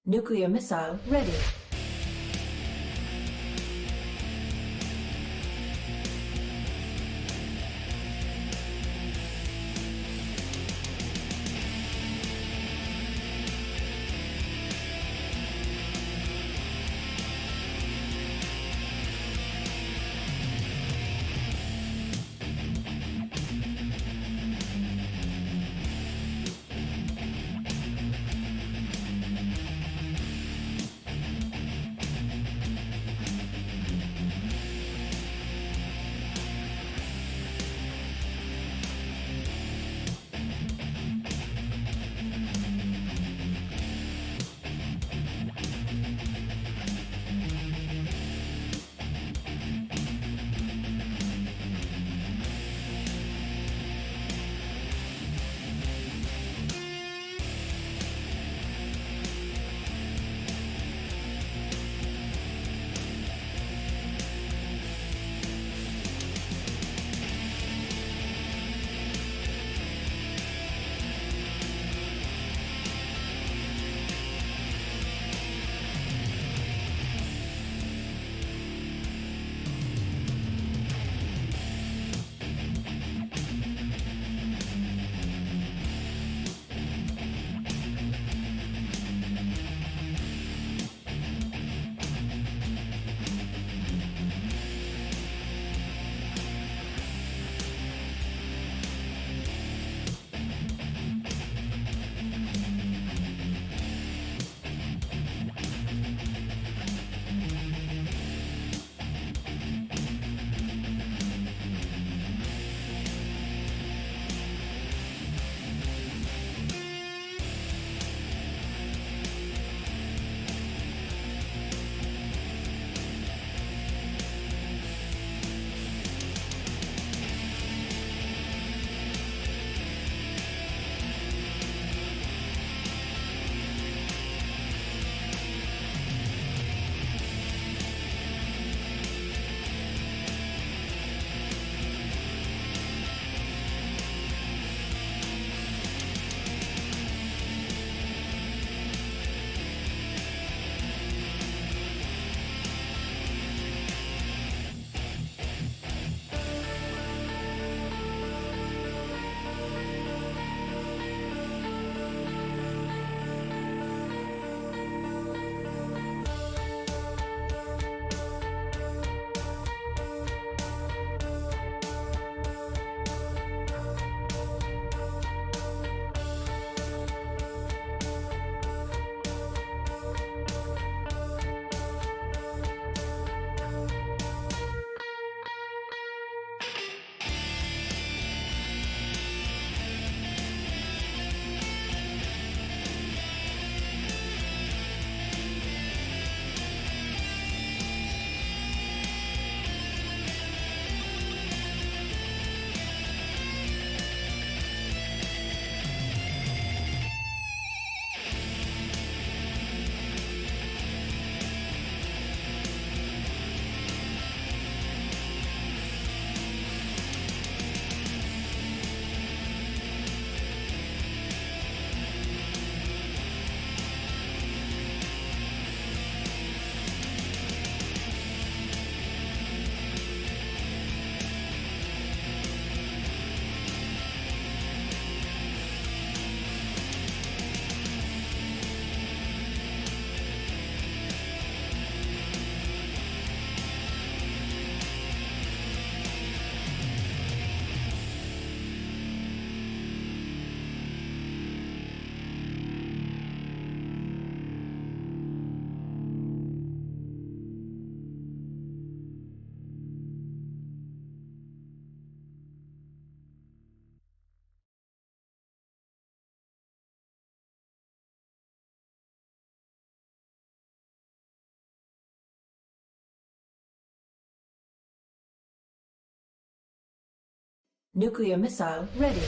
Nuclear missile ready. Nuclear missile ready.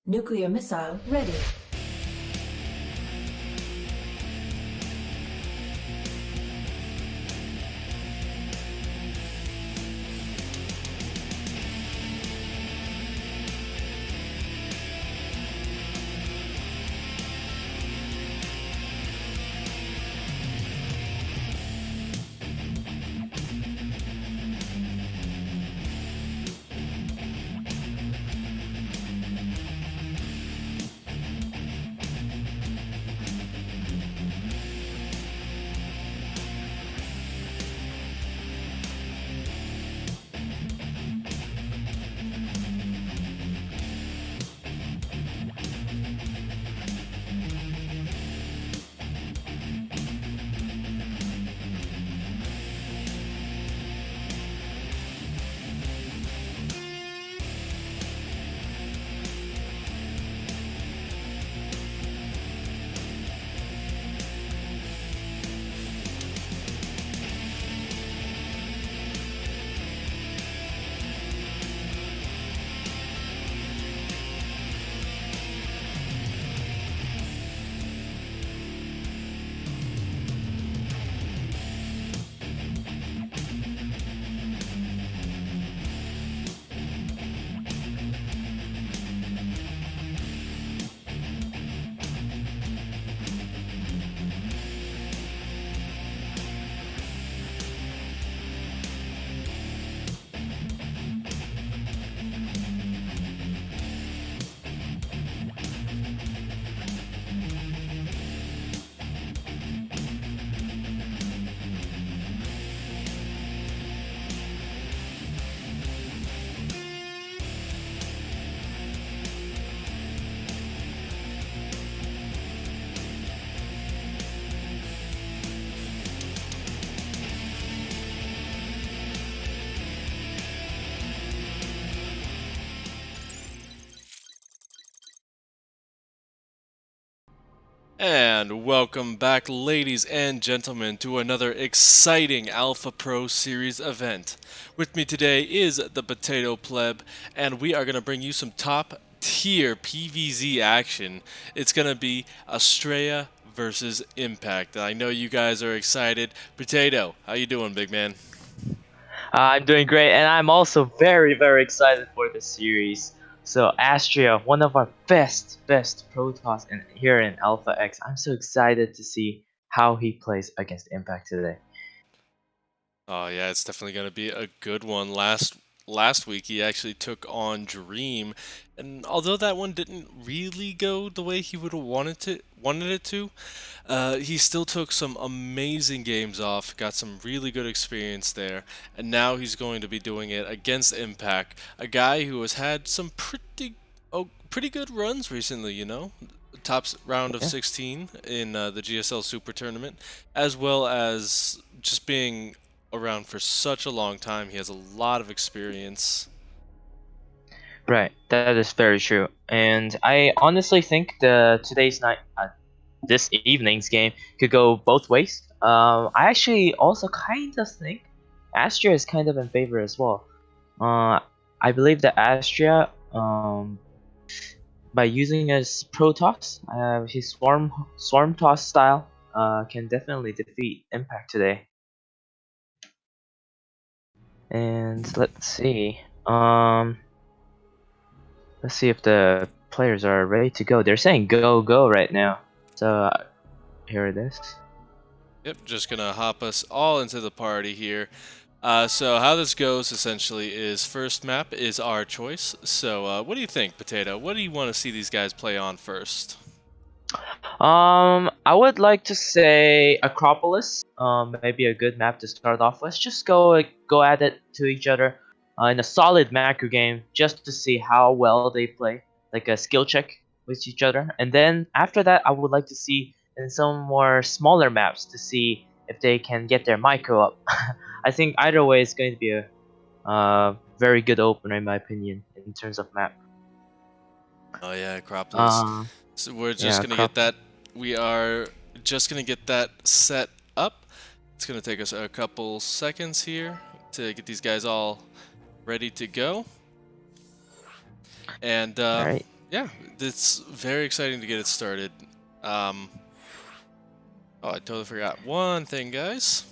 Nuclear missile ready. And welcome back, ladies and gentlemen, to another exciting Alpha Pro Series event. With me today is the Potato Pleb, and we are going to bring you some top tier PvZ action. It's going to be Astrea versus Impact. I know you guys are excited. Potato, how you doing, big man? I'm doing great, and I'm also very excited for this series. So Astrea, one of our best Protoss here in Alpha X. I'm so excited to see how he plays against Impact today. Oh yeah, it's definitely going to be a good one. Last week he actually took on Dream, and although that one didn't really go the way he would have wanted it to, he still took some amazing games off, got some really good experience there, and now he's going to be doing it against Impact, a guy who has had some pretty good runs recently. Round of Yeah, 16 in the GSL Super Tournament, as well as just being around for such a long time. He has a lot of experience. right. That is very true. And I honestly think this evening's game could go both ways. I actually also kind of think Astrea is kind of in favor as well. Uh, I believe that Astrea, by using his Protoss, his Swarm Toss style, can definitely defeat Impact today. And let's see if the players are ready to go. They're saying go right now. So here it is. Yep, just gonna hop us all into the party here. So how this goes essentially is first map is our choice. So what do you think, Potato? What do you want to see these guys play on first? I would like to say Acropolis. Maybe a good map to start off. Let's just go at it to each other in a solid macro game, just to see how well they play, like a skill check with each other. And then after that, I would like to see in some more smaller maps to see if they can get their micro up. I think either way is going to be a very good opener in my opinion in terms of map. Oh yeah, Acropolis. Uh, So we're just yeah, gonna get that. We are just gonna get that set up. It's gonna take us a couple seconds here to get these guys all ready to go. And all right. yeah, it's very exciting to get it started. Oh, I totally forgot one thing, guys.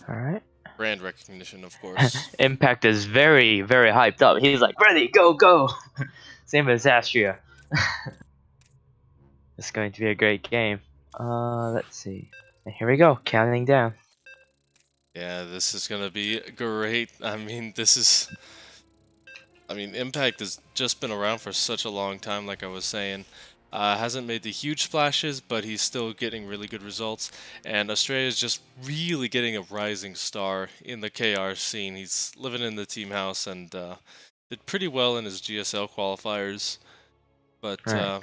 All right. Brand recognition, of course. Impact is very, very hyped up. He's like, ready, go, go. Same as Astrea. It's going to be a great game. Let's see. And here we go, counting down. Yeah, this is gonna be great. Impact has just been around for such a long time, like I was saying. Hasn't made the huge splashes, but he's still getting really good results. And Astrea is just really getting a rising star in the KR scene. He's living in the team house and did pretty well in his GSL qualifiers. But Right.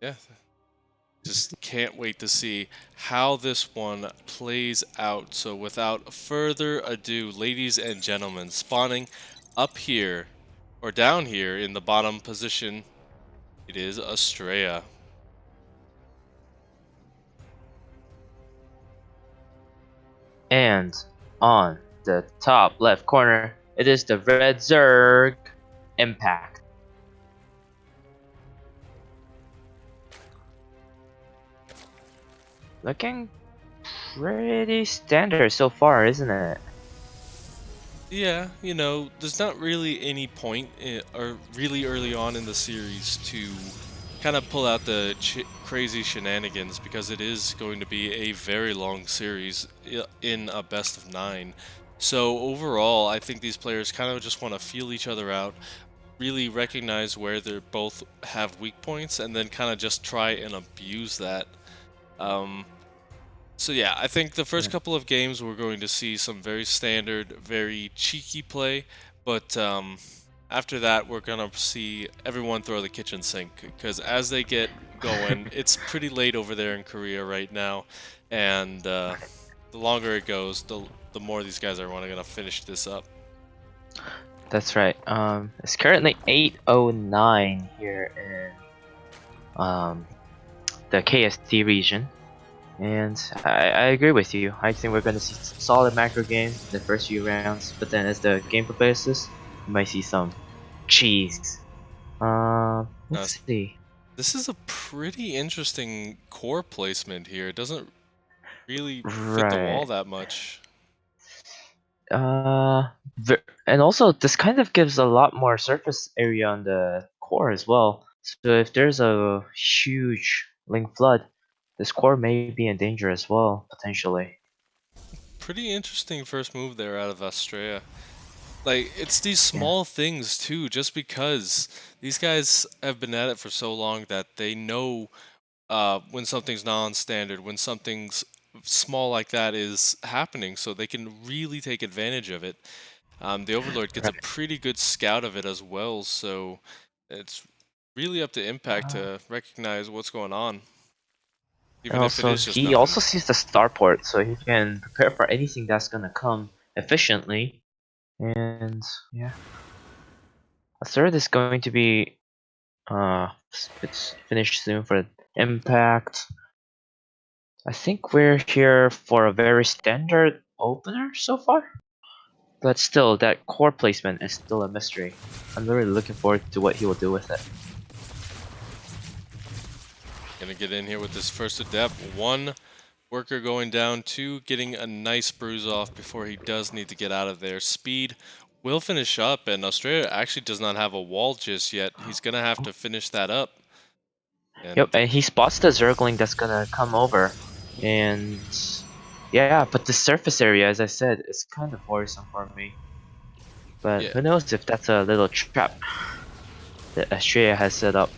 yeah, just can't wait to see how this one plays out. So without further ado, ladies and gentlemen, spawning up here or down here in the bottom position, it is Astrea. And on the top left corner, it is the red Zerg Impact. Looking pretty standard so far, isn't it? Yeah, there's not really any point or really early on in the series to kind of pull out the crazy shenanigans because it is going to be a very long series in a best of 9. So overall, I think these players kind of just want to feel each other out, really recognize where they both have weak points, and then kind of just try and abuse that. Um, so yeah, I think the first Yeah. couple of games we're going to see some very standard, very cheeky play, but after that we're gonna see everyone throw the kitchen sink because as they get going, it's pretty late over there in Korea right now, and the longer it goes, the more these guys are gonna finish this up. That's right. It's currently 8:09 here in the KST region, and I agree with you. I think we're going to see solid macro game in the first few rounds, but then as the game progresses, we might see some cheese. Uh, Let's see. this is a pretty interesting core placement here. It doesn't really fit the wall Right. that much. And also this kind of gives a lot more surface area on the core as well. So if there's a huge link flood, this core may be in danger as well, potentially. Pretty interesting first move there out of Astrea. Like, it's these Yeah. small things too, just because these guys have been at it for so long that they know when something's non-standard, when something's small like that is happening, so they can really take advantage of it. The Overlord gets a Right. pretty good scout of it as well, so it's really up to Impact Uh, to recognize what's going on, and even if it also is just he nothing. also sees the starport, so he can prepare for anything that's gonna come efficiently. And yeah, a third is going to be it's finished soon for Impact. I think we're here for a very standard opener so far. But still, that core placement is still a mystery. I'm really looking forward to what he will do with it. Gonna get in here with this first adept. One worker going down, two getting a nice bruise off before he does need to get out of there. Speed will finish up, and Australia actually does not have a wall just yet. He's gonna have to finish that up. Yep, And and he spots the Zergling that's gonna come over. And yeah, but the surface area, as I said, is kind of worrisome for me. But yeah, who knows if that's a little trap that Astrea has set up.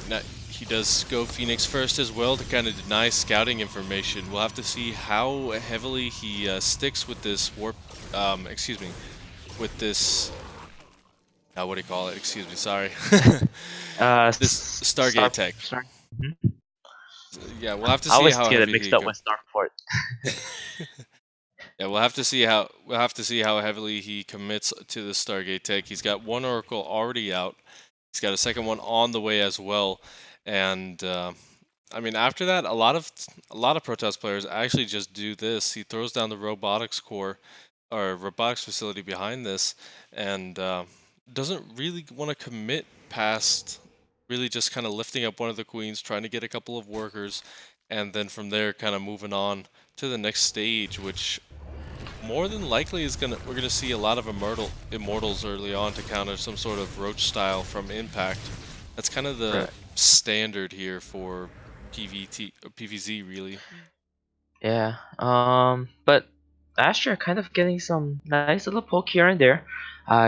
now, he does go Phoenix first as well to kind of deny scouting information. We'll have to see how heavily he sticks with this warp. Excuse me, with this. What do you call it? Excuse me. Sorry. This Stargate tech. Star. Yeah, we'll have to I see always how get it heavy mixed he up go. with Starport. Yeah, we'll have to see how heavily he commits to the Stargate take. He's got one Oracle already out. He's got a second one on the way as well, and after that, a lot of Protoss players actually just do this. He throws down the robotics core or robotics facility behind this, and doesn't really want to commit past really just kind of lifting up one of the queens, trying to get a couple of workers, and then from there kind of moving on to the next stage, which more than likely is we're gonna see a lot of immortals early on to counter some sort of roach style from impact. That's kind of the Right. standard here for PVT or PVZ really. Yeah. But Astrea kind of getting some nice little poke here and there.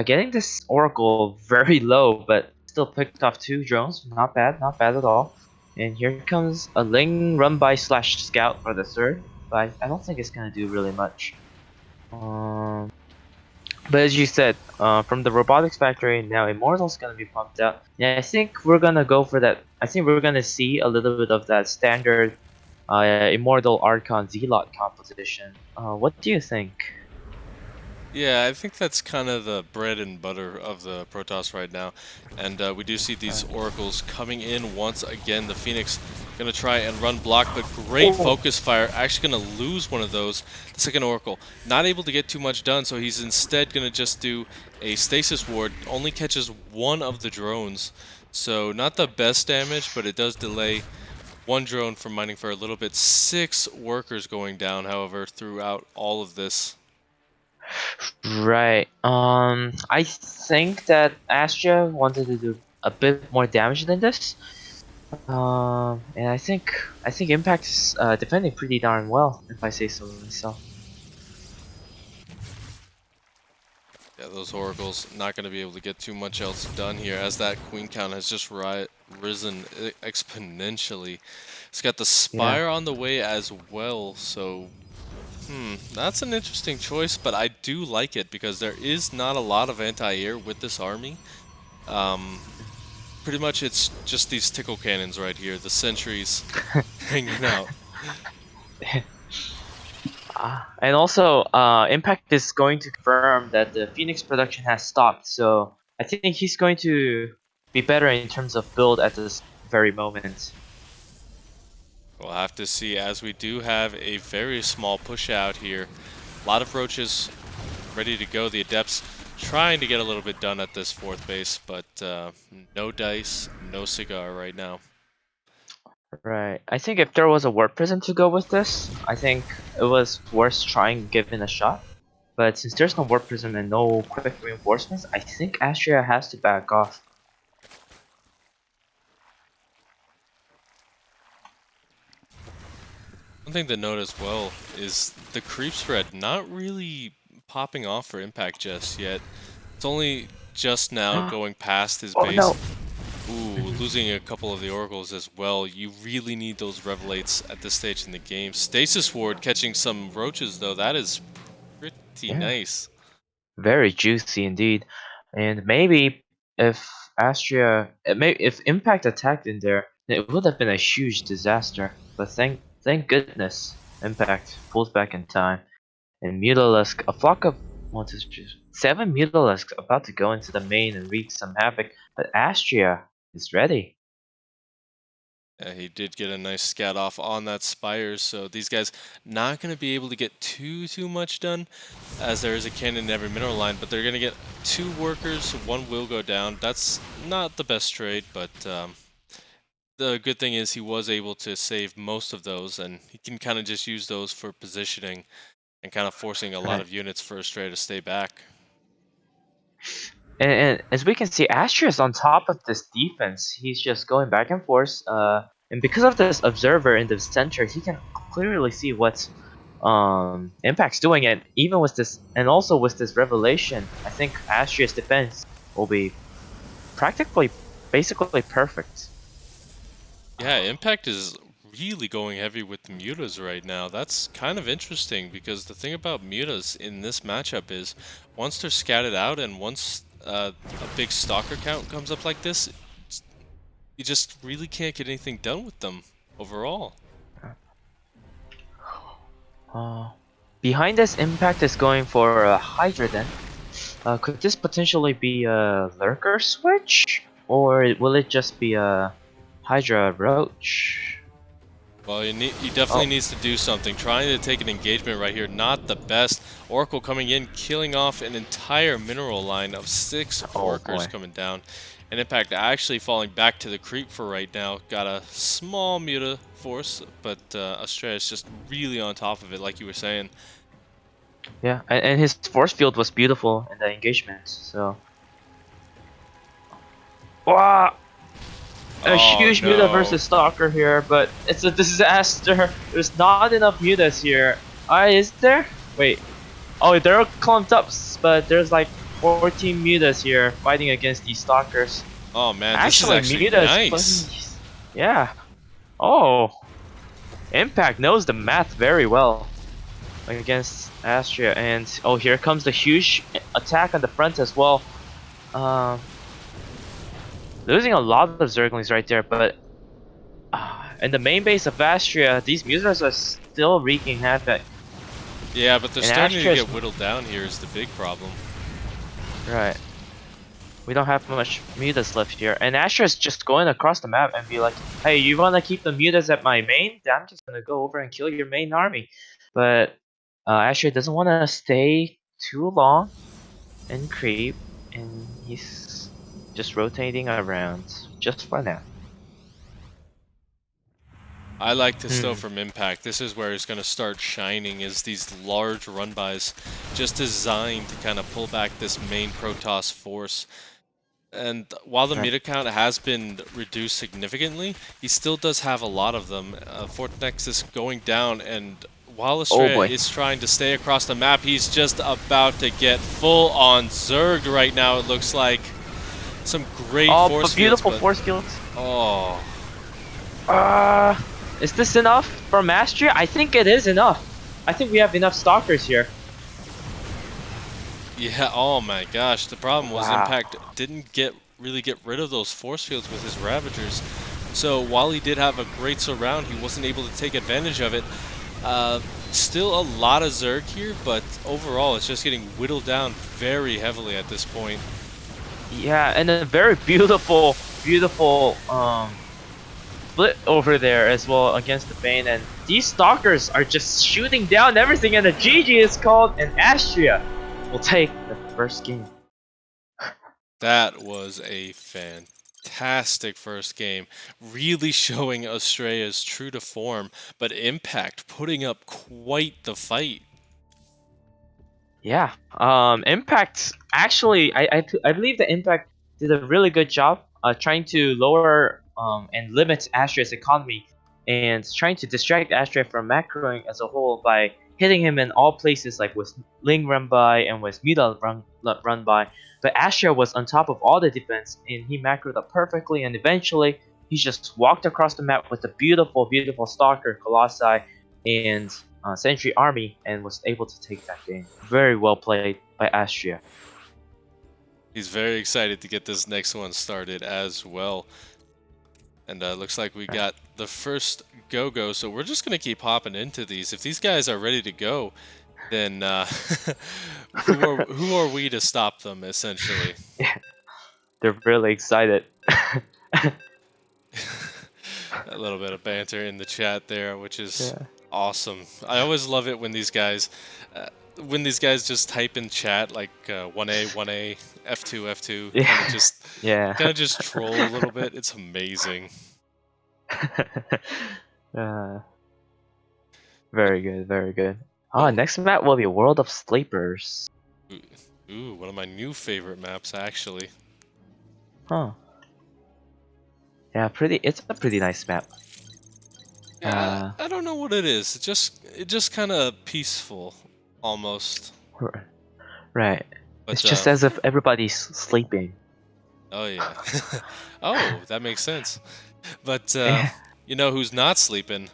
Getting this Oracle very low, but still picked off 2 drones. Not bad, not bad at all. And here comes a Ling run by slash scout for the third, but I don't think it's gonna do really much. Um, but as you said, from the robotics factory now, Immortal's gonna be pumped out. Yeah, I think we're gonna go for that. I think we're gonna see a little bit of that standard Immortal Archon Zealot composition. What do you think? Yeah, I think that's kind of the bread and butter of the Protoss right now. And we do see these Right. Oracles coming in once again. The Phoenix gonna try and run block, but great Oh, focus fire. Actually gonna lose one of those. The second Oracle, not able to get too much done, so he's instead gonna just do a stasis ward. Only catches one of the drones. So not the best damage, but it does delay one drone from mining for a little bit. 6 workers going down, however, throughout all of this. right. I think that Astrea wanted to do a bit more damage than this. And I think Impact is defending pretty darn well, if I say so myself. Yeah, those Oracles not going to be able to get too much else done here as that Queen count has just risen exponentially. It's got the Yeah. Spire on the way as well, so that's an interesting choice, but I do like it because there is not a lot of anti-air with this army. Um, Pretty much it's just these tickle cannons right here, the sentries hanging out. And also, Impact is going to confirm that the Phoenix production has stopped, so I think he's going to be better in terms of build at this very moment. We'll have to see as we do have a very small push out here. A lot of roaches ready to go. The Adepts trying to get a little bit done at this 4th base, but no dice, no cigar right now. Right. I think if there was a warp prism to go with this, I think it was worth trying giving a shot. But since there's no warp prism and no quick reinforcements, I think Astrea has to back off. One thing to note as well is the creep spread not really popping off for Impact just yet. It's only just now going past his Oh base. no! Ooh, losing a couple of the Oracles as well. You really need those Revelates at this stage in the game. Stasis Ward catching some roaches though, that is pretty Yeah. nice. Very juicy indeed. And maybe if if Impact attacked in there, it would have been a huge disaster. But thank goodness Impact pulls back in time. And Mutalisk, a flock of 7 Mutalisks about to go into the main and wreak some havoc, but Astrea is ready. Yeah, he did get a nice scat off on that Spire, so these guys not going to be able to get too much done, as there is a cannon in every mineral line, but they're going to get 2 workers, 1 will go down. That's not the best trade, but the good thing is he was able to save most of those, and he can kind of just use those for positioning and kind of forcing a lot Right. of units for Astrea to stay back. And as we can see, Astrea is on top of this defense. He's just going back and forth. And because of this observer in the center, he can clearly see what Impact's doing. And even with this, and also with this revelation, I think Astrea's defense will be practically, basically perfect. Yeah, Impact is really going heavy with the mutas right now. That's kind of interesting because the thing about mutas in this matchup is once they're scattered out and once a big stalker count comes up like this, you just really can't get anything done with them overall. Uh, Behind this, Impact is going for a Hydra then. Could this potentially be a Lurker switch? Or will it just be a Hydra Roach? Well, he definitely needs to do something. Trying to take an engagement right here, not the best. Oracle coming in, killing off an entire mineral line of 6 Oh workers boy. coming down. And Impact actually falling back to the creep for right now. Got a small Muta force, but Astrea is just really on top of it, like you were saying. Yeah, and his force field was beautiful in the engagement. So. Wow. A Oh huge Muta no. versus Stalker here, but it's a disaster. There's not enough Mutas here. Is there? Wait. Oh, they're clumped up, but there's like 14 Mutas here fighting against these Stalkers. Oh man, this is Actually, actually Mutas nice. playing. Yeah. Oh. Impact knows the math very well against Astrea, and oh, here comes the huge attack on the front as well. Um, Losing a lot of Zerglings right there, but in the main base of Astrea, these Mutas are still wreaking havoc. Yeah, but they're And starting to Astraea's get whittled down here is the big problem. right. We don't have much Mutas left here, and Astraea's just going across the map and be like, "Hey, you wanna keep the Mutas at my main? Then I'm just gonna go over and kill your main army." But Astrea doesn't want to stay too long and creep, and he's just rotating around just for now. I like this though Hmm. from Impact. This is where it's going to start shining, is these large run-bys just designed to kind of pull back this main Protoss force. And while the Right. meter count has been reduced significantly, he still does have a lot of them. Fort Nexus going down, and while Oh Astrea boy. is trying to stay across the map, he's just about to get full-on zerged right now, it looks like. Some great Oh, force but fields, beautiful but... force fields. Oh... Uh, is this enough for Mastery? I think it is enough. I think we have enough Stalkers here. Yeah, oh my gosh. The problem was Wow. Impact didn't really get rid of those force fields with his Ravagers. So while he did have a great surround, he wasn't able to take advantage of it. Still a lot of Zerg here, but overall it's just getting whittled down very heavily at this point. Yeah, and a very beautiful, beautiful split over there as well against the Bane. And these Stalkers are just shooting down everything, and the GG is called, and Astrea will take the first game. That was a fantastic first game, really showing Astrea's true to form, but Impact putting up quite the fight. Yeah. Impact actually, I believe the Impact did a really good job trying to lower and limit Astrea's economy and trying to distract Astrea from macroing as a whole by hitting him in all places like with Ling run by and with Muta run by. But Astrea was on top of all the defense and he macroed up perfectly, and eventually he just walked across the map with a beautiful, beautiful Stalker, Colossi, and Sentry Army, and was able to take that game. Very well played by Astrea. He's very excited to get this next one started as well. And looks like we got the first go-go, so we're just going to keep hopping into these. If these guys are ready to go, then who are we to stop them, essentially? Yeah, they're really excited. A little bit of banter in the chat there, which is Yeah. awesome. I always love it when these guys just type in chat like 1A, 1A, F2, F2, Yeah. Yeah. kind of just troll a little bit. It's amazing. uh, But, very good, very good. oh, Next map will be World of Sleepers. ooh, one of my new favorite maps actually. Huh. Yeah, it's a pretty nice map. Yeah, I don't know what it is. It just kind of peaceful, almost. Right. It's But just as if everybody's sleeping. oh yeah. Oh, that makes sense. But Yeah. you know who's not sleeping?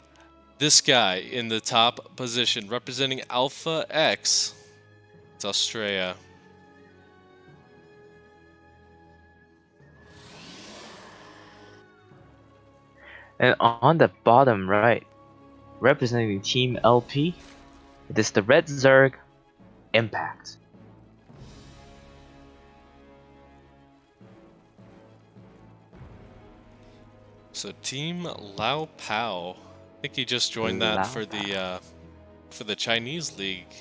This guy in the top position, representing Alpha X. It's Astrea. And on the bottom right, representing Team LP, it is the Red Zerg Impact. So Team Lao Pao think he just joined that for the Chinese league.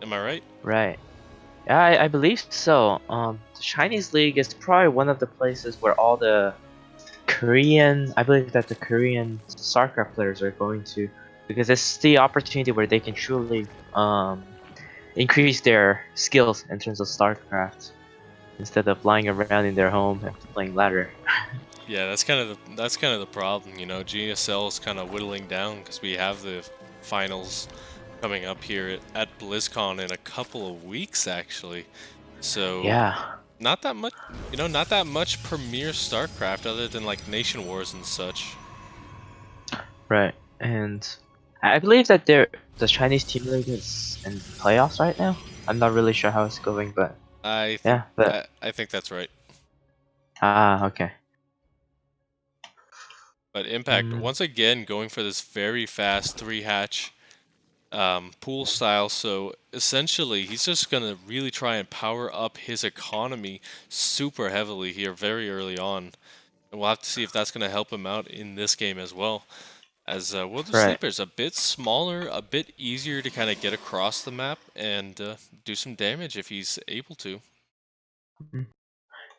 Am I right? Right. Yeah, I believe so. The Chinese League is probably one of the places where all the I believe that the Korean StarCraft players are going to, because it's the opportunity where they can truly increase their skills in terms of StarCraft instead of lying around in their home and playing ladder. Yeah, that's kind of the problem. You know, GSL is kind of whittling down because we have the finals coming up here at BlizzCon in a couple of weeks, actually. So Yeah, not that much, you know, not that much Premier StarCraft other than like Nation Wars and such. right. And I believe that the Chinese Team League is in playoffs right now. I'm not really sure how it's going, but yeah, but I think that's right. okay. But Impact Mm, once again going for this very fast 3-hatch pool style. So essentially, he's just gonna really try and power up his economy super heavily here very early on, and we'll have to see if that's gonna help him out in this game as well. As World of right. Sleeper's a bit smaller, a bit easier to kind of get across the map and do some damage if he's able to. Mm.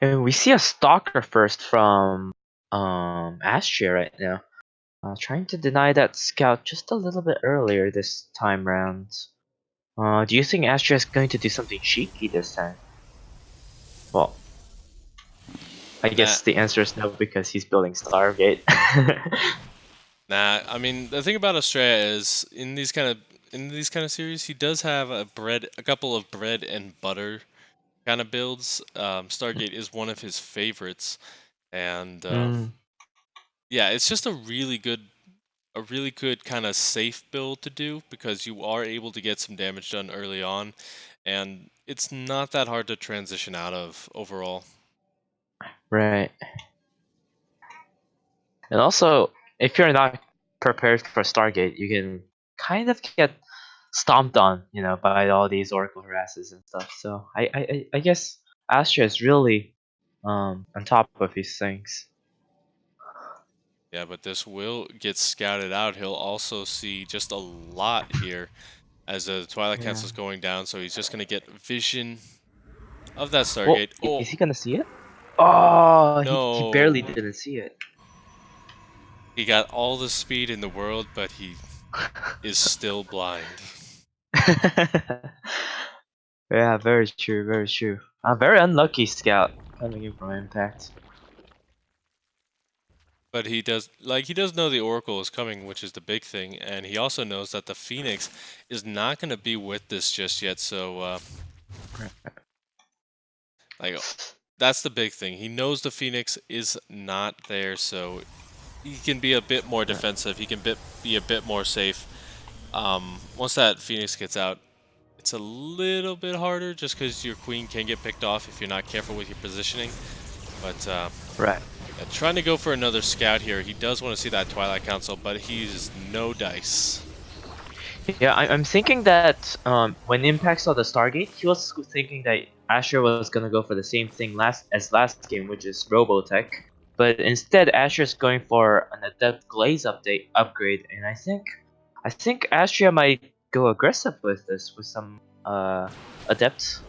And we see a stalker first from Astrea right now. Trying to deny that scout just a little bit earlier this time round. Do you think Astrea is going to do something cheeky this time? Well, I Nah, guess the answer is no because he's building Stargate. nah. I mean, the thing about Astrea is in these kind of series, he does have a couple of bread and butter kind of builds. Stargate is one of his favorites, and Mm, yeah, it's just a really good kind of safe build to do because you are able to get some damage done early on, and it's not that hard to transition out of overall. right. And also, if you're not prepared for Stargate, you can kind of get stomped on, by all these Oracle harasses and stuff. So I guess Astra is really on top of his things. Yeah, but this will get scouted out. He'll also see just a lot here as the Twilight Yeah. Council is going down, so he's just going to get vision of that Well, Stargate. is Oh, he gonna see it? Oh, he barely no. didn't see it. He got all the speed in the world, but he is still blind. Yeah, very true, very true. A very unlucky scout coming in from Impact. But he does know the Oracle is coming, which is the big thing, and he also knows that the Phoenix is not going to be with this just yet. So, like, that's the big thing. He knows the Phoenix is not there, so he can be a bit more defensive. He can be a bit more safe. Once that Phoenix gets out, it's a little bit harder just because your queen can get picked off if you're not careful with your positioning. But Right. yeah, trying to go for another scout here. He does want to see that Twilight Council, but he's no dice. Yeah, I'm thinking that when Impact saw the Stargate, he was thinking that Asher was gonna go for the same thing last game, which is Robotech. But instead, Asher's going for an Adept Glaze upgrade, and I think Astrea might go aggressive with this with some Adept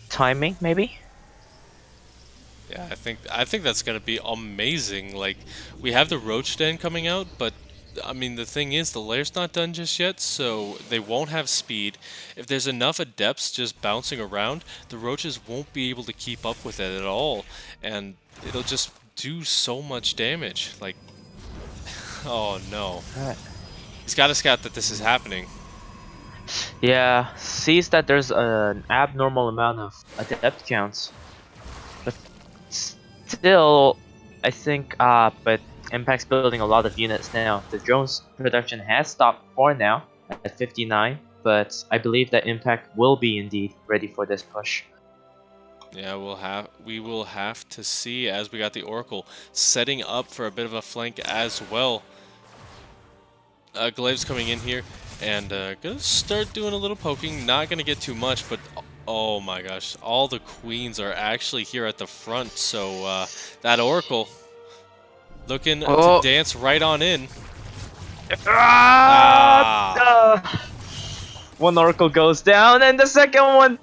timing, maybe. Yeah, I think that's gonna be amazing. Like we have the Roach Den coming out, but I mean the thing is the lair's not done just yet, so they won't have speed. If there's enough adepts just bouncing around, the roaches won't be able to keep up with it at all, and it'll just do so much damage. Like, oh no, Right. he's got to scout that this is happening. Yeah, sees that there's an abnormal amount of Adept counts. But still, I think, but Impact's building a lot of units now. The drones production has stopped for now at 59, but I believe that Impact will be indeed ready for this push. Yeah, we will have to see as we got the Oracle setting up for a bit of a flank as well. Glaive's coming in here and gonna start doing a little poking. Not gonna get too much, but oh my gosh, all the queens are actually here at the front. So that Oracle looking to Oh, dance right on in. One Oracle goes down, and the second one,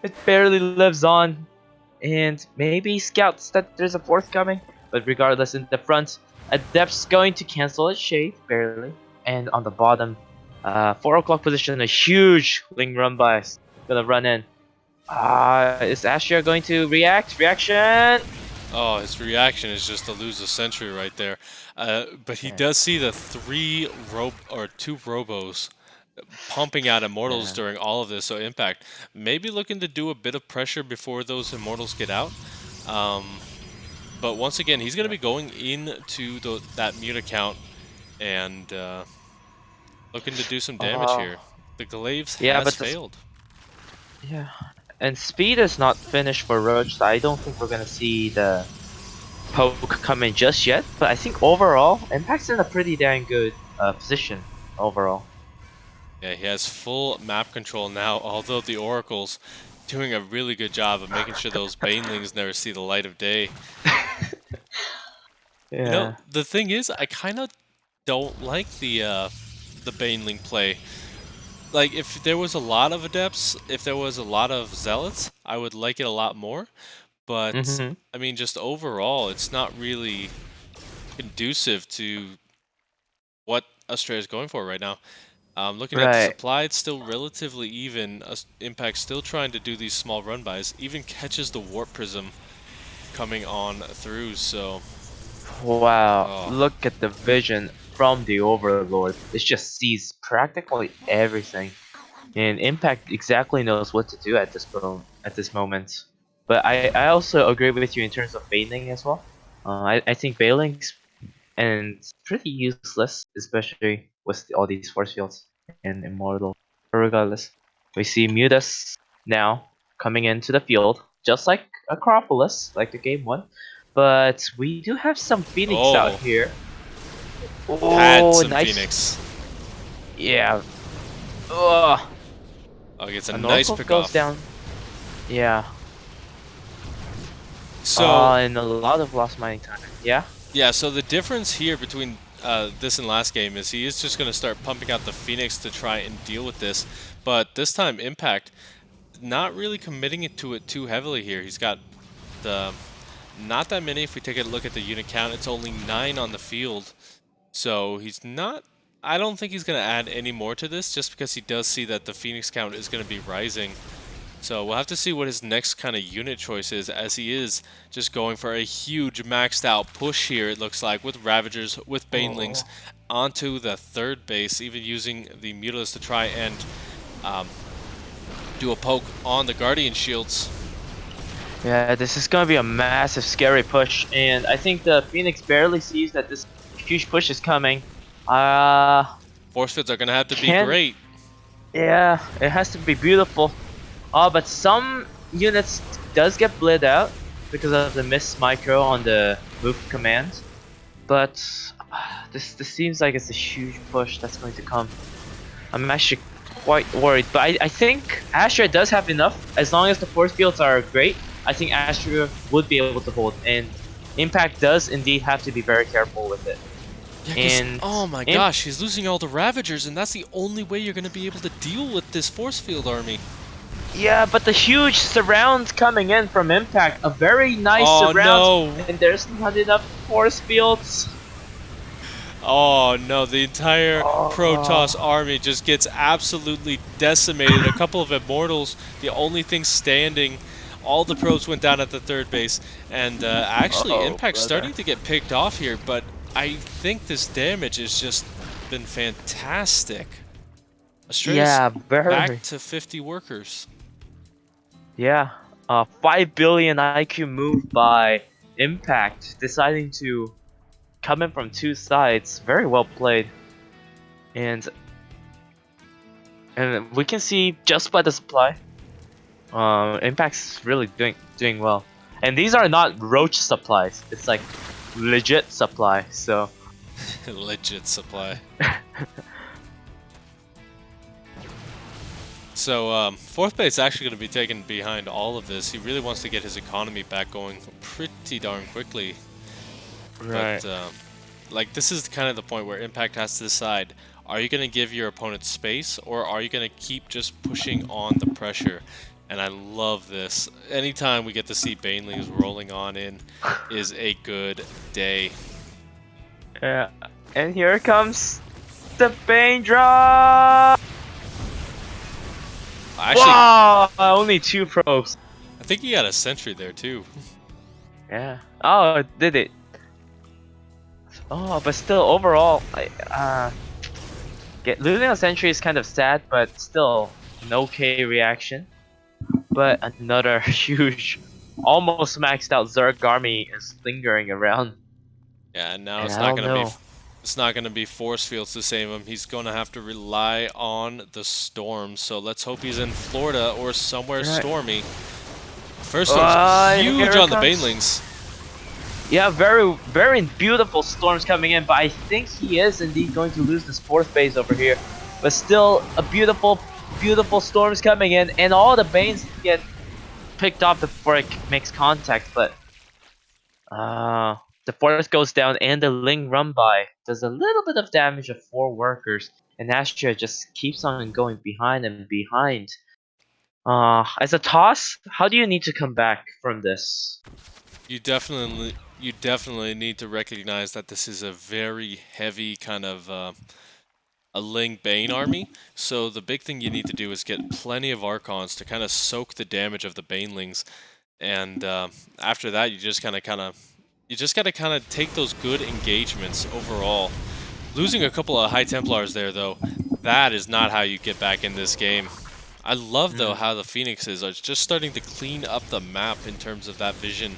it barely lives on. And maybe scouts that there's a fourth coming. But regardless, in the front, Adept's going to cancel its shade, barely. And on the bottom, 4 o'clock position, a huge Ling run by. Gonna run in. Is Astrea going to react? Reaction! Oh, his reaction is just to lose a sentry right there. But he does see the two robos pumping out immortals during all of this. So Impact maybe looking to do a bit of pressure before those immortals get out. But once again, he's going to be going into that mute account and looking to do some damage here. The Glaives has failed. Yeah, and speed is not finished for Roach, so I don't think we're gonna see the poke coming just yet. But I think overall, Impact's in a pretty dang good position overall. Yeah, he has full map control now, although the Oracle's doing a really good job of making sure those Banelings never see the light of day. Yeah. You know, the thing is, I kind of don't like the Baneling play. Like, if there was a lot of Adepts, if there was a lot of Zealots, I would like it a lot more. But, I mean, just overall, it's not really conducive to what Astrea is going for right now. Looking at the supply, it's still relatively even. Impact's still trying to do these small run-bys. Even catches the Warp Prism coming on through, so... Wow, look at the vision from the Overlord. It just sees practically everything. And Impact exactly knows what to do at this moment. But I also agree with you in terms of bailing as well. I think bailing's and pretty useless, especially with all these force fields and immortal. But regardless, we see Mutas now coming into the field, just like Acropolis, like the game one. But we do have some Phoenix out here. Had some nice. Phoenix. Yeah. Ugh. Oh, he gets a nice pick goes off. Down. Yeah. So and a lot of lost mining time. Yeah. Yeah. So the difference here between this and last game is he is just going to start pumping out the Phoenix to try and deal with this, but this time Impact not really committing it to it too heavily here. He's got the not that many. If we take a look at the unit count, it's only 9 on the field. So he's not. I don't think he's going to add any more to this, just because he does see that the Phoenix count is going to be rising. So we'll have to see what his next kind of unit choice is, as he is just going for a huge maxed out push here, it looks like, with Ravagers, with Banelings, onto the third base, even using the Mutilis to try and do a poke on the Guardian shields. Yeah, this is going to be a massive, scary push, and I think the Phoenix barely sees that this huge push is coming. Force fields are going to have to be great. Yeah, it has to be beautiful. But some units does get bled out because of the miss micro on the move command. But this seems like it's a huge push that's going to come. I'm actually quite worried, but I think Astrea does have enough. As long as the force fields are great, I think Astrea would be able to hold, and Impact does indeed have to be very careful with it. Yeah, oh my gosh, he's losing all the Ravagers, and that's the only way you're going to be able to deal with this force field army. Yeah, but the huge surround coming in from Impact, a very nice surround, and there's not enough force fields. Oh no, the entire Protoss army just gets absolutely decimated. A couple of Immortals, the only thing standing. All the probes went down at the third base, and actually Impact's starting to get picked off here, but I think this damage has just been fantastic. Astrea's back to 50 workers. Yeah, 5 billion IQ move by Impact, deciding to come in from 2 sides. Very well played, and we can see just by the supply, Impact's really doing well. And these are not roach supplies; it's like legit supply. So legit supply. So, fourth base is actually going to be taken behind all of this. He really wants to get his economy back going pretty darn quickly. Right. But Like, this is kind of the point where Impact has to decide, are you going to give your opponent space, or are you going to keep just pushing on the pressure? And I love this. Anytime we get to see Banelings rolling on in is a good day. Yeah, and here comes the Bane drop. Actually, Wow, only 2 probes. I think he got a sentry there too. Yeah. Oh, did it? Oh, but still, overall, losing a sentry is kind of sad, but still an okay reaction. But another huge, almost maxed out Zerg army is lingering around, Yeah, and now and I don't know. it's not gonna be force fields to save him. He's gonna have to rely on the storm. So let's hope he's in Florida or somewhere Right. stormy. First storm's huge Here it on the comes. Banelings. Yeah, very, very beautiful storms coming in, but I think he is indeed going to lose this 4th base over here. But still, a beautiful, beautiful storms coming in, and all the Banes get picked off before it makes contact, but the 4th goes down, and the Ling run by does a little bit of damage of 4 workers, and Astrea just keeps on going behind and behind. As a toss, how do you need to come back from this? You definitely need to recognize that this is a very heavy kind of a Ling Bane army. So the big thing you need to do is get plenty of Archons to kind of soak the damage of the Banelings, and after that you just gotta kind of take those good engagements overall. Losing a couple of High Templars there, though, that is not how you get back in this game. I love, though, how the Phoenixes are just starting to clean up the map in terms of that vision.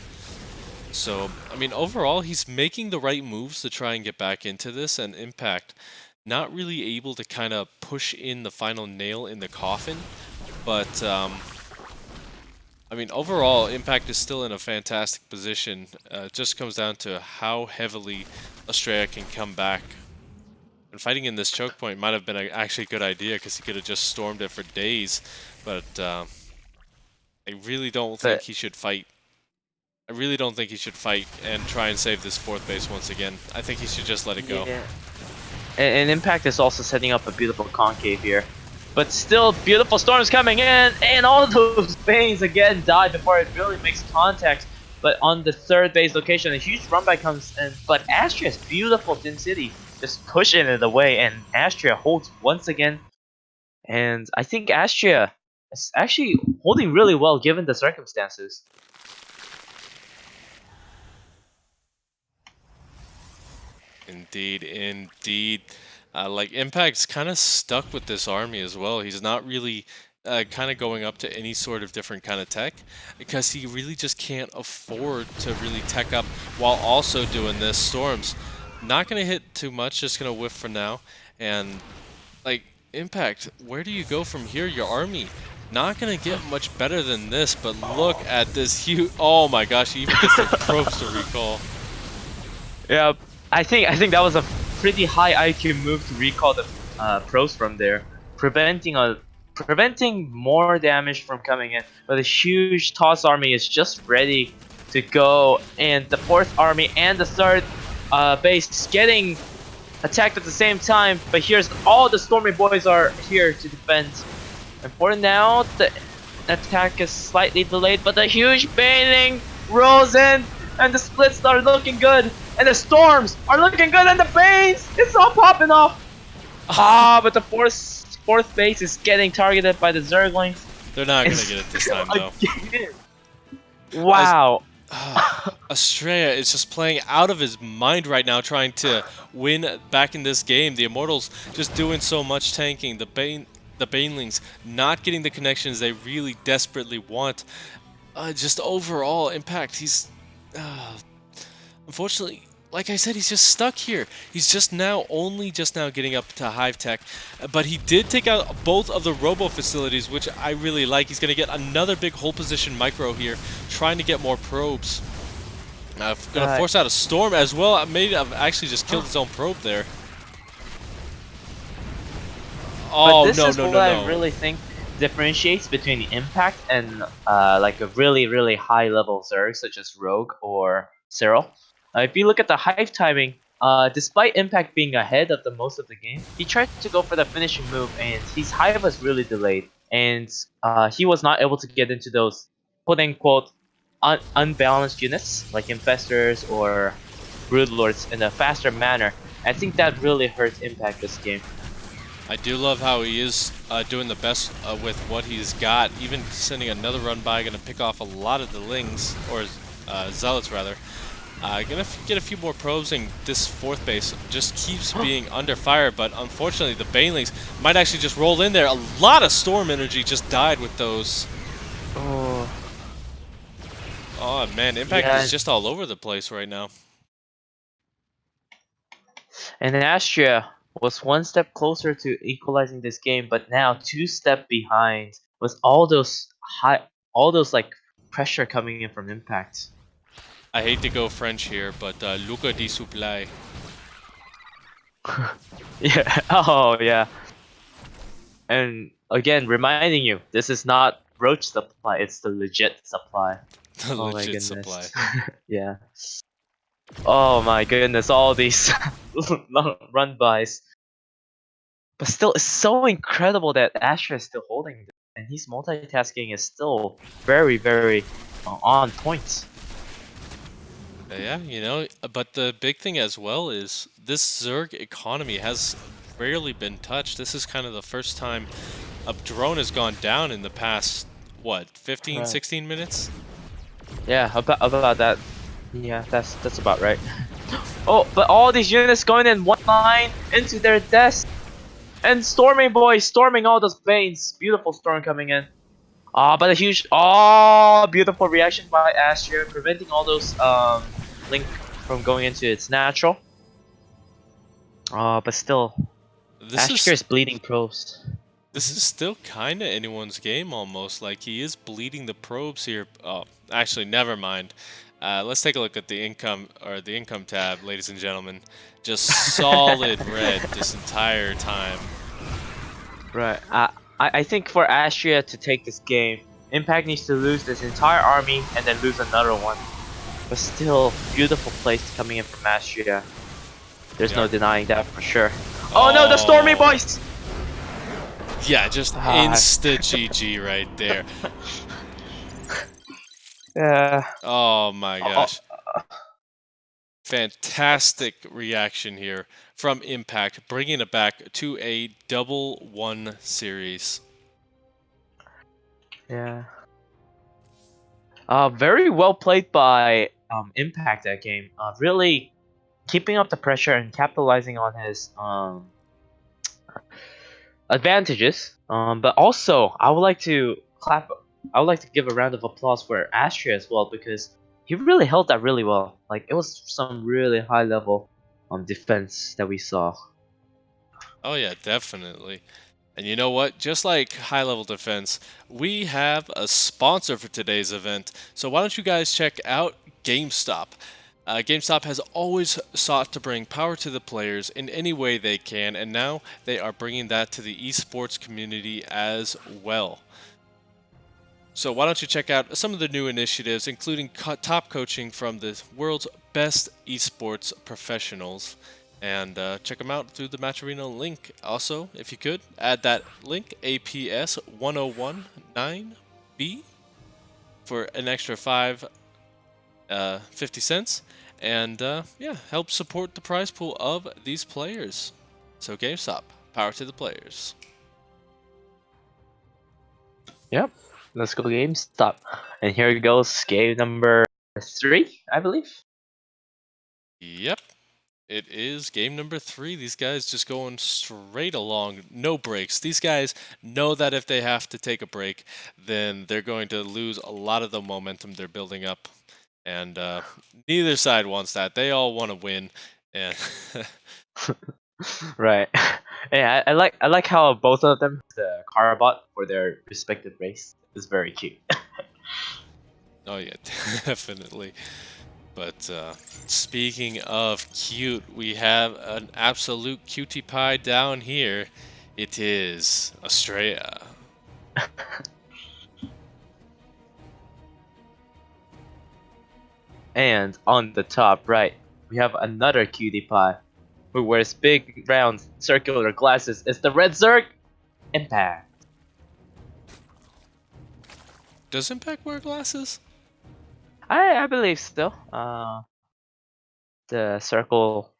So, I mean, overall, he's making the right moves to try and get back into this, and Impact not really able to kind of push in the final nail in the coffin. But, I mean, overall, Impact is still in a fantastic position. It just comes down to how heavily Astrea can come back. And fighting in this choke point might have been actually a good idea, because he could have just stormed it for days. But I really don't think But he should fight. I really don't think he should fight and try and save this 4th base once again. I think he should just let it go. yeah, and Impact is also setting up a beautiful concave here. But still, beautiful storms coming in, and all those Banes again die before it really makes contact. But on the 3rd base location, a huge run by comes in. But Astrea's beautiful Din City just pushing it away, and Astrea holds once again. And I think Astrea is actually holding really well given the circumstances. Indeed, indeed. Like, Impact's kind of stuck with this army as well. He's not really kind of going up to any sort of different kind of tech, because he really just can't afford to really tech up while also doing this. Storms not going to hit too much, just going to whiff for now. And, like, Impact, where do you go from here? Your army not going to get much better than this, but look at this huge... Oh my gosh, he even gets the probes to recall. Yeah, I think that was a pretty high IQ move to recall the pros from there, preventing more damage from coming in. But the huge toss army is just ready to go, and the 4th army and the 3rd base getting attacked at the same time. But here's all the Stormy boys are here to defend. And for now, the attack is slightly delayed, but the huge Baning rolls in, and the splits are looking good, and the storms are looking good, and the Banes, it's all popping off. But the 4th base is getting targeted by the Zerglings. They're not going to get it this time, though. Wow. Astrea is just playing out of his mind right now, trying to win back in this game. The Immortals just doing so much tanking. The Banelings not getting the connections they really desperately want. Just overall Impact, he's unfortunately, like I said, he's just stuck here. He's just now getting up to Hive Tech, but he did take out both of the Robo facilities, which I really like. He's going to get another big hold position micro here, trying to get more probes. Going to force out a storm as well. I've actually just killed his own probe there. Oh, but this is what I no. really think differentiates between Impact and like a really high level Zerg such as Rogue or Cyril. If you look at the Hive timing, despite Impact being ahead of the most of the game, he tried to go for the finishing move, and his hive was really delayed, and he was not able to get into those quote-unquote unbalanced units like Infestors or Broodlords in a faster manner. I think that really hurt Impact this game. I do love how he is doing the best with what he's got, even sending another run by, going to pick off a lot of the Lings, or Zealots rather. Gonna get a few more probes, and this fourth base just keeps being under fire, but unfortunately the Banelings might actually just roll in there. A lot of Storm energy just died with those. Oh, Oh man, Impact yeah. is just all over the place right now. And Astrea was one step closer to equalizing this game, but now two step behind with all those like pressure coming in from Impact. I hate to go French here, but Luca di Supply. Yeah. Oh yeah. And again, reminding you, this is not Roach supply; it's the legit supply. The Oh my legit goodness. supply. Yeah. Oh my goodness, all these run bys. But still, it's so incredible that Asher is still holding this, and his multitasking is still very, very on point. Yeah, but the big thing as well is this Zerg economy has rarely been touched. This is kind of the first time a drone has gone down in the past, what, 15, Right. 16 minutes? Yeah, about that. Yeah, that's about right. Oh, but all these units going in one line into their deaths, and storming boys storming all those veins. Beautiful storm coming in. But a huge, beautiful reaction by Astrea, preventing all those Link from going into its natural. But still, This Astrea is is bleeding probes. this is still kind of anyone's game almost. Like he is bleeding the probes here. Oh, actually, never mind. Let's take a look at the income tab, ladies and gentlemen. Just solid red this entire time. Right. I think for Astrea to take this game, Impact needs to lose this entire army and then lose another one. But still, beautiful plays coming in from Astrea. There's no Yeah. denying that for sure. Oh no, the Stormy Oh. boys! Yeah, just insta GG right there. Yeah. Oh my gosh. Fantastic reaction here from Impact, bringing it back to a double one series. Yeah. Very well played by Impact that game. Really keeping up the pressure and capitalizing on his advantages. But also, I would like to clap. I would like to give a round of applause for Astria as well because he really held that really well. Like it was some really high level defense that we saw. Oh yeah, definitely. And you know what? Just like high level defense, we have a sponsor for today's event. So why don't you guys check out GameStop? GameStop has always sought to bring power to the players in any way they can, and now they are bringing that to the esports community as well. So why don't you check out some of the new initiatives, including top coaching from the world's best esports professionals, and check them out through the Match Arena link. Also, if you could, add that link, APS 1019B, for an extra 50 cents, and yeah, help support the prize pool of these players. So GameStop, power to the players. Yep. Let's go GameStop. And here goes game number 3, I believe. Yep. It is game number 3. These guys just going straight along, no breaks. These guys know that if they have to take a break, then they're going to lose a lot of the momentum they're building up. And neither side wants that. They all want to win. And Right. Yeah, I like how both of them have the Carabot for their respective race. It's very cute. oh yeah, definitely. But speaking of cute, we have an absolute cutie pie down here. It is Astrea. And on the top right, we have another cutie pie who wears big, round, circular glasses. It's the Red Zerg Impact. Does Impact wear glasses? I believe so. The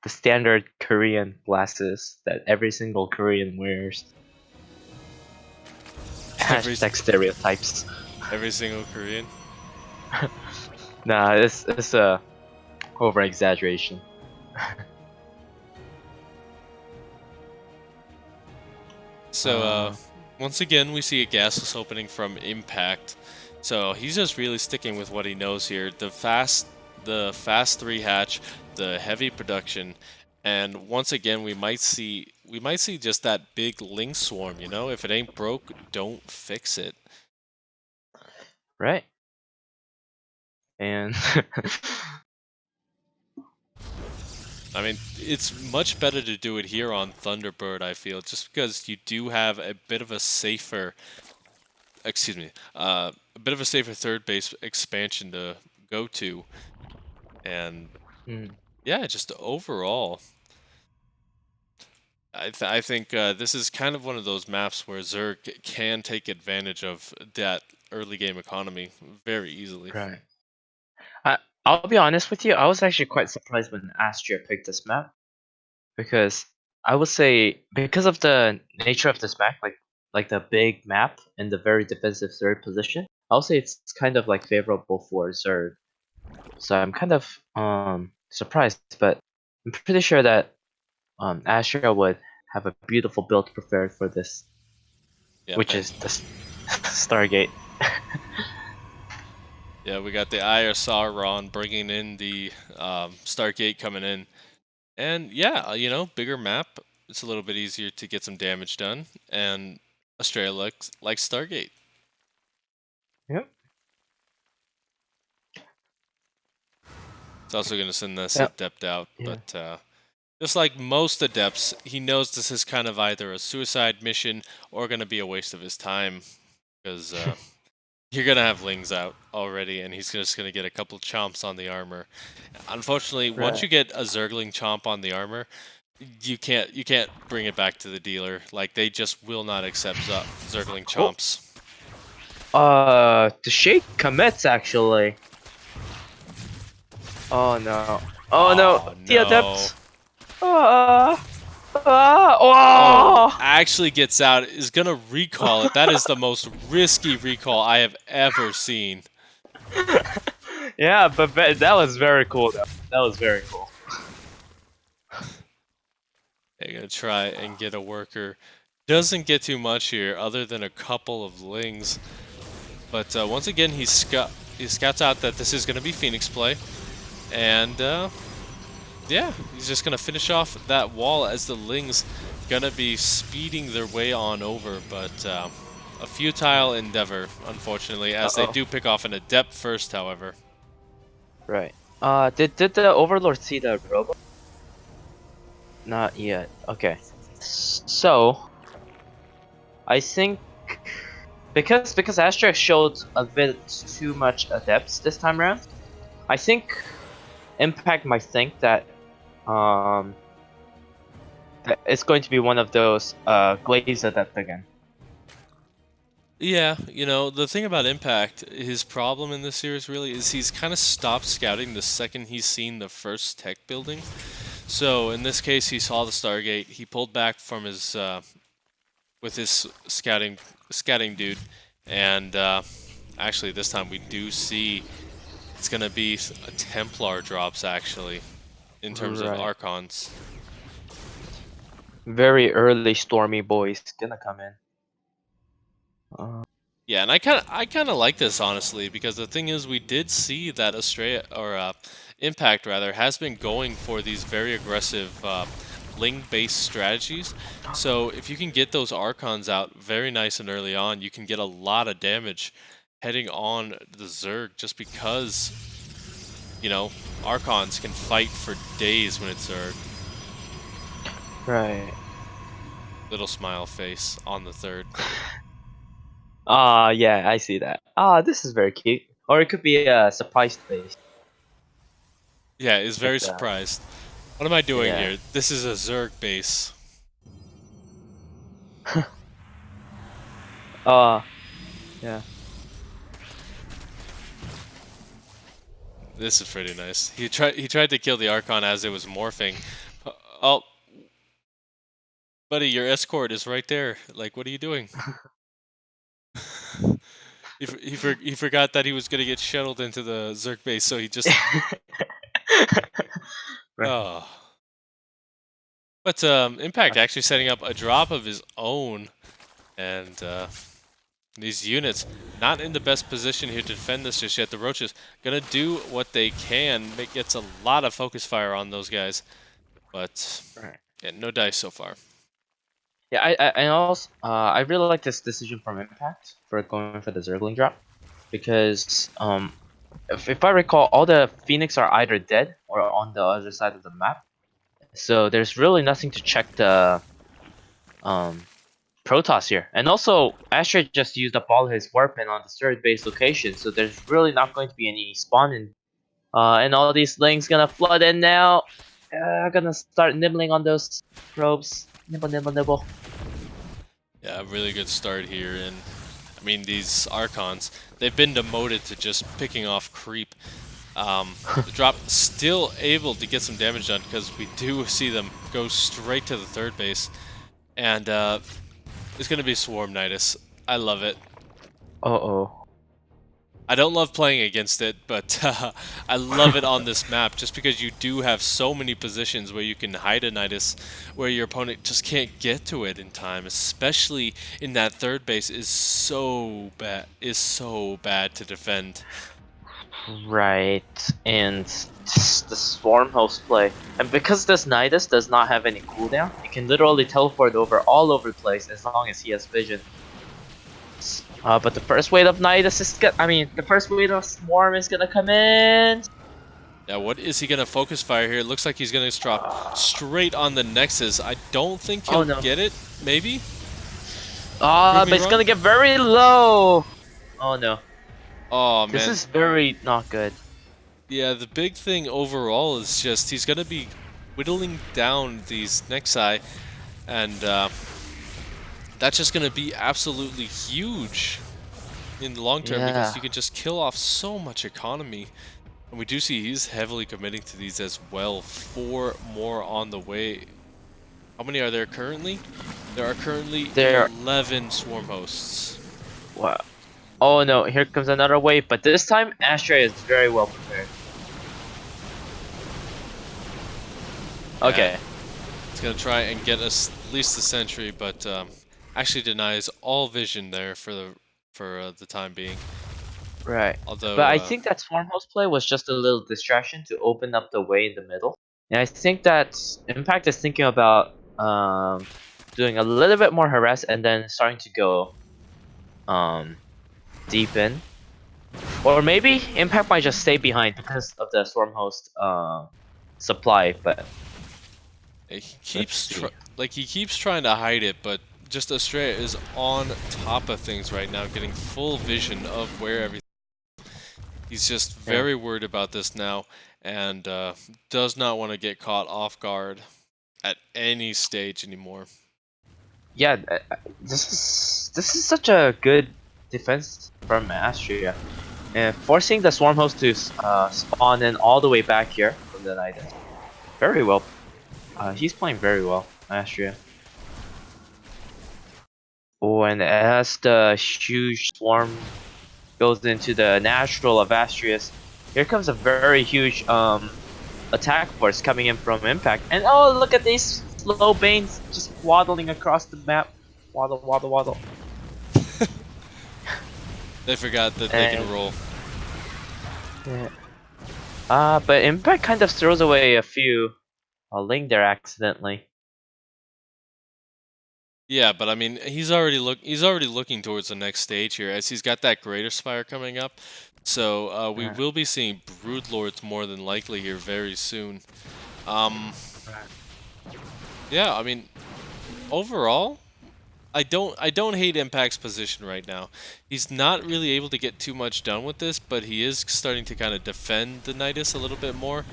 standard Korean glasses that every single Korean wears. Every Hashtag stereotypes. every single Korean. Nah, it's a over exaggeration. So once again, we see a gasless opening from Impact. So he's just really sticking with what he knows here. The fast 3 hatch, the heavy production, and once again we might see just that big Link swarm, you know? If it ain't broke, don't fix it. Right. And I mean, it's much better to do it here on Thunderbird, I feel, just because you do have a bit of a safer, a bit of a safer third base expansion to go to. And mm, yeah, just overall, I think this is kind of one of those maps where Zerg can take advantage of that early game economy very easily. right. I'll be honest with you. I was actually quite surprised when Astrea picked this map because I would say because of the nature of this map, like the big map and the very defensive third position, I'll say it's kind of like favorable for Zerg. So I'm kind of surprised, but I'm pretty sure that Astrea would have a beautiful build prepared for this, Yep, which and is the Stargate. yeah, we got the Eye of Sauron bringing in the Stargate coming in. And yeah, bigger map. It's a little bit easier to get some damage done. And Australia likes Stargate. Yep. It's also going to send this Yeah. adept out, Yeah. but just like most adepts, he knows this is kind of either a suicide mission or going to be a waste of his time because you're going to have Lings out already, and he's just going to get a couple chomps on the armor. Unfortunately, once Right. you get a Zergling chomp on the armor, you can't bring it back to the dealer. Like they just will not accept Zergling Oh. chomps. The Shake commits actually. Oh no. Oh no. Oh The no. adept. Ah. Ah. Oh, Oh. actually gets out, is gonna recall it. That is the most risky recall I have ever seen. Yeah, but that was very cool though. That was very cool. They're gonna try and get a worker. Doesn't get too much here, other than a couple of lings. But once again, he scouts out that this is gonna be Phoenix play, and yeah, he's just gonna finish off that wall as the lings gonna be speeding their way on over. But a futile endeavor, unfortunately, as they Uh-oh. do pick off an adept first, however. Right. Did the Overlord see the robot? Not yet. Okay. So I think because Astrea showed a bit too much adepts this time around, I think Impact might think that that it's going to be one of those Glaze adept again. Yeah, the thing about Impact, his problem in this series really is he's kind of stopped scouting the second he's seen the first tech building. So in this case, he saw the Stargate. He pulled back from his with his scouting dude, and actually this time we do see it's gonna be a Templar drops actually in terms of Right. Archons. Very early Stormy boys gonna come in. Yeah, and I kind of like this honestly because the thing is we did see that Astrea or Impact rather has been going for these very aggressive Ling-based strategies. So if you can get those Archons out very nice and early on, you can get a lot of damage heading on the Zerg just because Archons can fight for days when it's Zerg. Right. Little smile face on the third. Yeah, I see that. This is very cute. Or it could be a surprise face. Yeah, is very But, surprised. What am I doing yeah. here? This is a Zerg base. Yeah. This is pretty nice. He tried to kill the Archon as it was morphing. Oh, buddy, your escort is right there. Like, what are you doing? He forgot that he was gonna get shuttled into the Zerg base, so he just Right. oh. But Impact actually setting up a drop of his own, and these units not in the best position here to defend this just yet. The Roaches gonna do what they can. It gets a lot of focus fire on those guys, but Right. yeah, no dice so far. Yeah, I also I really like this decision from Impact for going for the Zergling drop because if I recall, all the Phoenix are either dead or on the other side of the map, so there's really nothing to check the um Protoss here. And also, Astrea just used up all his weapon on the third base location, so there's really not going to be any spawning. And all these lings gonna flood in now. Gonna start nibbling on those probes. Nibble, nibble, nibble. Yeah, really good start here, and I mean these Archons, they've been demoted to just picking off creep. The drop still able to get some damage done because we do see them go straight to the third base, and it's gonna be Swarm Nidus. I love it. Uh-oh. I don't love playing against it, but I love it on this map just because you do have so many positions where you can hide a Nidus where your opponent just can't get to it in time, especially in that third base is so bad to defend. Right, and the Swarm host play. And because this Nidus does not have any cooldown, he can literally teleport all over the place as long as he has vision. But the first wave of Nidus is the first wave of Swarm is gonna come in. Yeah, what is he gonna focus fire here? It looks like he's gonna drop straight on the Nexus. I don't think he'll Oh no. get it, maybe? But it's gonna get very low. Oh no. Oh This man. is very not good. Yeah, the big thing overall is just he's going to be whittling down these Nexi, and that's just going to be absolutely huge in the long term because Yeah. you can just kill off so much economy. And we do see he's heavily committing to these as well. 4 more on the way. How many are there currently? There are currently There. 11 swarm hosts. Wow. Oh no, here comes another wave, but this time Astrea is very well prepared. Okay. It's going to try and get us at least the sentry, but actually denies all vision there for the time being. Right. Although, But I think that Swarm host play was just a little distraction to open up the way in the middle. And I think that Impact is thinking about doing a little bit more harass and then starting to go deep in. Or maybe Impact might just stay behind because of the Swarm host supply, but he let's keeps see. he keeps trying to hide it, but just Astrea is on top of things right now, getting full vision of where everything. He's just very worried about this now, and does not want to get caught off guard at any stage anymore. Yeah, this is such a good defense from Astrea. And forcing the Swarm host to spawn in all the way back here from the Nidus. Very well. He's playing very well, Astrea. Oh, and as the huge swarm goes into the natural of Astrea's, here comes a very huge attack force coming in from Impact. And oh, look at these slow Banes just waddling across the map. Waddle, waddle, waddle. They forgot that they can roll. Yeah. But Impact kind of throws away a few Ling there accidentally. Yeah, but I mean, he's already looking towards the next stage here, as he's got that Greater Spire coming up. So we will be seeing Broodlords more than likely here very soon. Yeah, I mean, overall, I don't hate Impact's position right now. He's not really able to get too much done with this, but he is starting to kind of defend the Nidus a little bit more.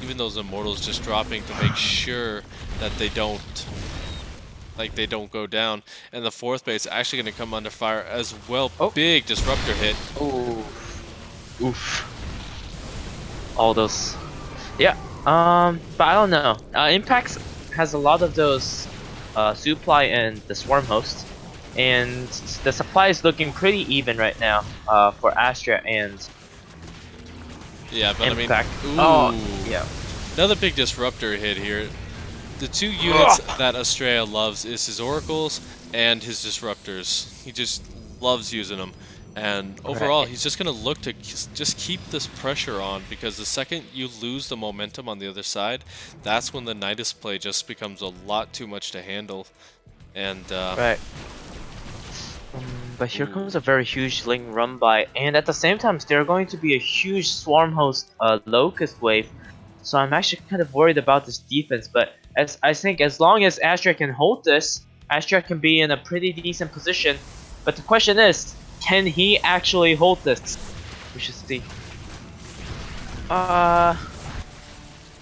Even those immortals just dropping to make sure that they don't go down. And the fourth base actually going to come under fire as well. Oh. Big disruptor hit. Ooh. Oof. All those. Yeah. But I don't know. Impact has a lot of those supply and the swarm host, and the supply is looking pretty even right now for Astrea and Yeah, but Impact. I mean, Oh, yeah. Another big disruptor hit here. The two units that Astrea loves is his oracles and his disruptors. He just loves using them. And overall, he's just going to look to just keep this pressure on, because the second you lose the momentum on the other side, that's when the Nidus play just becomes a lot too much to handle. And Right. But here comes a very huge Ling run by, and at the same time, there are going to be a huge swarm host locust wave. So I'm actually kind of worried about this defense. But as I think, as long as Astrea can hold this, Astrea can be in a pretty decent position. But the question is, can he actually hold this? We should see. The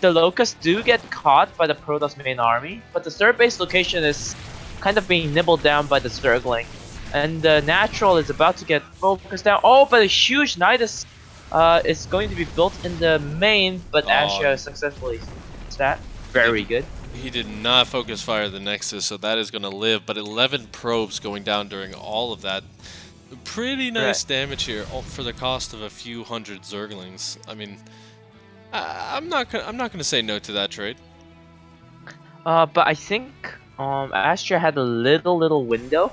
locusts do get caught by the Protoss main army, but the third base location is kind of being nibbled down by the Zergling. And the natural is about to get focused down. Oh, but a huge Nidus is going to be built in the main, but Astrea successfully that. Very good. He did not focus fire the Nexus, so that is going to live. But 11 probes going down during all of that. Pretty nice damage here, all for the cost of a few hundred Zerglings. I mean, I'm not gonna say no to that trade. But I think Astrea had a little window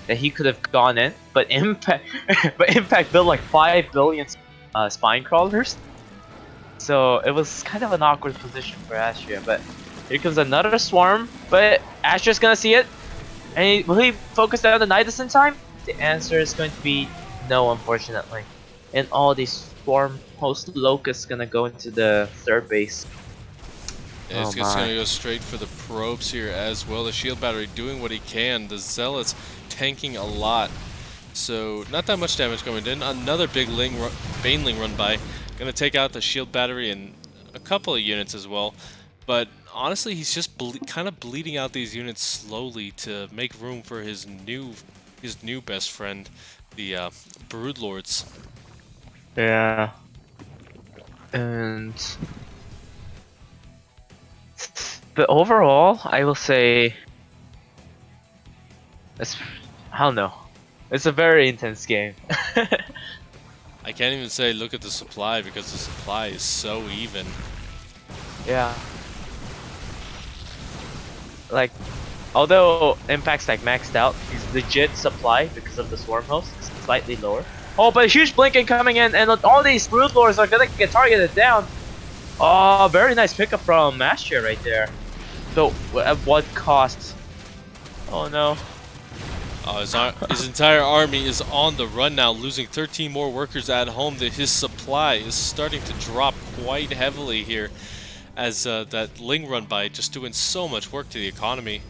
that he could have gone in, but Impact built like 5 billion spine crawlers, so it was kind of an awkward position for Astrea. But here comes another swarm, but Astrea's gonna see it, and will he focus down the Nidus in time? The answer is going to be no, unfortunately. And all these swarm host locusts gonna go into the third base. Yeah, it's just going to go straight for the probes here as well. The shield battery doing what he can. The zealots tanking a lot. So not that much damage going in. Another big Baneling run by. Going to take out the shield battery and a couple of units as well. But honestly, he's just kind of bleeding out these units slowly to make room for his new best friend, the Broodlords. Yeah. But overall, I will say, I don't know. It's a very intense game. I can't even say look at the supply, because the supply is so even. Yeah. Like, although Impact's like maxed out, his legit supply, because of the swarm host, is slightly lower. Oh, but a huge blinking coming in, and all these Broodlords are gonna get targeted down. Oh, very nice pickup from Astrea right there. Though, at what cost? Oh no. His entire army is on the run now, losing 13 more workers at home. His supply is starting to drop quite heavily here, as that Ling run by just doing so much work to the economy.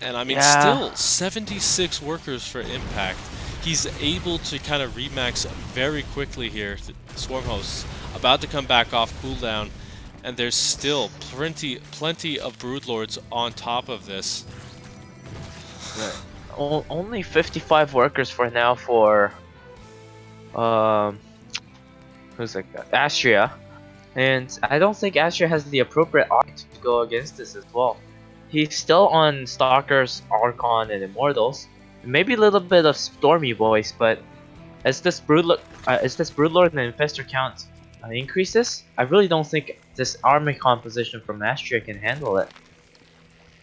And I mean, still 76 workers for Impact. He's able to kind of remax very quickly here. Swarm hosts about to come back off cooldown, and there's still plenty of Broodlords on top of this. Only 55 workers for now for who's like that? Astrea, and I don't think Astrea has the appropriate army to go against this as well. He's still on Stalkers, Archon, and Immortals, maybe a little bit of Stormy Boys, but as this Broodlord and Infestor count increases, I really don't think this army composition from Astrea can handle it.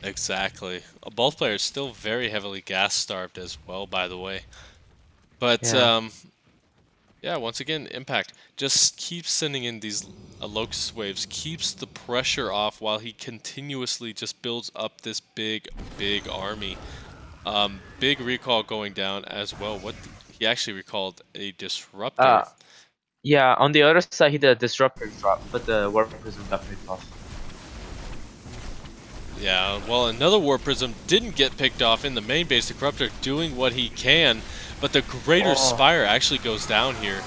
Exactly. Both players still very heavily gas starved as well, by the way. But yeah, once again, Impact just keeps sending in these Locust waves, keeps the pressure off while he continuously just builds up this big army. Big recall going down as well. He actually recalled a disruptor. Yeah, on the other side he did a disruptor drop, but the Warp Prism got picked off. Yeah, well, another Warp Prism didn't get picked off in the main base. The Corruptor doing what he can, but the Greater Spire actually goes down here.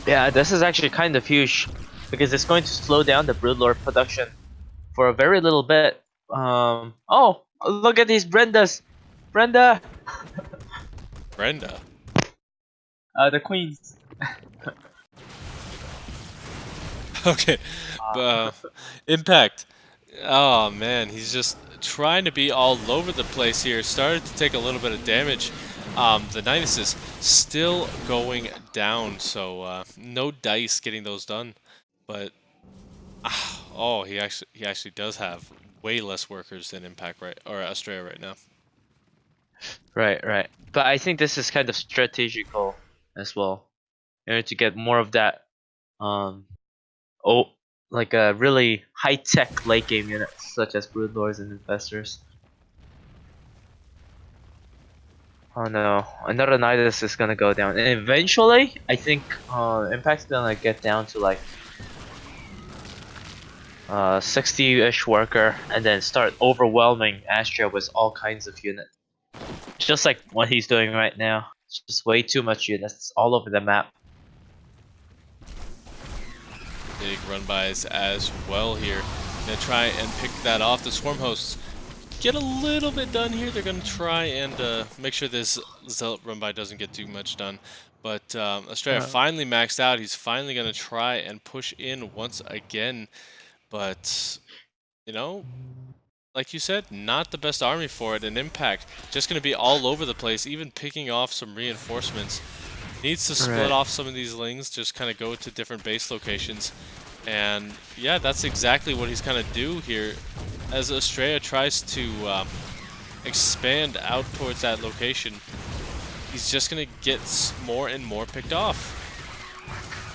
Yeah, this is actually kind of huge. because it's going to slow down the Broodlord production for a very little bit. Oh, look at these Brendas! Brenda! Brenda. The queens. Okay. Uh, Uh, Impact. Oh man, he's just trying to be all over the place here. Started to take a little bit of damage. The Nidus is still going down, so no dice getting those done. But oh, he actually does have way less workers than Impact right or Astrea right now. right, right. But I think this is kind of strategical as well. In order to get more of that, um, oh, like a really high-tech late game units such as Broodlords and Infestors. Oh no, another Nidus is gonna go down, and eventually, I think Impact's gonna get down to like 60-ish worker, and then start overwhelming Astrea with all kinds of units, just like what he's doing right now. It's just way too much units all over the map. Big run bys as well here. Gonna try and pick that off. The Swarm hosts get a little bit done here. They're gonna try and make sure this Zealot run by doesn't get too much done. But Astrea finally maxed out. He's finally gonna try and push in once again. But you know, like you said, not the best army for it. And Impact just gonna be all over the place, even picking off some reinforcements. Needs to split Right. off some of these lings, just kind of go to different base locations. And yeah, that's exactly what he's kind of do here as Astrea tries to expand out towards that location. He's just going to get more and more picked off.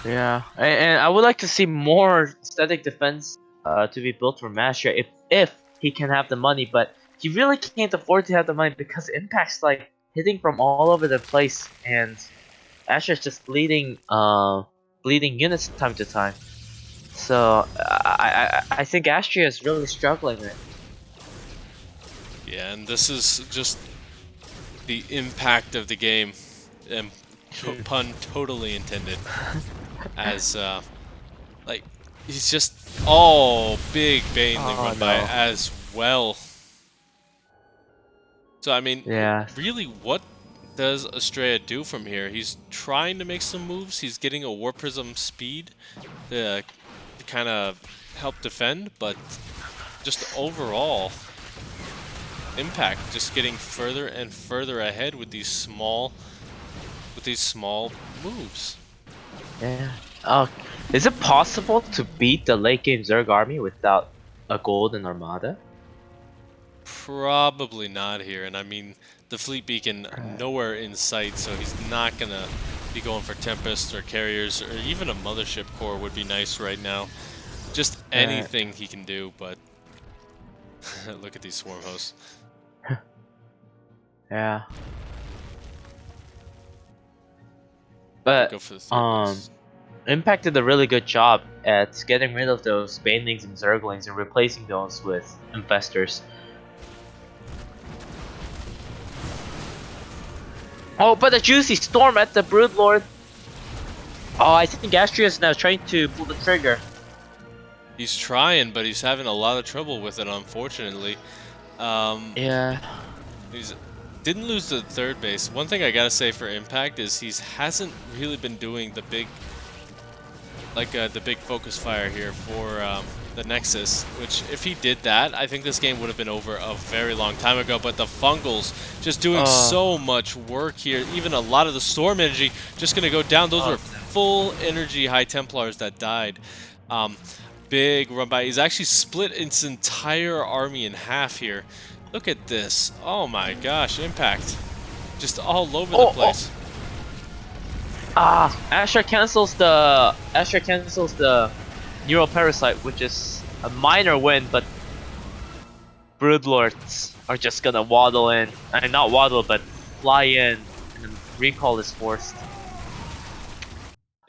Yeah, and I would like to see more static defense to be built for Master if he can have the money, but he really can't afford to have the money because Impact's like hitting from all over the place, and Asher's just bleeding units time to time. So I think Astrea is really struggling right. Yeah, and this is just the impact of the game. And pun totally intended. As, like, he's just, oh, big Baneling Oh run by no. as well. So, I mean, Yeah. really, what does Astrea do from here? He's trying to make some moves. He's getting a War Prism speed to kind of help defend, but just overall, Impact just getting further and further ahead with these small moves. Yeah. Oh, is it possible to beat the late game Zerg army without a golden armada? Probably not here, and I mean, the Fleet Beacon nowhere in sight, so he's not gonna be going for Tempest or Carriers, or even a Mothership Core would be nice right now. Just anything he can do, but look at these Swarm hosts. Yeah. Go But for the third base. Impact did a really good job at getting rid of those Banelings and Zerglings and replacing those with Infestors. Oh, but a juicy storm at the Broodlord. Oh, I think Astrea is now trying to pull the trigger. He's trying, but he's having a lot of trouble with it, unfortunately. Yeah. He's didn't lose the third base. One thing I gotta say for Impact is he hasn't really been doing the big, the big focus fire here for the Nexus. Which, if he did that, I think this game would have been over a very long time ago. But the Fungals just doing so much work here. Even a lot of the Storm energy just gonna go down. Those were full energy High Templars that died. Big run by. He's actually split its entire army in half here. Look at this. Oh my gosh, Impact. Just all over the place. Astrea cancels the Neural Parasite, which is a minor win, but Broodlords are just gonna waddle in. And not waddle, but fly in, and recall is forced.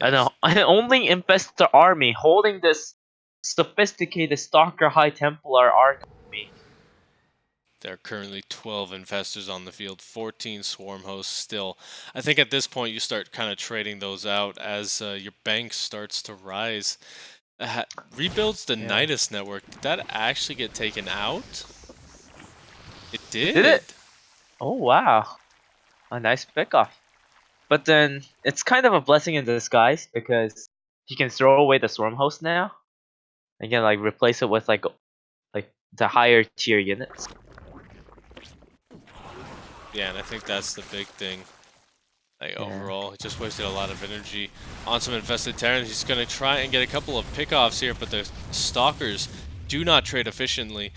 I know. Only Infestor army holding this sophisticated Stalker High Templar army. There are currently 12 Infestors on the field, 14 Swarm hosts still. I think at this point you start kind of trading those out as your bank starts to rise. Rebuilds the Yeah. Nidus network. Did that actually get taken out? It Did did. it? Oh wow, a nice pickoff. But then it's kind of a blessing in disguise because he can throw away the storm host now and can like replace it with like the higher tier units. Yeah, and I think that's the big thing. Like Yeah. overall, he just wasted a lot of energy on some infested Terrans. He's gonna try and get a couple of pickoffs here, but the Stalkers do not trade efficiently.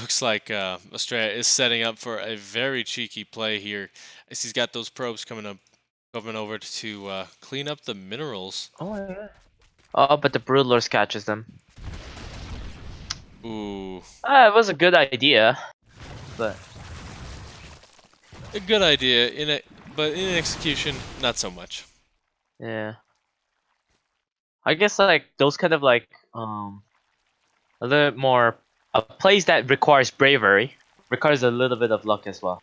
Looks like Astrea is setting up for a very cheeky play here, as he's got those probes coming over to clean up the minerals. Oh yeah. Oh, but the Broodlords catches them. Ooh, It was a good idea, but a good idea but in execution, not so much. yeah. I guess like those kind of like a little more plays that requires bravery requires a little bit of luck as well.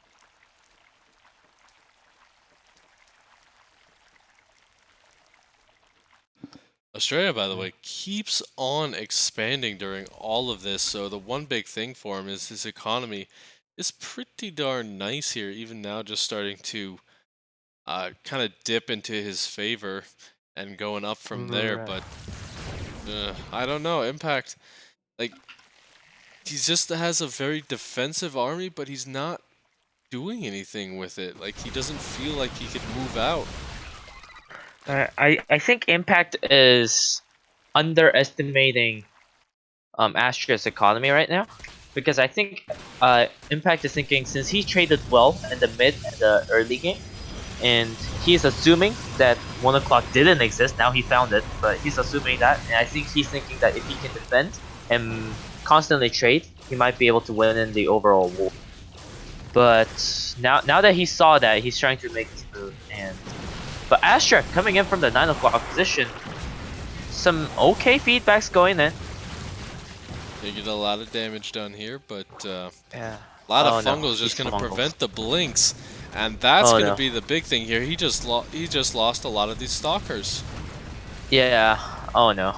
Australia, by the way, keeps on expanding during all of this, so the one big thing for him is his economy is pretty darn nice here, even now just starting to kind of dip into his favor and going up from there, Right. but I don't know, Impact, like, he just has a very defensive army, but he's not doing anything with it. Like, he doesn't feel like he could move out. I think Impact is underestimating Astra's economy right now, because I think Impact is thinking since he traded well in the mid and the early game, and he's assuming that 1 o'clock didn't exist. Now he found it, but he's assuming that, and I think he's thinking that if he can defend and constantly trade, he might be able to win in the overall war. But now that he saw that, he's trying to make his move. But Astra coming in from the 9 o'clock position, some okay feedbacks going in. They get a lot of damage done here, but Yeah. a lot of No, Fungal's just he's going to Fungals. prevent the blinks, and that's Oh, going to no. be the big thing here. He just lost a lot of these stalkers. Yeah. Oh no.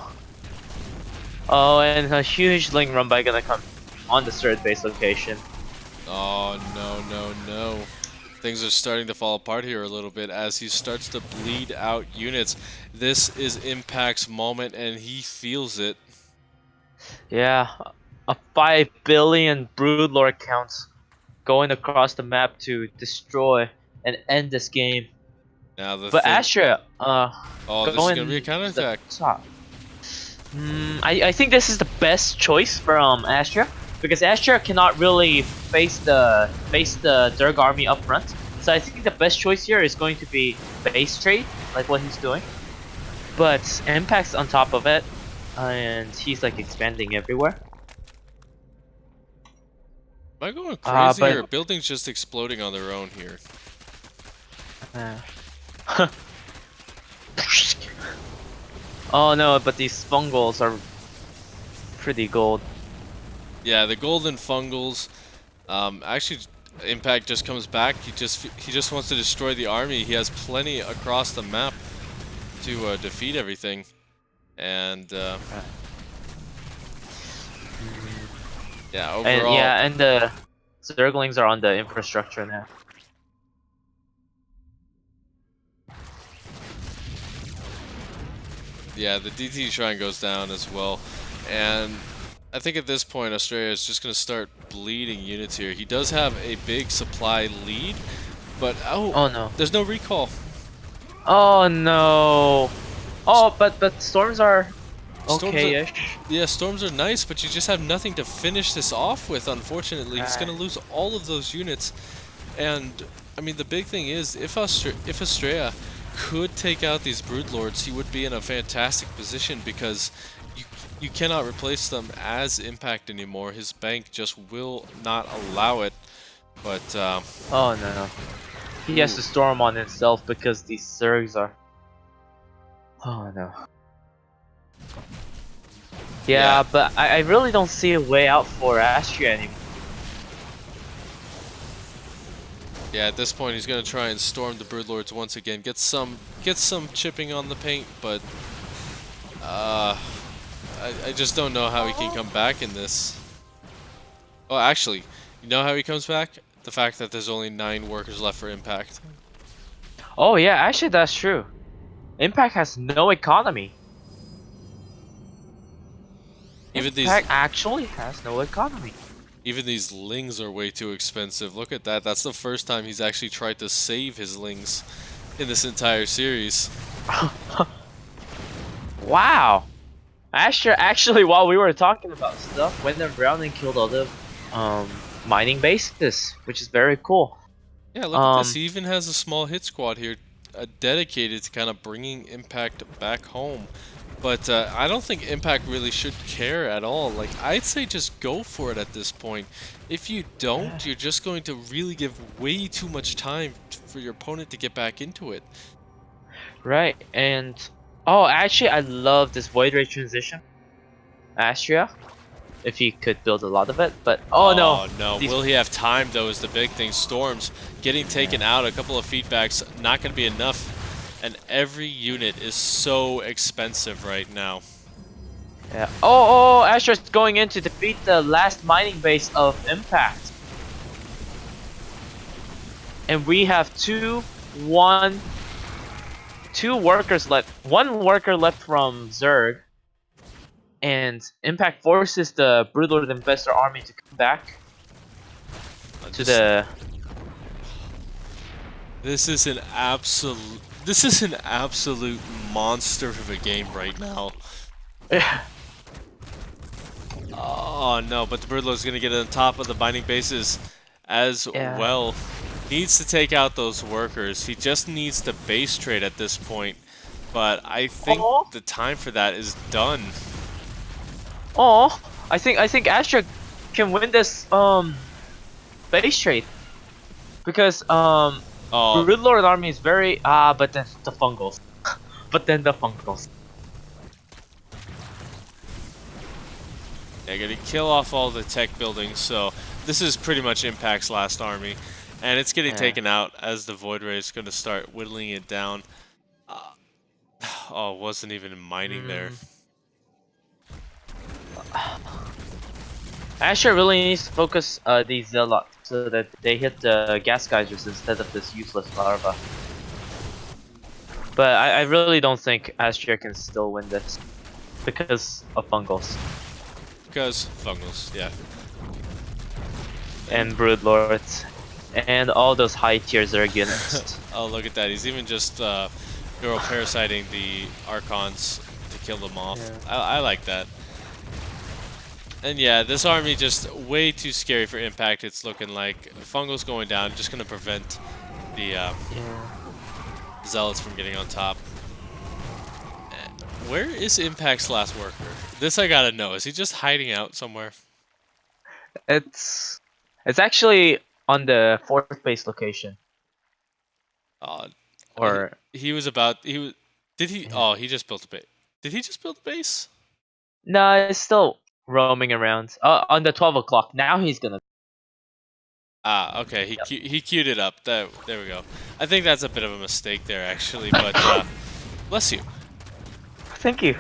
Oh, and a huge Ling Rumbai gonna come on the third base location. Oh no. Things are starting to fall apart here a little bit as he starts to bleed out units. This is Impact's moment, and he feels it. Yeah, a 5 billion Broodlord counts going across the map to destroy and end this game. Now the But thing. Astra, Oh, this is going to be a going to the counterattack. top. I think this is the best choice from Astra, because Astra cannot really face the Zerg army up front. So I think the best choice here is going to be base trade, like what he's doing. But Impact's on top of it, and he's like expanding everywhere. Am I going crazy, But or are buildings just exploding on their own here? Oh no, but these fungals are pretty gold. Yeah, the golden Fungals. Actually, Impact just comes back. He just wants to destroy the army. He has plenty across the map to defeat everything, and yeah, overall. And yeah, and the Zerglings are on the infrastructure now. Yeah, the DT shrine goes down as well, and I think at this point Astrea is just going to start bleeding units here. He does have a big supply lead, but Oh no. there's no recall. Oh no. Oh, but storms are Storms are- okay-ish. Yeah, storms are nice, but you just have nothing to finish this off with, unfortunately. He's going to lose all of those units, and I mean, the big thing is, if Astrea could take out these Broodlords, he would be in a fantastic position, because you cannot replace them as Impact anymore. His bank just will not allow it. But Oh no. He has to storm on himself because these Zergs are... Oh no. Yeah, but I really don't see a way out for Astria anymore. yeah, at this point he's gonna try and storm the Broodlords once again. Get some chipping on the paint, but I I just don't know how he can come back in this. Oh, actually, you know how he comes back? The fact that there's only 9 workers left for Impact. Oh yeah, actually that's true. Impact has no economy. Even these Impact actually has no economy. even these lings are way too expensive. Look at that. That's the first time he's actually tried to save his lings in this entire series. Wow. Astra actually, while we were talking about stuff, went around and killed other mining bases, which is very cool. Yeah, look at this. He even has a small hit squad here dedicated to kind of bringing Impact back home. But I don't think Impact really should care at all. Like, I'd say just go for it at this point. If you don't, you're just going to really give way too much time for your opponent to get back into it. Right, and oh, actually, I love this Void Ray transition. Astrea, if he could build a lot of it, but oh no, No. these Will he have time, though, is the big thing. Storms getting taken out, a couple of feedbacks, not going to be enough. And every unit is so expensive right now. yeah. Oh, Astra's going in to defeat the last mining base of Impact, and we have two workers left. One worker left from Zerg. And Impact forces the Broodlord Investor army to come back to the. This is an absolute monster of a game right now. Oh no, but the Broodlord's gonna get on top of the binding bases as Yeah. well. Needs to take out those workers. He just needs to base trade at this point. But I think Oh, the time for that is done. oh! I think Astra can win this base trade because Oh, Broodlord army is very but then the fungals, but then the fungals. they're gonna kill off all the tech buildings, so this is pretty much Impact's last army. And it's getting Yeah. taken out as the Void Ray is gonna start whittling it down. Oh, wasn't even mining there. Astra really needs to focus these Zealots so that they hit the gas geysers instead of this useless larva. But I really don't think Astra can still win this because of fungals Because fungals, yeah. and broodlords and all those high tier Zerg units. Oh, look at that. He's even just parasiting the Archons to kill them off. Yeah. I like that. And yeah, this army just way too scary for Impact. It's looking like Fungal's going down, just going to prevent the Zealots from getting on top. Where is Impact's last worker? This I gotta know. Is he just hiding out somewhere? It's actually on the 4th base location. Or he was about. He was. Did he? Oh, he just built a base. Did he just build a base? no, it's still roaming around. On the 12 o'clock. Now he's gonna. Ah, okay. He queued it up. There we go. I think that's a bit of a mistake there, actually. But bless you. Thank you.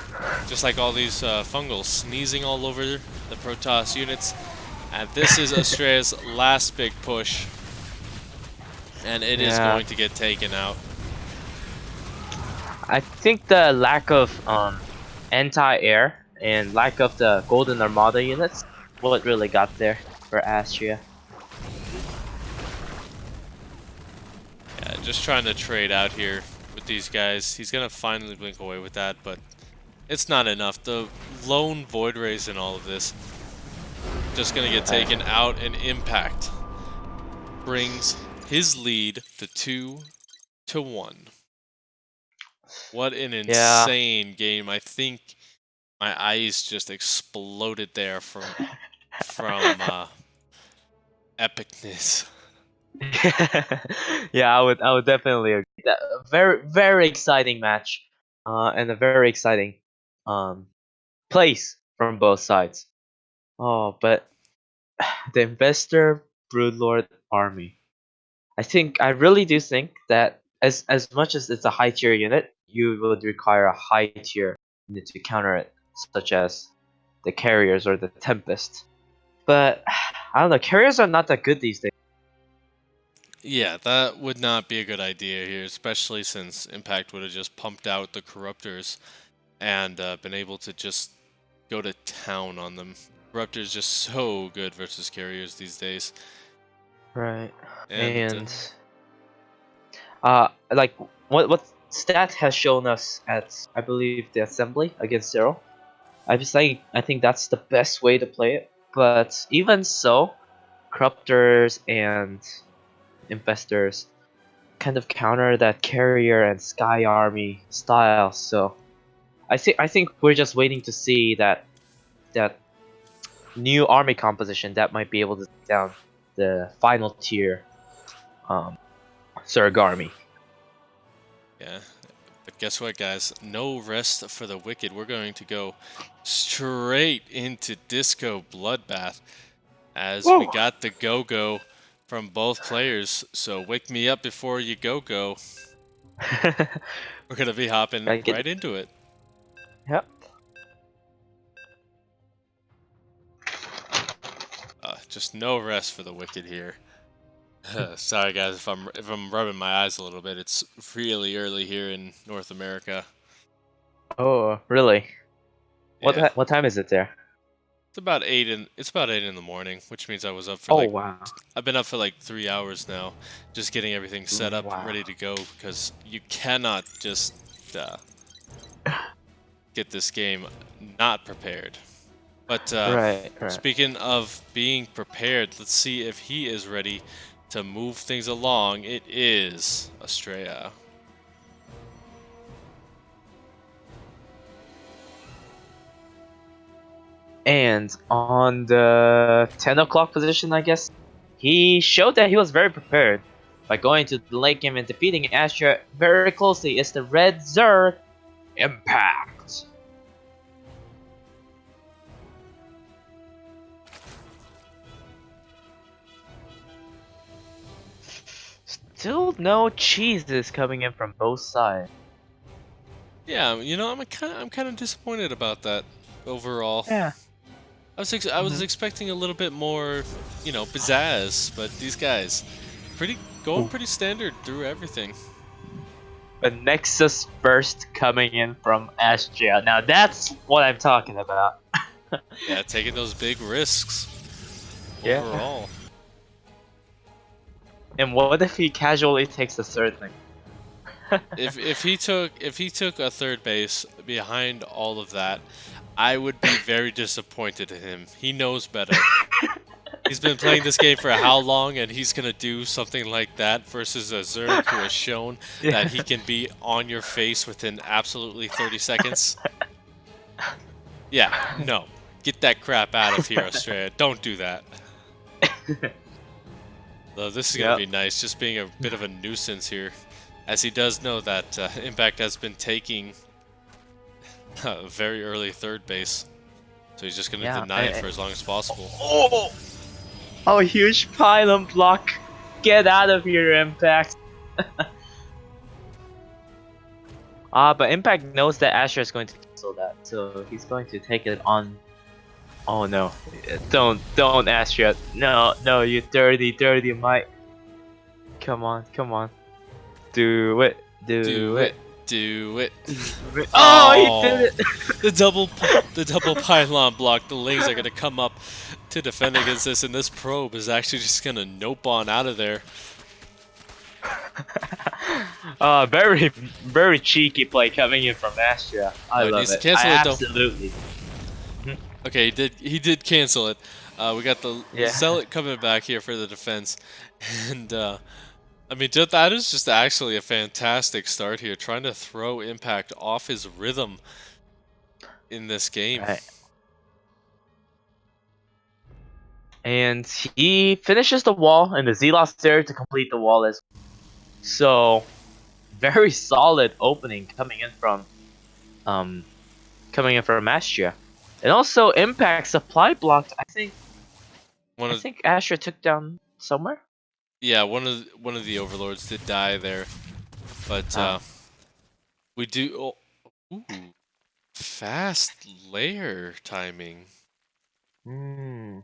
Just like all these fungals sneezing all over the Protoss units. And this is Astrea's last big push. And it is going to get taken out. I think the lack of anti-air and lack of the Golden Armada units what really got there for Astrea. Yeah, just trying to trade out here with these guys. He's gonna finally blink away with that, but it's not enough. The lone Void Rays in all of this just gonna get taken out, and Impact brings his lead to 2-1. What an insane game. I think my eyes just exploded there from epicness. Yeah, I would definitely agree. That very exciting match, and a very exciting place from both sides. Oh, but the Investor Broodlord army. I really do think that as much as it's a high tier unit, you would require a high tier unit to counter it. such as the carriers or the Tempest. But I don't know, carriers are not that good these days. Yeah, that would not be a good idea here, especially since Impact would have just pumped out the Corruptors and been able to just go to town on them. Corruptors just so good versus carriers these days. Right. And And like what Stat has shown us at, I believe, the assembly against Zero. I think that's the best way to play it. But even so, Corruptors and Infestors kind of counter that carrier and Sky Army style. So I think we're just waiting to see that new army composition that might be able to take down the final tier Zerg army. yeah, but guess what, guys? No rest for the wicked. We're going to go straight into Disco Bloodbath as we Woo! got the go-go from both players. So wake me up before you go-go. We're going to be hopping Gotta get right into it. Yep. Just no rest for the wicked here. Sorry guys if I'm rubbing my eyes a little bit. It's really early here in North America. Oh, really? Yeah. What time is it there? It's about 8 in the morning, which means I was up for Oh like wow. I've been up for like 3 hours now, just getting everything set up, Wow. ready to go, because you cannot just get this game not prepared. But Right. speaking of being prepared, let's see if he is ready to move things along. It is Astrea. And on the 10 o'clock position, I guess, he showed that he was very prepared by going to the late game and defeating Astrea very closely. It's the Red Zerg Impact. Still no cheeses coming in from both sides. Yeah, you know, I'm kind of disappointed about that overall. Yeah. I was expecting a little bit more, you know, pizzazz, but these guys going pretty standard through everything. A Nexus burst coming in from Astrea. Now that's what I'm talking about. Yeah, taking those big risks Yeah. overall. And what if he casually takes a third thing? If he took a third base behind all of that, I would be very disappointed in him. He knows better. He's been playing this game for how long, and he's gonna do something like that versus a Zerg who has shown that he can be on your face within absolutely 30 seconds. Yeah, no. Get that crap out of here, Astrea. Don't do that. Though this is gonna be nice, just being a bit of a nuisance here, as he does know that Impact has been taking a very early third base, so he's just gonna deny it for as long as possible. Oh! Oh, huge pylon block! Get out of here, Impact! But Impact knows that Asher is going to cancel that, so he's going to take it on. Oh no! Don't Asher! No, you dirty Mike! Come on! Do it! Do it! Oh, he did it! the double pylon block. The Lings are gonna come up to defend against this, and this probe is actually just gonna nope on out of there. Very cheeky play coming in from Astrea. I love it. Absolutely. Okay, he did cancel it. We got the Zealot coming back here for the defense, and I mean that is just actually a fantastic start here, trying to throw Impact off his rhythm in this game. Right. And he finishes the wall, and the Zealot's there to complete the wall as well. So, very solid opening coming in from Astrea. And also Impact supply blocked. I think Astrea took down somewhere. Yeah, one of the overlords did die there, but we do. Oh, ooh. fast layer timing. Hmm.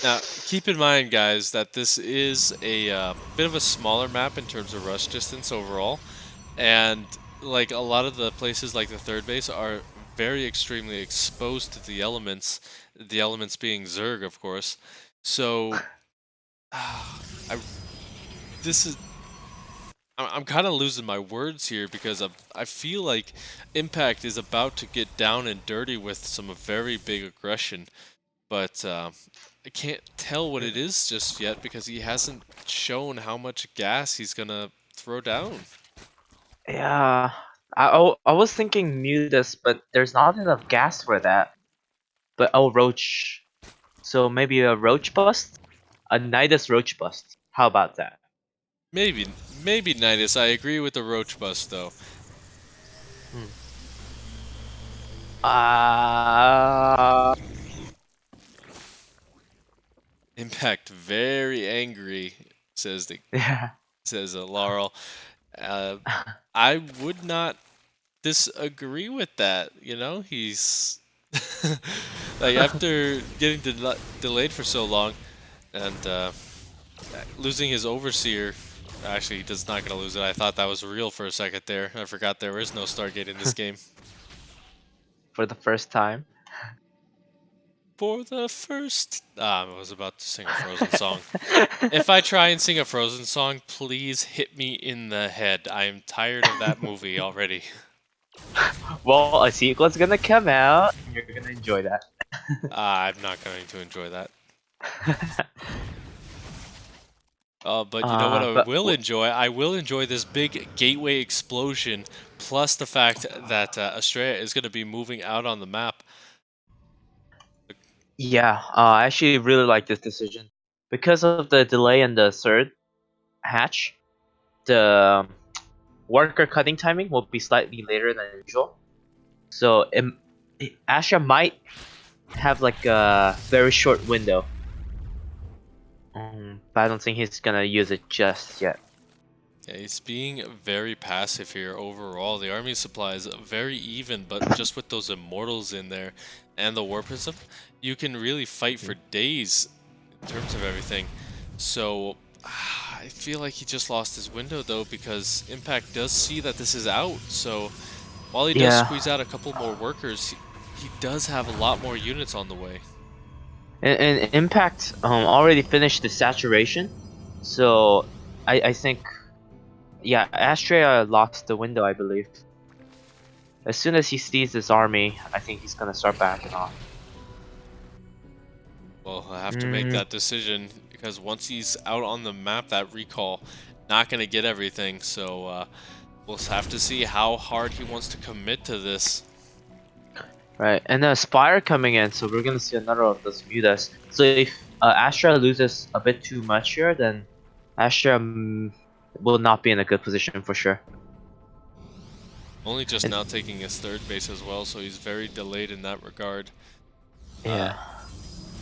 Now, keep in mind, guys, that this is a bit of a smaller map in terms of rush distance overall, and like a lot of the places, like the third base, are very extremely exposed to the elements. The elements being Zerg, of course. So, I this is I'm kind of losing my words here because I feel like Impact is about to get down and dirty with some very big aggression, but I can't tell what it is just yet because he hasn't shown how much gas he's gonna throw down. Yeah. I was thinking Mutus, but there's not enough gas for that. But oh, Roach. So maybe a Roach bust? A Nidus Roach bust. How about that? Maybe Nidus. I agree with the Roach bust though. Hmm. Uh, Impact very angry, yeah. says Laurel. Uh, I would not disagree with that. You know, he's like after getting delayed for so long and losing his overseer. Actually, he does not gonna lose it. I thought that was real for a second there. I forgot there is no Stargate in this game. For the first time. For the first, I was about to sing a Frozen song. If I try and sing a Frozen song, please hit me in the head. I am tired of that movie already. Well, a sequel's gonna come out, and you're gonna enjoy that. I'm not going to enjoy that. But you know what I will enjoy? I will enjoy this big gateway explosion, plus the fact that Astrea is going to be moving out on the map. Yeah, I actually really like this decision. Because of the delay in the third hatch, the worker cutting timing will be slightly later than usual. So Asha might have like a very short window. But I don't think he's gonna use it just yet. Yeah, he's being very passive here overall. The army supply is very even, but just with those immortals in there and the war prism, you can really fight for days in terms of everything. So I feel like he just lost his window though, because Impact does see that this is out. So while he does Yeah, squeeze out a couple more workers, he does have a lot more units on the way. and Impact already finished the saturation, so I think yeah, Astrea lost the window, I believe. As soon as he sees this army, I think he's gonna start backing off. Well, he'll have to make that decision because once he's out on the map, that recall, not going to get everything. So we'll have to see how hard he wants to commit to this. Right, and Spire coming in, so we're gonna see another of those mutas. So if Astra loses a bit too much here, then Astra will not be in a good position for sure. Only just now taking his third base as well, so he's very delayed in that regard. Yeah.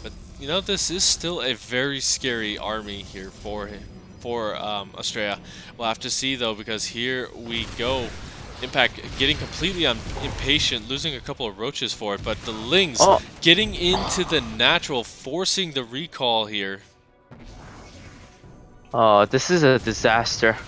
But you know, this is still a very scary army here for him, for Astrea. We'll have to see though, because here we go. Impact getting completely impatient, losing a couple of roaches for it, but the Lings getting into the natural, forcing the recall here. Oh, this is a disaster.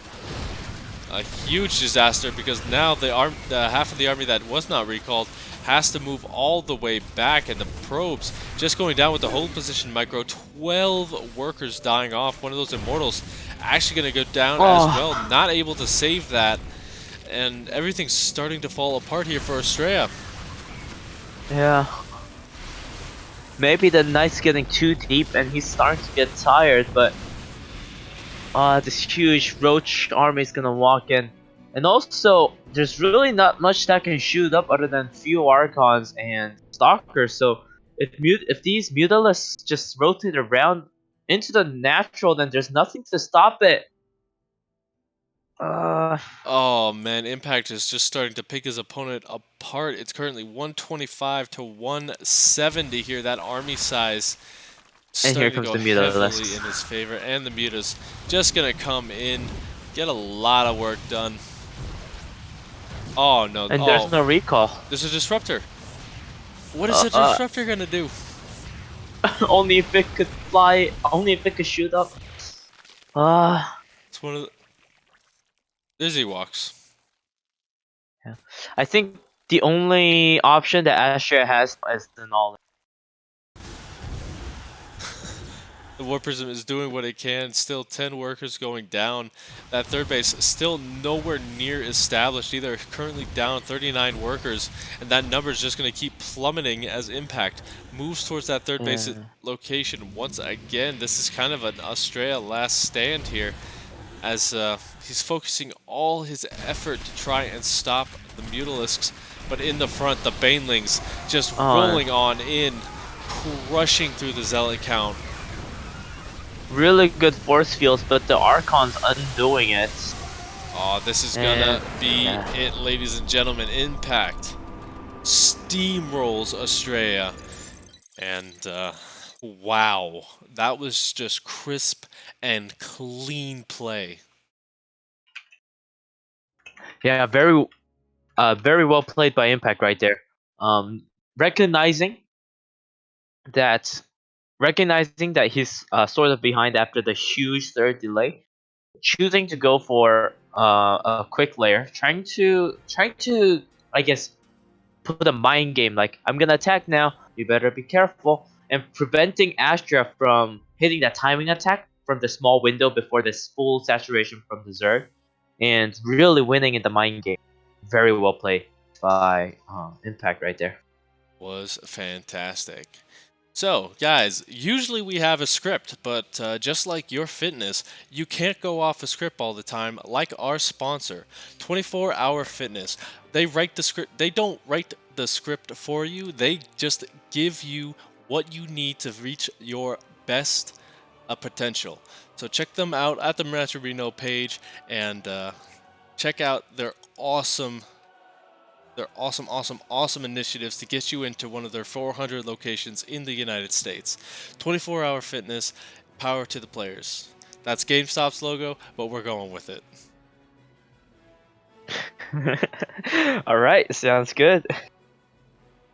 A huge disaster because now the half of the army that was not recalled has to move all the way back, and the probes just going down with the hold position micro. 12 workers dying off. One of those immortals actually going to go down as well, not able to save that. And everything's starting to fall apart here for Astrea. Yeah. Maybe the knight's getting too deep and he's starting to get tired, but this huge roach army is gonna walk in. And also, there's really not much that can shoot up other than few Archons and Stalkers, so if these Mutalisks just rotate around into the natural, then there's nothing to stop it. Oh man, Impact is just starting to pick his opponent apart. It's currently 125 to 170 here. That army size And here starting to comes go the heavily Mutalisks. in his favor, and the Mutas just gonna come in, get a lot of work done. Oh no! And there's Oh, no recall. there's a disruptor. What is Uh, a uh, disruptor gonna do? only if it could fly. Only if it could shoot up. Ah. It's one of the... There's Ewoks. Yeah. I think the only option that Astrea has is the knowledge. The War Prism is doing what it can. Still 10 workers going down. That third base still nowhere near established either. Currently down 39 workers. And that number is just going to keep plummeting as Impact moves towards that third base Yeah. location once again. This is kind of an Astrea last stand here, as he's focusing all his effort to try and stop the Mutalisks. But in the front, the Banelings just rolling on in, crushing through the Zealot count. Really good force fields, but the Archon's undoing it. Oh, this is And gonna be yeah. it, ladies and gentlemen. Impact steamrolls Astrea. And wow, that was just crisp and clean play. Yeah, very well played by Impact right there. Um, recognizing that recognizing that he's sort of behind after the huge third delay, choosing to go for a quick layer, trying to I guess put a mind game like I'm gonna attack now, you better be careful, and preventing Astra from hitting that timing attack from the small window before this full saturation from the Zerg, and really winning in the mind game. Very well played by Impact right there. Was fantastic. So, guys, usually we have a script, but just like your fitness, you can't go off a script all the time. Like our sponsor, 24-Hour Fitness. They write the script. They don't write the script for you. They just give you what you need to reach your best potential. So check them out at the Maturino page and check out their awesome initiatives to get you into one of their 400 locations in the United States. 24-Hour Fitness, power to the players. That's GameStop's logo, but we're going with it. All right, sounds good.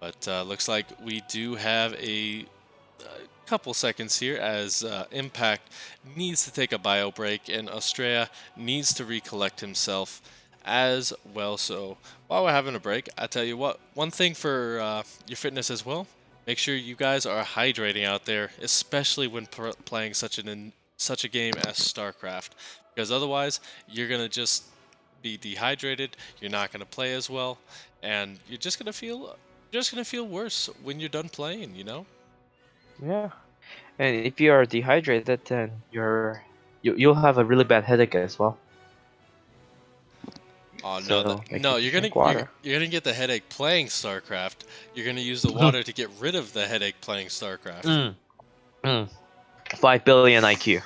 But looks like we do have a couple seconds here as Impact needs to take a bio break and Astrea needs to recollect himself as well. So while we're having a break, I tell you what, one thing for your fitness as well, make sure you guys are hydrating out there, especially when playing such a game as StarCraft, because otherwise you're gonna just be dehydrated, you're not gonna play as well, and you're just gonna feel worse when you're done playing, you know? Yeah, and if you are dehydrated, then you'll have a really bad headache as well. Oh no, So make no! sure to You're gonna drink you're, water. you're gonna get the headache playing StarCraft. You're gonna use the water to get rid of the headache playing StarCraft. Mm, mm. 5 billion IQ.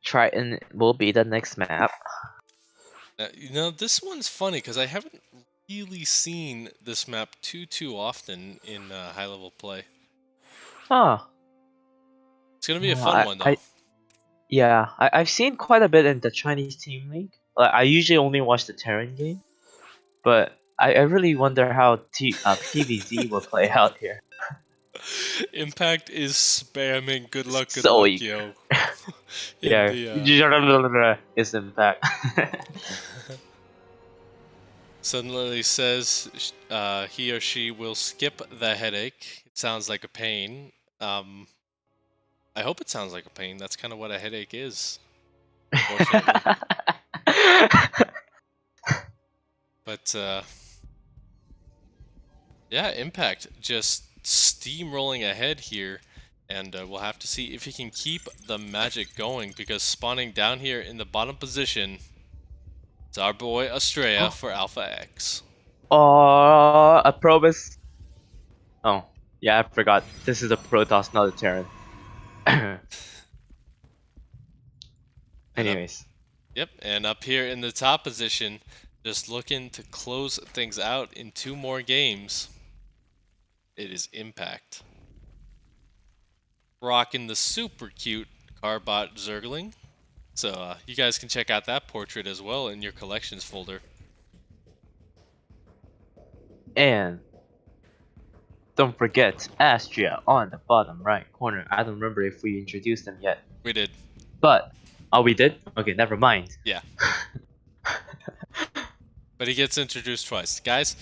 Triton will be the next map. This one's funny because I haven't really seen this map too often in high level play. Huh. It's gonna be a Uh, fun I, one though. I yeah, I've seen quite a bit in the Chinese Team League. Like, I usually only watch the Terran game, but I really wonder how PVZ will play out here. Impact is spamming. Good So luck, eager. yo. In Yeah, the is impact. suddenly says he or she will skip the headache. It sounds like a pain. I hope it sounds like a pain. That's kind of what a headache is, unfortunately. But yeah, Impact just steamrolling ahead here, and we'll have to see if he can keep the magic going, because spawning down here in the bottom position, it's our boy Astrea for Alpha X. Oh, a Probus. Oh, yeah, I forgot. This is a Protoss, not a Terran. And Anyways. up here in the top position, just looking to close things out in 2 more games, it is Impact. Rocking the super cute Carbot Zergling. So you guys can check out that portrait as well in your collections folder. And don't forget Astrea on the bottom right corner. I don't remember if we introduced them yet. We did. But, oh, we did? Okay, never mind. Yeah. But he gets introduced twice. Guys,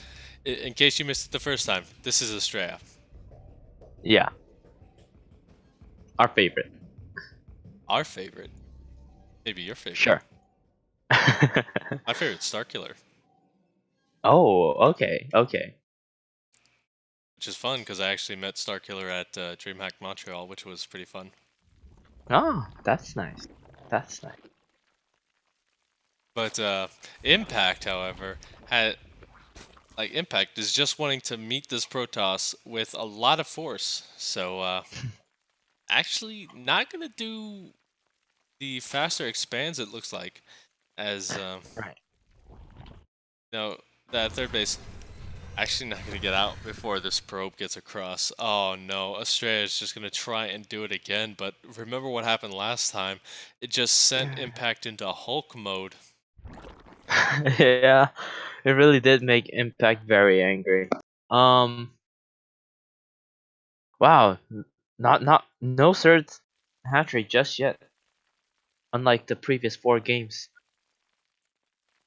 in case you missed it the first time, this is Astrea. Yeah. Our favorite. Our favorite. Maybe your favorite. Sure. My favorite's Starkiller. Oh, okay, okay. Which is fun because I actually met Starkiller at DreamHack Montreal, which was pretty fun. Oh, that's nice. That's nice. But Impact, however, had Impact is just wanting to meet this Protoss with a lot of force. So actually not gonna do the faster expands, it looks like, as Right. no, that third base actually not gonna get out before this probe gets across. Oh no, Astrea is just gonna try and do it again, but remember what happened last time? It just sent Impact into Hulk mode. Yeah, it really did make Impact very angry. Wow, no third hat trick just yet. Unlike the previous 4 games.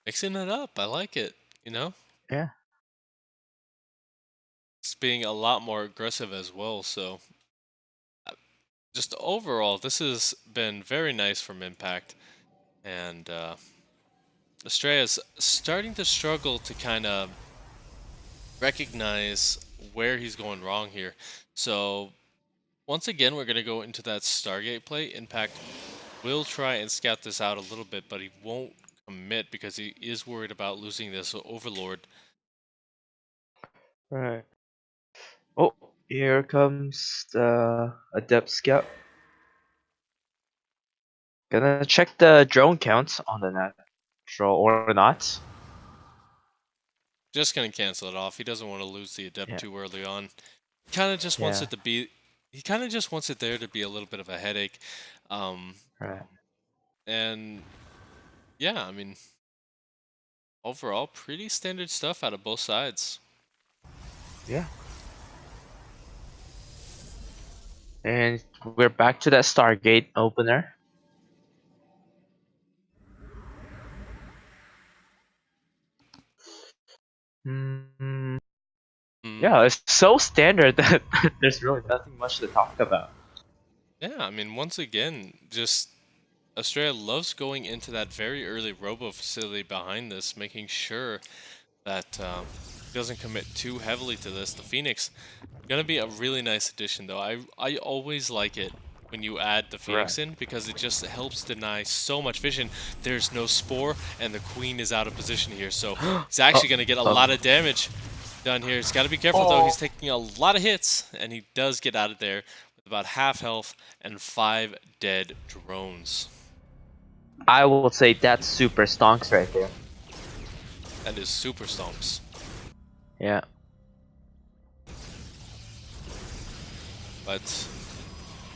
Mixing it up, I like it, you know? Yeah. It's being a lot more aggressive as well, so just overall, this has been very nice from Impact, and Astrea's starting to struggle to kind of recognize where he's going wrong here. So once again, we're going to go into that Stargate play. Impact will try and scout this out a little bit, but he won't commit because he is worried about losing this Overlord. Right. Oh, here comes the Adept Scout. Gonna check the drone counts on the natural or not. Just going to cancel it off. He doesn't want to lose the Adept Yeah. too early on. Kind of just wants Yeah. it to be. He kind of just wants it there to be a little bit of a headache. Right. And yeah, I mean, overall, pretty standard stuff out of both sides. Yeah. And we're back to that Stargate opener. Mm, yeah, it's so standard that there's really nothing much to talk about. Yeah, I mean, once again, just Australia loves going into that very early robo facility behind this, making sure that he doesn't commit too heavily to this. The Phoenix gonna be a really nice addition, though. I always like it when you add the Right. Phoenix in because it just helps deny so much vision. There's no Spore, and the Queen is out of position here, so he's actually gonna get a lot of damage done here. He's got to be careful though. He's taking a lot of hits, and he does get out of there with about half health and 5 dead drones. I will say that's super stonks right there. That is super stomps. Yeah. But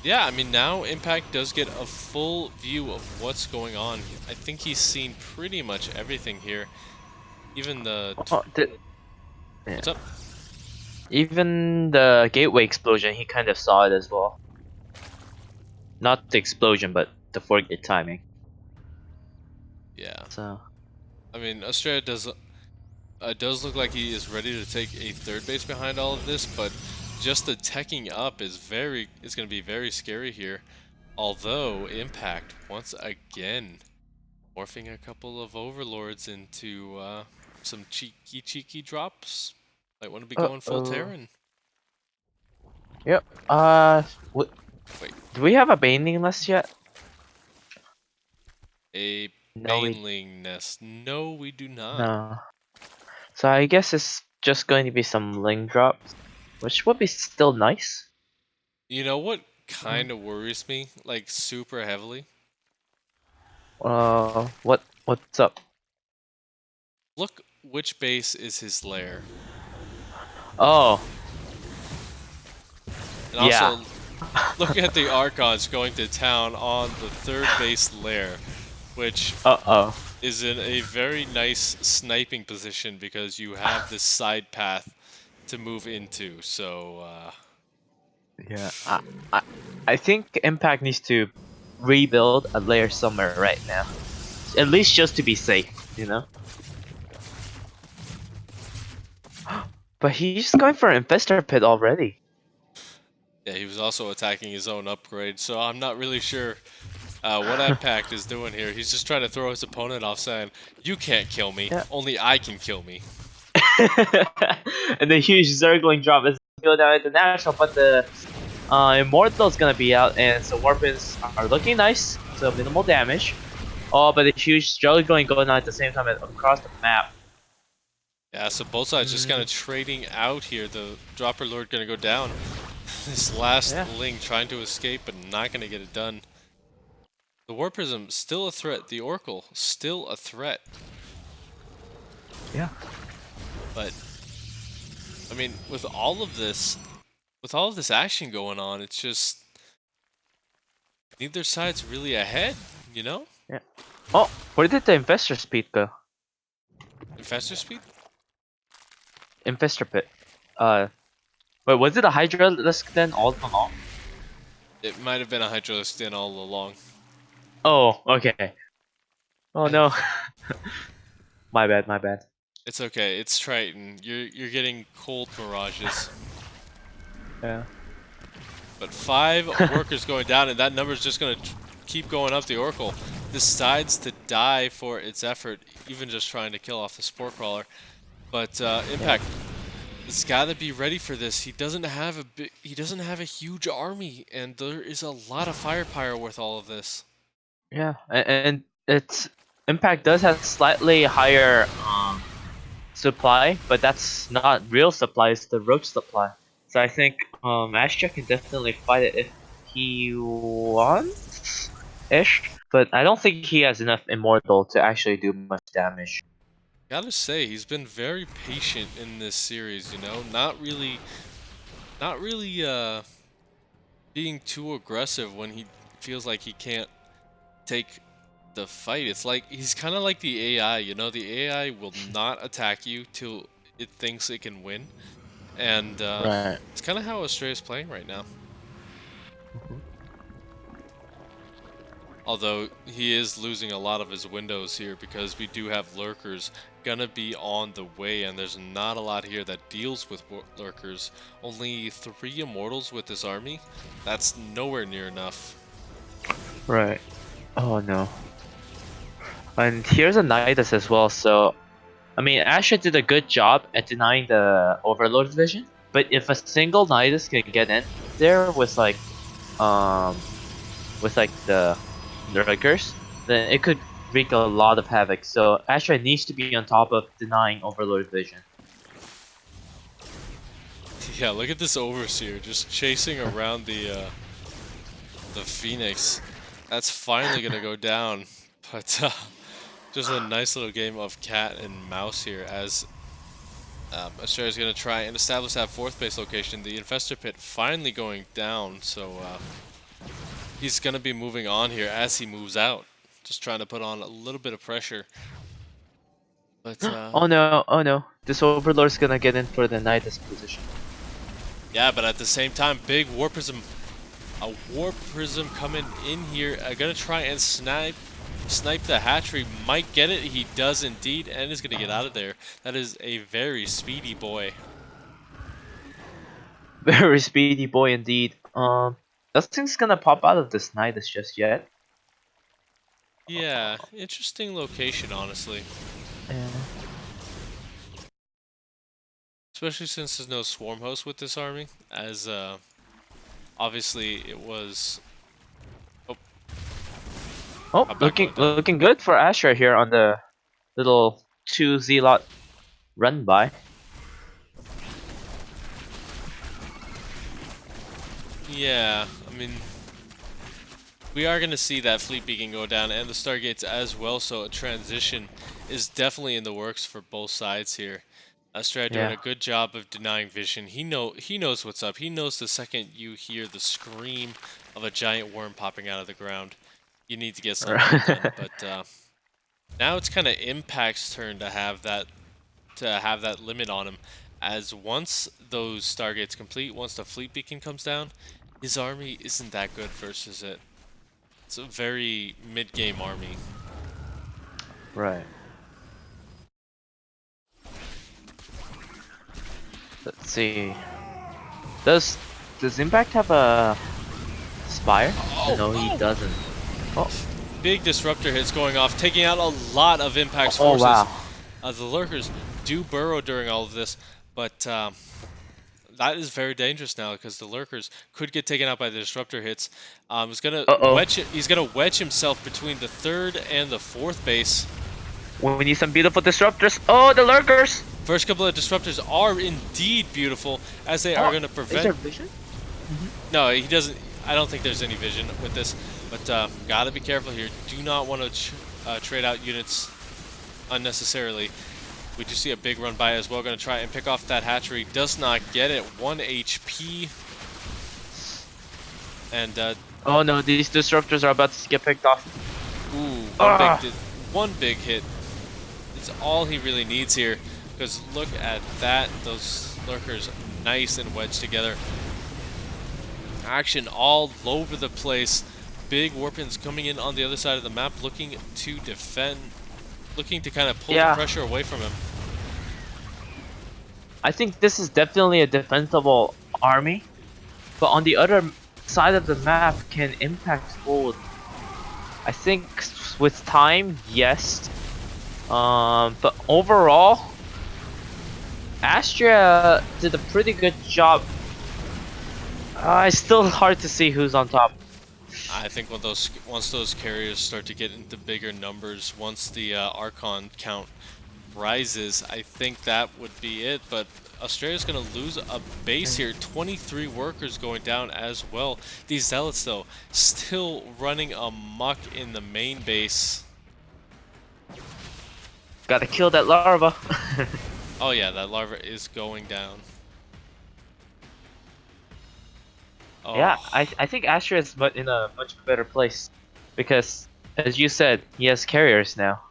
yeah, I mean, now Impact does get a full view of what's going on. I think he's seen pretty much everything here. Even the Oh, yeah. what's up? Even the gateway explosion, he kind of saw it as well. Not the explosion, but the forget timing. Yeah, So. I mean, Astrea does look like he is ready to take a third base behind all of this, but just the teching up is going to be very scary here. Although Impact once again morphing a couple of overlords into some cheeky drops. Might want to be going full Terran. Yep. Wait, Do we have a Baneling list yet? a No, Baneling nest? No, we do not. no. So I guess it's just going to be some Ling drops, which would be still nice. You know what kind of worries me, like super heavily? What's up? Look which base is his lair. Oh, And yeah. also, look at the Archons going to town on the third base lair. which Uh-oh. is in a very nice sniping position because you have this side path to move into. So Yeah. I I think Impact needs to rebuild a layer somewhere right now. At least just to be safe, you know? But he's going for an Infestor Pit already. yeah, he was also attacking his own upgrade. So I'm not really sure what Impact is doing here. He's just trying to throw his opponent off, saying, "You can't kill me. Yeah. Only I can kill me." And the huge Zergling drop is go down international, but the Immortal's gonna be out, and so Warpins are looking nice, so minimal damage. Oh, but the huge Zergling going on at the same time across the map. Yeah, so both sides just kind of trading out here. The Dropper Lord going to go down. This last Yeah. Ling trying to escape, but not going to get it done. The War Prism still a threat. The Oracle still a threat. Yeah. But I mean, with all of this action going on, it's just neither side's really ahead. You know, Yeah. Oh, where did the Infestor Speed go? Infestor speed. Infestor Pit. Wait, was it a Hydralisk then all along? It might have been a Hydralisk in all along. Oh, okay. Oh I, no. My bad, my bad. it's okay. It's Triton. You're getting cold mirages. Yeah. But 5 workers going down, and that number is just going to keep going up. The Oracle decides to die for its effort, even just trying to kill off the Spore Crawler. But Impact has got to be ready for this. He doesn't have a huge army, and there is a lot of firepower with all of this. Yeah, and it's Impact does have slightly higher supply, but that's not real supply, it's the rogue supply. So I think Astrea can definitely fight it if he wants ish. But I don't think he has enough immortal to actually do much damage. Gotta say, he's been very patient in this series. You know, not really being too aggressive when he feels like he can't take the fight. It's like he's kind of like the AI, you know. The AI will not attack you till it thinks it can win, and Right. it's kind of how Astrea is playing right now. Although he is losing a lot of his windows here because we do have lurkers gonna be on the way, and there's not a lot here that deals with lurkers. Only 3 immortals with this army. That's nowhere near enough. Right. Oh no. And here's a Nidus as well, so I mean Astrea did a good job at denying the Overlord vision, but if a single Nidus can get in there um with like the Lurkers, then it could wreak a lot of havoc. So Astrea needs to be on top of denying Overlord vision. Yeah, look at this Overseer just chasing around the Phoenix. That's finally gonna go down, but just a nice little game of cat and mouse here as Astrea is gonna try and establish that 4th base location. The Infestor Pit finally going down, so he's gonna be moving on here as he moves out. Just trying to put on a little bit of pressure. But Oh no, oh no. This Overlord's gonna get in for the Nidus position. yeah, but at the same time, big War Prism. A War Prism coming in here. Gonna try and snipe the hatchery. Might get it. He does indeed, and is gonna get out of there. That is a very speedy boy. Very speedy boy indeed. Nothing's gonna pop out of this Nidus just yet. Yeah, interesting location, honestly. Yeah. Especially since there's no swarm host with this army, as obviously it was. Oh, Oh, I'm not going down. looking good for Astrea here on the little 2 Zealot run by. Yeah, I mean, we are going to see that fleet beacon go down and the Stargates as well, so a transition is definitely in the works for both sides here. Astrea doing Yeah. a good job of denying vision. He knows what's up. He knows the second you hear the scream of a giant worm popping out of the ground. You need to get something done. But now it's kind of Impact's turn to have that limit on him. As once those Stargates complete, once the fleet beacon comes down, his army isn't that good versus it. It's a very mid-game army. Right. Let's see. Does Impact have a Spire? No, he doesn't. Oh. Big disruptor hits going off, taking out a lot of Impact's Oh forces. wow. The Lurkers do burrow during all of this, but that is very dangerous now because the Lurkers could get taken out by the disruptor hits. He's gonna wedge himself between the 3rd and the 4th base. We need some beautiful disruptors. Oh, the Lurkers! First couple of disruptors are indeed beautiful, as they are going to prevent. Is there vision? No, he doesn't. I don't think there's any vision with this, but gotta be careful here. Do not want to trade out units unnecessarily. We do see a big run by as well. Going to try and pick off that hatchery. Does not get it. 1 HP. And oh no, these disruptors are about to get picked off. Ooh, one big hit. It's all he really needs here. Because look at that. Those Lurkers nice and wedged together. Action all over the place. Big Warpins coming in on the other side of the map, looking to defend, looking to kind of pull the pressure away from him. I think this is definitely a defensible army, but on the other side of the map, can Impact hold? I think with time, yes. But overall, Astrea did a pretty good job. It's still hard to see who's on top. I think when once those carriers start to get into bigger numbers, once the Archon count rises, I think that would be it. But Astrea's going to lose a base here. 23 workers going down as well. These Zealots, though, still running amok in the main base. Gotta kill that larva. Oh yeah, that larva is going down. Oh. Yeah, I think Astrea is in a much better place because, as you said, he has carriers now.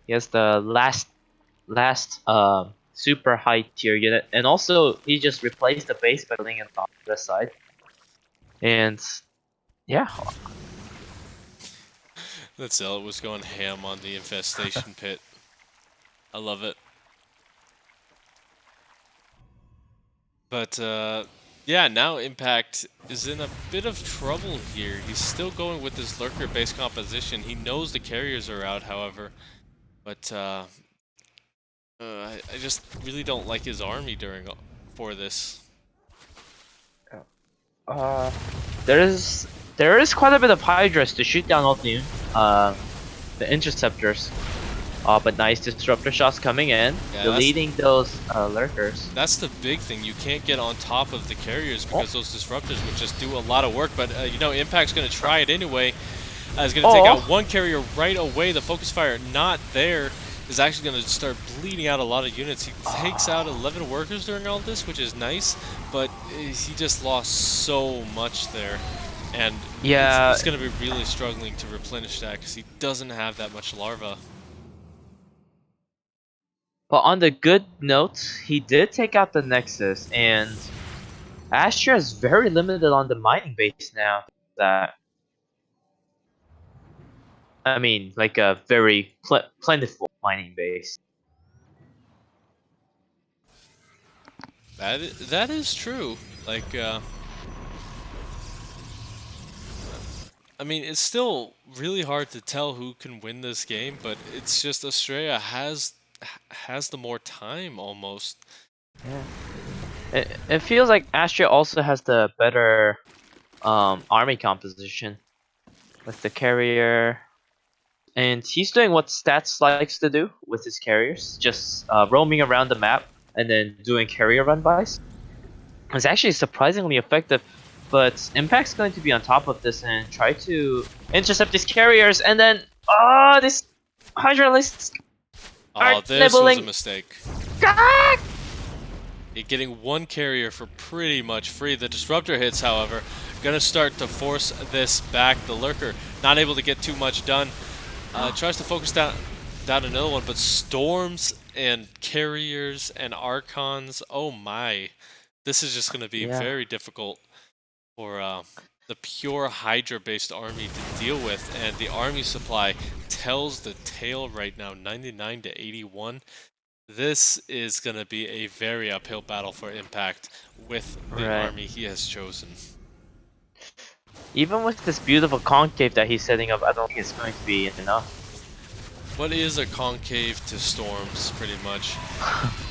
He has the last super high tier unit, and also he just replaced the base by building it on the side. And yeah, that Zealot was going ham on the infestation pit. I love it. But yeah, now Impact is in a bit of trouble here. He's still going with this Lurker base composition. He knows the carriers are out, however. But I just really don't like his army for this. there is quite a bit of Hydras to shoot down all the interceptors. But nice disruptor shots coming in, deleting those Lurkers. That's the big thing. You can't get on top of the carriers because those disruptors would just do a lot of work. But you know, Impact's going to try it anyway. He's going to take out one carrier right away. The focus fire not there is actually going to start bleeding out a lot of units. He takes out 11 workers during all this, which is nice. But he just lost so much there. And yeah, he's going to be really struggling to replenish that because he doesn't have that much larva. But on the good note, he did take out the Nexus, and Astrea is very limited on the mining base now. I mean, like a very plentiful mining base. That is true. Like, I mean, it's still really hard to tell who can win this game, but it's just Astrea has the more time almost. Yeah. It feels like Astrea also has the better army composition with the carrier, and he's doing what Stats likes to do with his carriers, just roaming around the map and then doing carrier run-bys. It's actually surprisingly effective, but Impact's going to be on top of this and try to intercept these carriers, and then this Hydralists. Oh, this was a mistake. Getting one carrier for pretty much free. The disruptor hits, however, Gonna start to force this back. The Lurker not able to get too much done. Tries to focus down another one, but Storms and Carriers and Archons, oh my. This is just gonna be Yeah. very difficult for the pure Hydra-based army to deal with, and the army supply tells the tale right now, 99 to 81. This is going to be a very uphill battle for Impact with the Right. army he has chosen. Even with this beautiful concave that he's setting up, I don't think it's going to be enough. What is a concave to Storms, pretty much?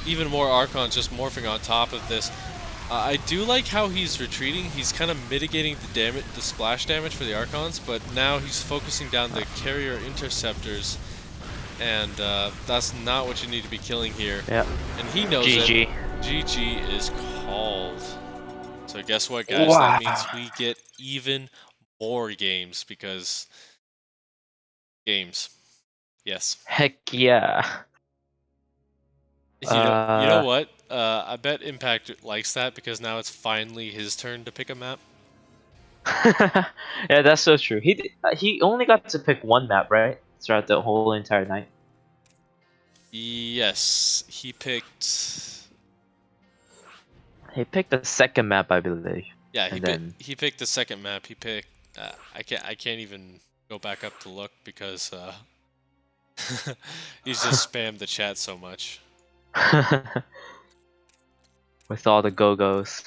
Even more Archons just morphing on top of this. I do like how he's retreating. He's kind of mitigating the splash damage for the Archons, but now he's focusing down the carrier interceptors, and that's not what you need to be killing here. Yeah. And he knows GG. it. GG is called. So guess what, guys? Wow. That means we get even more games, because games. Yes. Heck yeah. You know what? I bet Impact likes that, because now it's finally his turn to pick a map. Yeah, that's so true. He only got to pick one map, right? Throughout the whole entire night. Yes, he picked. He picked the second map, I believe. Yeah, And he picked the second map. He picked. I can't even go back up to look, because he's just spammed the chat so much. with all the go-go's.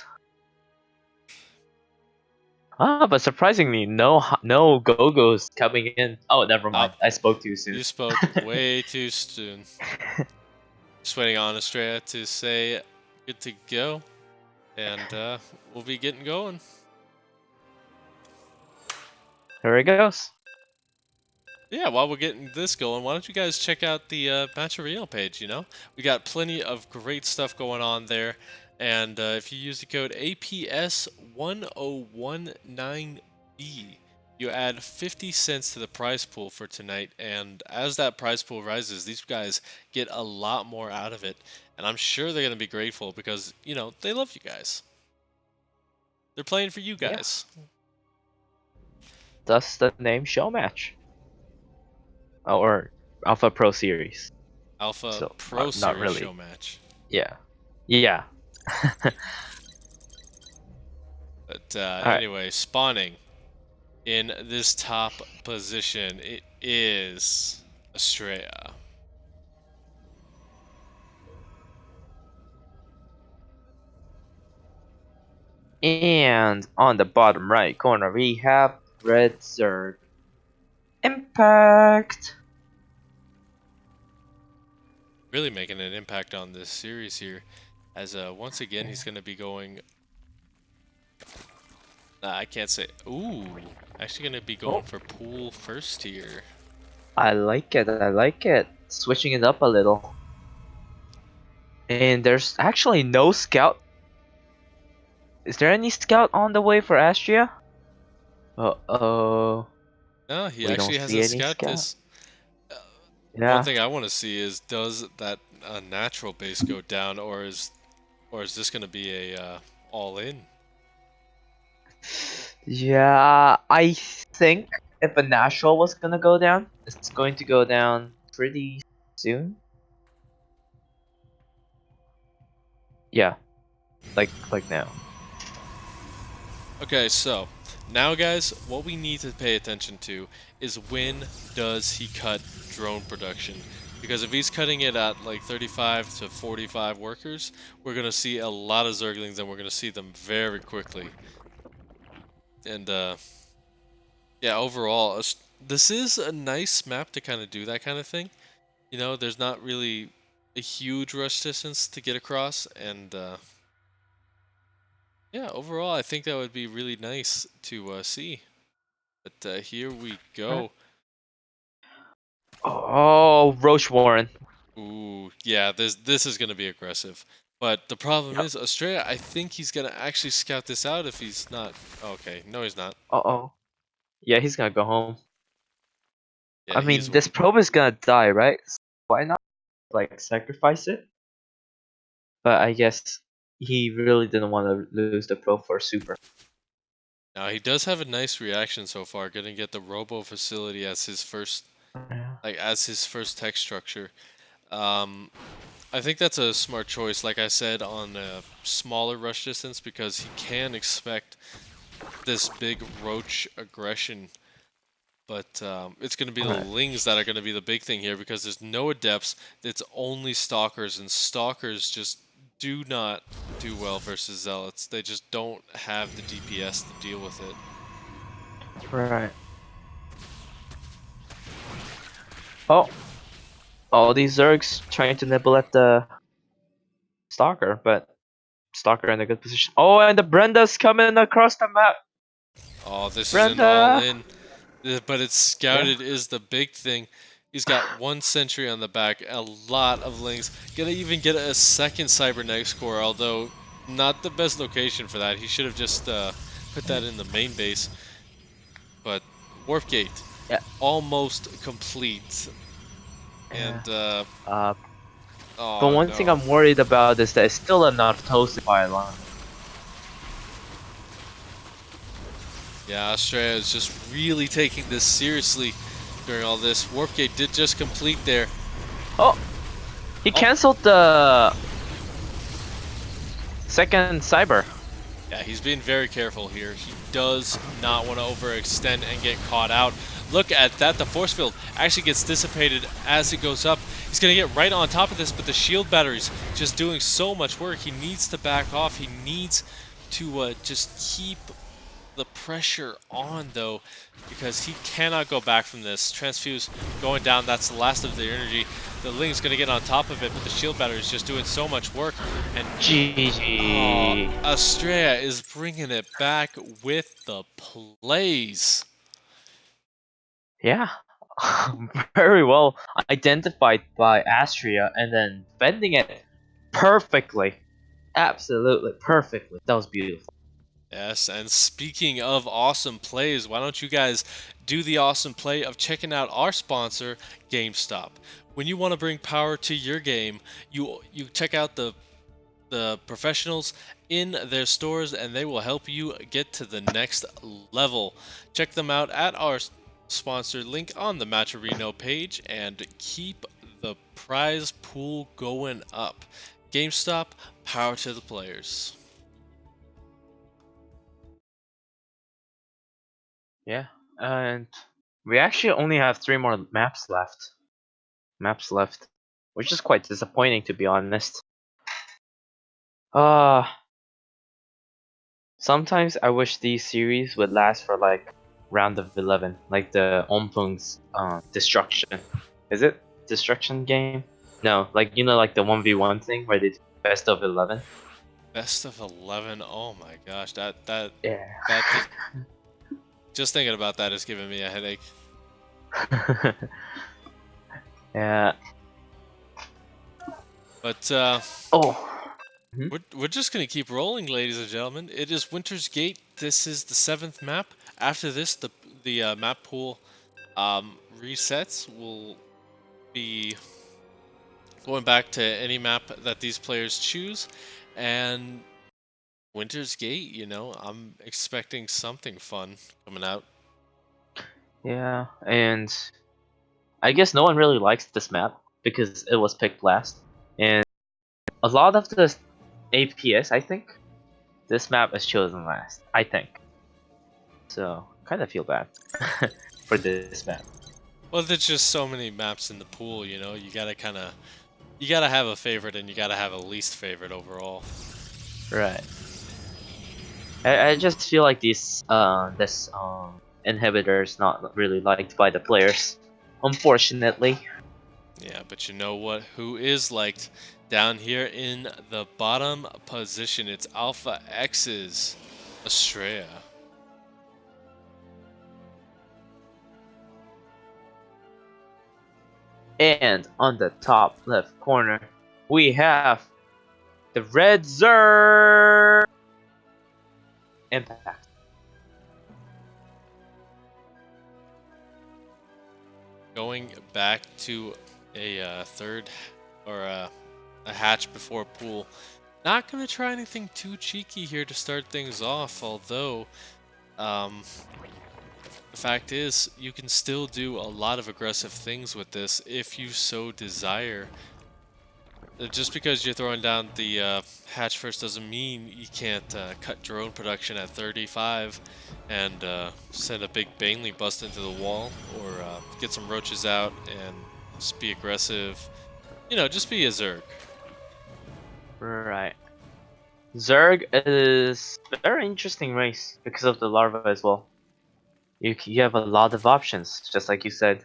Ah, but surprisingly, no go-go's coming in. Oh, never mind. I spoke too soon. You spoke way too soon. Just waiting on Astrea to say good to go, and we'll be getting going. Here it goes. Yeah, while we're getting this going, why don't you guys check out the Match Real page, you know? We got plenty of great stuff going on there, and if you use the code APS1019B, you add 50 cents to the prize pool for tonight, and as that prize pool rises, these guys get a lot more out of it, and I'm sure they're going to be grateful, because, you know, they love you guys. They're playing for you guys. Yeah. Thus the name Show Match. Or Alpha Pro Series. Alpha So, Pro not Series really. show match. Yeah. Yeah. But Alright. anyway, spawning in this top position, it is Astrea. And on the bottom right corner, we have Red Zerg. Impact! Really making an impact on this series here, as once again he's going to be going. I can't say. Ooh, actually going to be going for pool first here. I like it, I like it. Switching it up a little. And there's actually no scout. Is there any scout on the way for Astrea? Uh-oh. No, he We don't actually see hasn't any scouted scout. this. Yeah. One thing I want to see is, does that natural base go down, or is this going to be a all in? Yeah, I think if a natural was gonna go down, it's going to go down pretty soon. Yeah, like now. Okay, so now, guys, what we need to pay attention to is, when does he cut drone production? Because if he's cutting it at like 35 to 45 workers, we're going to see a lot of Zerglings, and we're going to see them very quickly. And yeah, overall, this is a nice map to kind of do that kind of thing. You know, there's not really a huge rush distance to get across, and yeah, overall, I think that would be really nice to see. But here we go. Oh, Roche Warren. Ooh, yeah, this is gonna be aggressive. But the problem Yep. is, Astrea, I think he's gonna actually scout this out if he's not. Okay, no, he's not. Uh-oh. Yeah, he's gonna go home. Yeah, I mean, he's. this probe is gonna die, right? Why not, like, sacrifice it? But I guess he really didn't want to lose the probe for super. Now he does have a nice reaction so far, gonna get the Robo facility as his first, Yeah. tech structure. Um, I think that's a smart choice, like I said, on a smaller rush distance because he can expect this big roach aggression. But it's going to be the Right. lings that are going to be the big thing here because there's no adepts. It's only stalkers, and stalkers just do not do well versus zealots. They just don't have the DPS to deal with it. Right. Oh, all these Zergs trying to nibble at the Stalker, but Stalker in a good position. Oh, and the Brenda's coming across the map. Oh, this is an Brenda. all-in. But it's Yeah. scouted is the big thing. He's got one sentry on the back, a lot of lings. Gonna even get a second cybernetic core, although not the best location for that. He should have just put that in the main base. But warp gate Yeah. almost complete, Yeah. and But oh one thing no. I'm worried about is that it's still a Nartosis pylon. Yeah, Astrea is just really taking this seriously during all this. Warp gate did just complete there. Oh, he Oh, canceled the second cyber. yeah, he's being very careful here. He does not want to overextend and get caught out. Look at that. The force field actually gets dissipated as it goes up. He's going to get right on top of this, but the shield battery's just doing so much work. He needs to back off. He needs to just keep the pressure on, though, because he cannot go back from this. Transfuse going down. That's the last of the energy. The Ling's going to get on top of it, but the shield battery is just doing so much work. And oh, GG. Astrea is bringing it back with the plays. Yeah. Very well identified by Astrea and then bending it perfectly. Absolutely perfectly. That was beautiful. Yes, and speaking of awesome plays, why don't you guys do the awesome play of checking out our sponsor, GameStop. When you want to bring power to your game, you check out the professionals in their stores and they will help you get to the next level. Check them out at our sponsor link on the Matcherino page and keep the prize pool going up. GameStop, power to the players. Yeah. And we actually only have 3 more maps left. Which is quite disappointing to be honest. Uh Sometimes I wish these series would last for like round of 11, like the Ompung's destruction. Is it destruction game? No, like like the 1v1 thing where they do best of 11. Best of 11. Oh my gosh, Yeah. that just thinking about that is giving me a headache. Yeah. But Oh. Mhm. we're just gonna keep rolling, ladies and gentlemen. It is Winter's Gate. This is the 7th map. After this, the map pool resets. We'll be going back to any map that these players choose, and Winter's Gate. I'm expecting something fun coming out. Yeah, and I guess no one really likes this map because it was picked last. And a lot of the APS, I think, this map is chosen last. I think. So, kind of feel bad for this map. Well, there's just so many maps in the pool. You gotta have a favorite and you gotta have a least favorite overall. Right. I just feel like this inhibitor is not really liked by the players, unfortunately. Yeah, but you know what? Who is liked down here in the bottom position? It's Alpha X's Astrea. And on the top left corner, we have the Red Zer Impact. Going back to a third or a hatch before pool. Not gonna try anything too cheeky here to start things off, although The fact is, you can still do a lot of aggressive things with this if you so desire. Just because you're throwing down the hatch first doesn't mean you can't cut drone production at 35 and send a big Baneling bust into the wall, or get some roaches out and just be aggressive. You know, just be a Zerg. Right. Zerg is a very interesting race because of the larva as well. You have a lot of options, just like you said.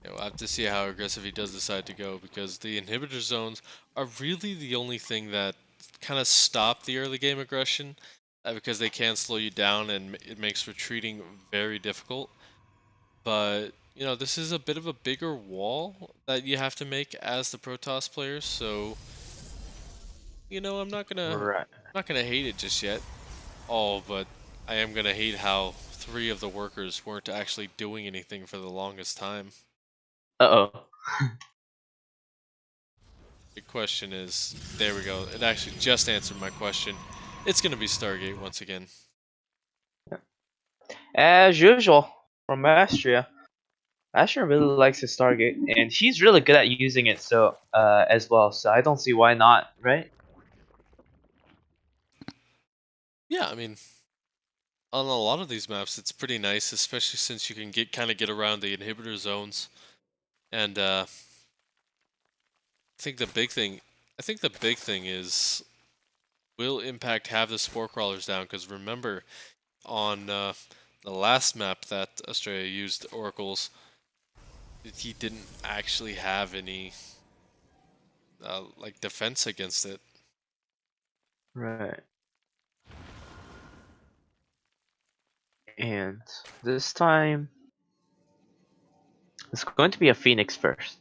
Yeah, we'll have to see how aggressive he does decide to go, because the inhibitor zones are really the only thing that kind of stop the early game aggression, because they can slow you down and it makes retreating very difficult. But, you know, this is a bit of a bigger wall that you have to make as the Protoss player, so, you know, Right. I'm not gonna hate it just yet. Oh, but I am gonna hate how 3 of the workers weren't actually doing anything for the longest time. Uh-oh. The question is, there we go. It actually just answered my question. It's gonna be Stargate once again. As usual, from Astrea. Astrea really likes his Stargate, and he's really good at using it as well, so I don't see why not, right? Yeah, I mean, on a lot of these maps, it's pretty nice, especially since you can get around the inhibitor zones. And I think the big thing is, will Impact have the Spore Crawlers down? Because remember, on the last map that Astrea used Oracles, he didn't actually have any like defense against it. Right. And this time, it's going to be a Phoenix first.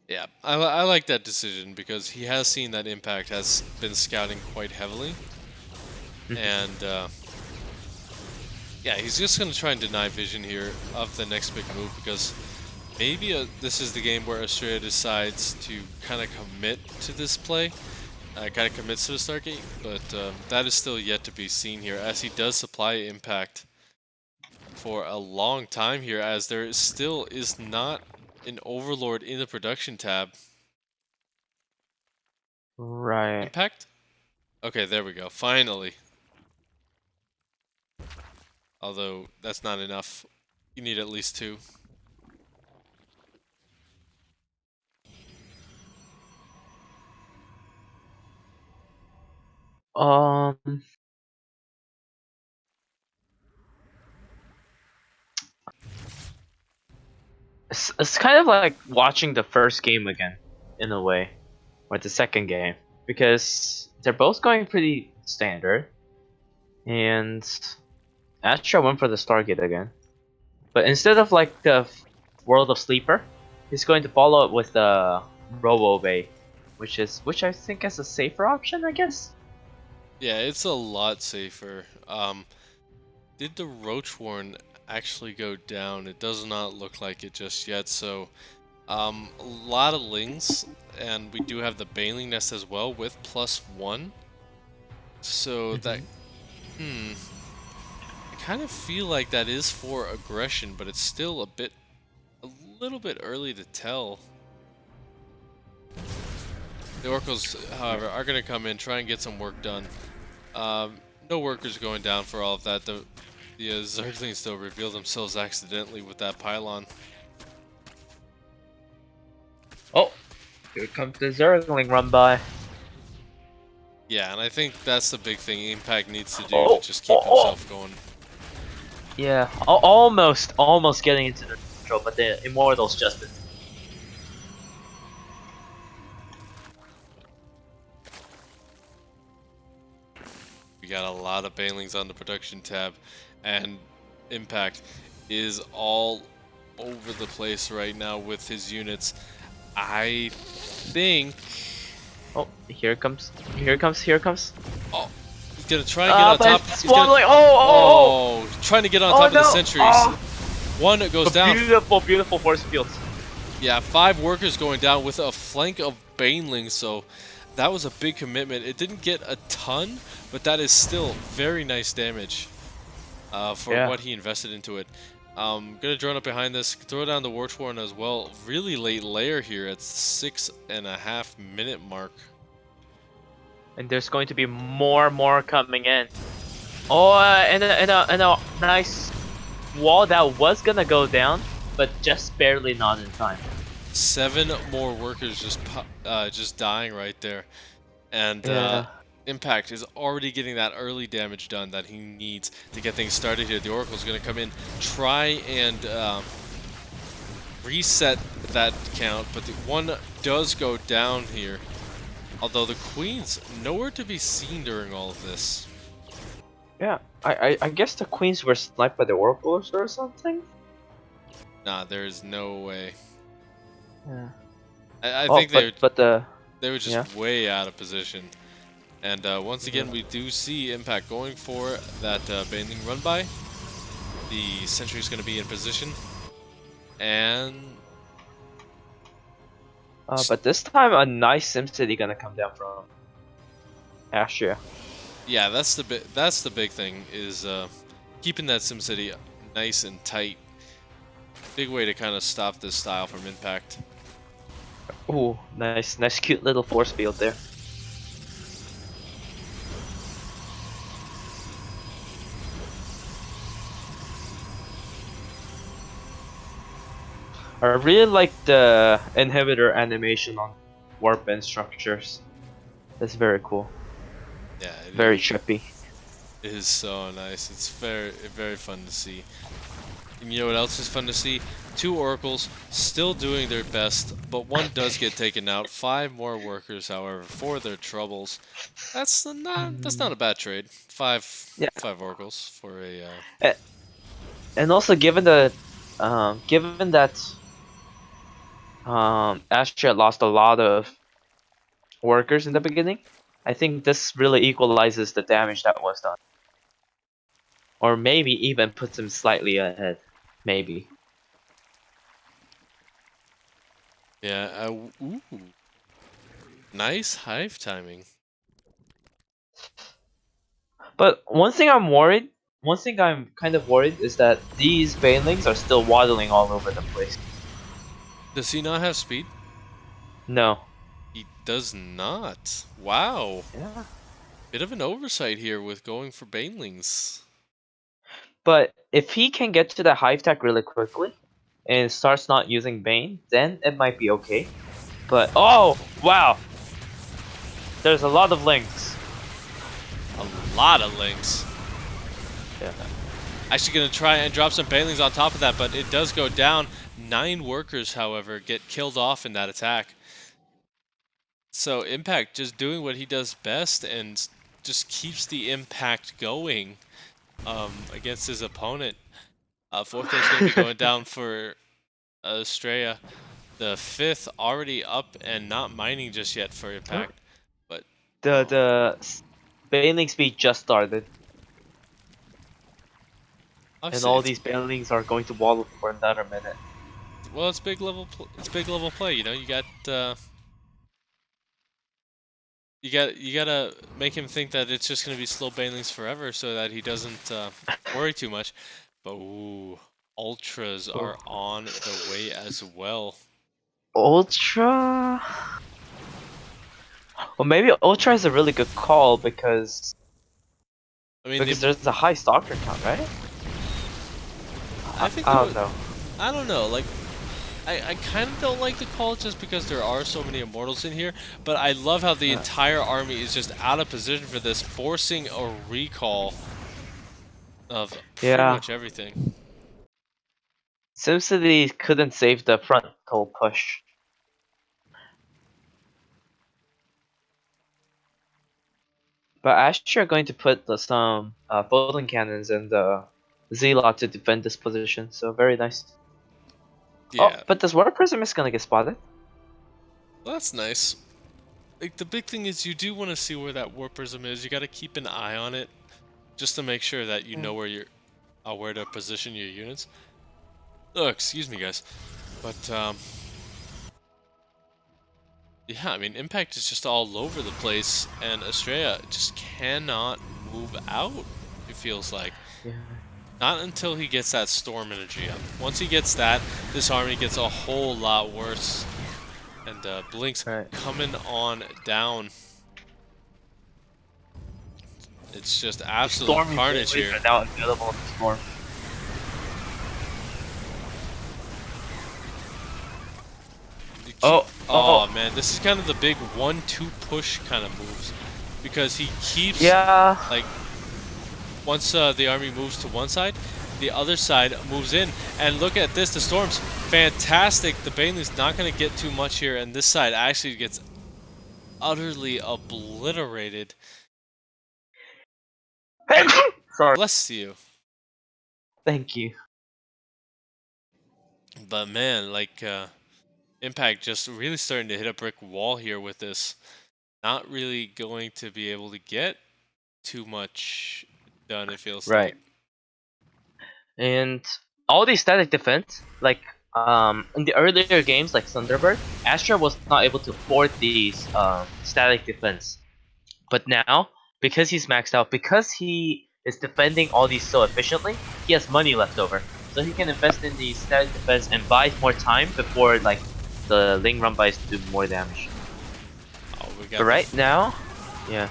Yeah, I like that decision, because he has seen that Impact has been scouting quite heavily. And yeah, he's just going to try and deny vision here of the next big move, because maybe this is the game where Astrea decides to kind of commit to this play, kind of commits to the Stargate, but that is still yet to be seen here, as he does supply Impact for a long time here, as there still is not an Overlord in the production tab. Right. Impact? Okay, there we go, finally. Although, that's not enough. You need at least 2. Um, it's kind of like watching the first game again, in a way, or the second game, because they're both going pretty standard, and Astra went for the Stargate again. But instead of like the World of Sleeper, he's going to follow it with the Robo Bay, which I think is a safer option, I guess. Yeah, it's a lot safer. Did the Roach Warren actually go down? It does not look like it just yet, so a lot of Lings, and we do have the Baneling Nest as well with +1. So that, I kind of feel like that is for aggression, but it's still a little bit early to tell. The Oracles, however, are going to come in, try and get some work done. No workers going down for all of that. The Zerglings still reveal themselves accidentally with that pylon. Oh, here comes the Zergling run by. Yeah, and I think that's the big thing Impact needs to do Oh, to just keep himself going. Yeah, almost getting into the neutral, but the Immortals just did. We got a lot of Banelings on the production tab, and Impact is all over the place right now with his units. I think... Oh, here it comes. Here it comes. Here it comes. Oh, he's gonna try and get on top. It's He's gonna, trying to get on top of the sentries. Oh. One goes down. Beautiful force fields. Yeah, 5 workers going down with a flank of Banelings, so that was a big commitment. It didn't get a ton, but that is still very nice damage for Yeah. what he invested into it. Gonna drone up behind this, throw down the War Torn as well. Really late layer here at 6.5 minute mark. And there's going to be more coming in. Oh, and a nice wall that was gonna go down, but just barely not in time. 7 more workers just dying right there, and Yeah. Impact is already getting that early damage done that he needs to get things started here. The Oracle's going to come in, try and reset that count, but the one does go down here. Although the Queen's nowhere to be seen during all of this. Yeah. I guess the queens were sniped by the oracles or something. Nah, there's no way. Yeah. I Oh, think they were yeah. just way out of position. And once again, we do see Impact going for that Baneling run by. The Sentry's going to be in position. And But this time a nice SimCity gonna come down from Astrea. yeah, that's the big thing is keeping that SimCity nice and tight. Big way to kind of stop this style from Impact. Ooh, nice cute little force field there. I really like the inhibitor animation on warp and structures. That's very cool. Yeah, Very trippy. it is so nice. It's very fun to see. And you know what else is fun to see? 2 Oracles still doing their best, but one does get taken out. 5 more workers, however, for their troubles. That's not a bad trade. Yeah. 5 Oracles for a And also given the given that Astrea lost a lot of workers in the beginning, I think this really equalizes the damage that was done. Or maybe even puts him slightly ahead. Maybe. yeah. Ooh, nice hive timing. But one thing I'm kind of worried is that these banelings are still waddling all over the place. Does he not have speed? No. He does not. Wow. Yeah. Bit of an oversight here with going for Banelings. But if he can get to the hive tech really quickly and starts not using Bane, then it might be okay. But oh wow! There's a lot of links. A lot of links. Yeah. Actually gonna try and drop some Banelings on top of that, but it does go down. 9 workers, however, get killed off in that attack. So Impact just doing what he does best and just keeps the impact going against his opponent. 4th is going to be going down for Astrea. The 5th already up and not mining just yet for Impact. But The baneling speed just started, and obviously all these banelings are going to waddle for another minute. well, it's big level. It's big level play. You know, you gotta make him think that it's just gonna be slow banelings forever, so that he doesn't worry too much. But ooh, ultras Oh. are on the way as well. Ultra. Well, maybe Ultra is a really good call because I mean, there's a high stalker count, right? I think I it don't would, know. I don't know. Like, I kind of don't like the call just because there are so many immortals in here. But I love how the entire army is just out of position for this, forcing a recall of pretty Yeah. much everything. SimCity couldn't save the frontal push. But Astro are going to put some photon cannons and the Zealot to defend this position, so very nice. Oh, Yeah, but this War Prism is gonna get spotted. well, that's nice. Like, the big thing is you do want to see where that warp prism is. You got to keep an eye on it, just to make sure that you know where to position your units. Oh, excuse me, guys. But Yeah, I mean, Impact is just all over the place, and Astrea just cannot move out, it feels like. Yeah. Not until he gets that Storm energy up. Once he gets that, this army gets a whole lot worse. And Blink's Right. coming on down. It's just The absolute Stormy carnage boys here. are now available in the Storm. Oh man, this is kind of the big 1-2 push kind of moves. Because he keeps, Yeah. like, once the army moves to one side, the other side moves in. And look at this, the Storm's fantastic. The Baneling's not going to get too much here, and this side actually gets utterly obliterated. Sorry. Bless you. Thank you. But man, like, Impact just really starting to hit a brick wall here with this. Not really going to be able to get too much done, it feels Right. like. And all these static defense, like in the earlier games like Thunderbird, Astra was not able to afford these static defense. But now, because he's maxed out, because he is defending all these so efficiently, he has money left over. So he can invest in the static defense and buy more time before like the Ling Run buys do more damage. Oh, we But got right now, yeah.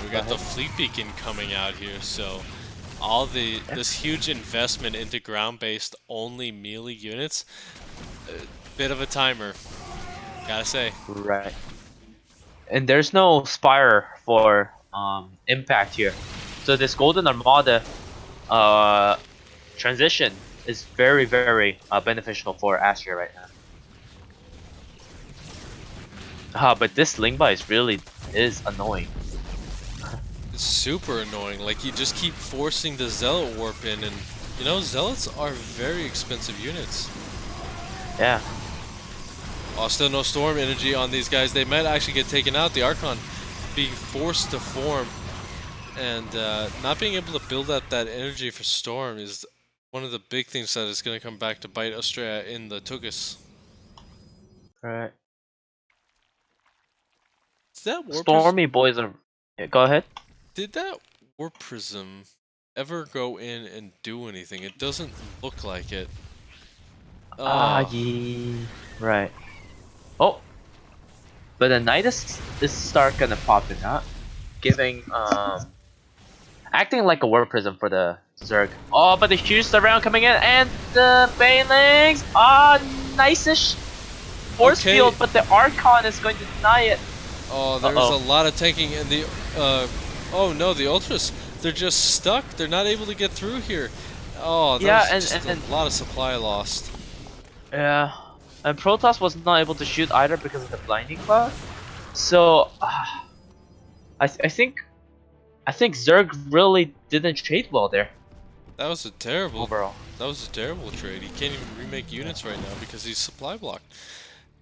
we got the Fleet Beacon coming out here, so all this huge investment into ground-based only melee units, bit of a timer, gotta say. Right. And there's no Spire for Impact here. So this Golden Armada transition is very, very beneficial for Astrea right now. But this Lingba is annoying. It's super annoying. Like, you just keep forcing the Zealot Warp in, and you know, Zealots are very expensive units. Yeah. Oh, still no Storm energy on these guys. They might actually get taken out. The Archon being forced to form, and not being able to build up that energy for Storm is one of the big things that is going to come back to bite Astrea in the Tugus. Right. Is that Warp Prism? Stormy boys are. Yeah, go ahead. Did that Warp Prism ever go in and do anything? It doesn't look like it. Oh. Right. Oh. But the Nidus start gonna pop it out, giving acting like a Warp Prism for the Zerg. Oh, but the huge surround coming in, and the Banelings! Ah, nice-ish force Okay. field, but the Archon is going to deny it. Oh, there's a lot of tanking, and the oh no, the Ultras, they're just stuck. They're not able to get through here. Oh, Yeah, there's just a lot of supply lost. Yeah, and Protoss was not able to shoot either because of the blinding cloud. So, I think Zerg really didn't trade well there That was a terrible overall. trade. He can't even remake units right now because he's supply blocked.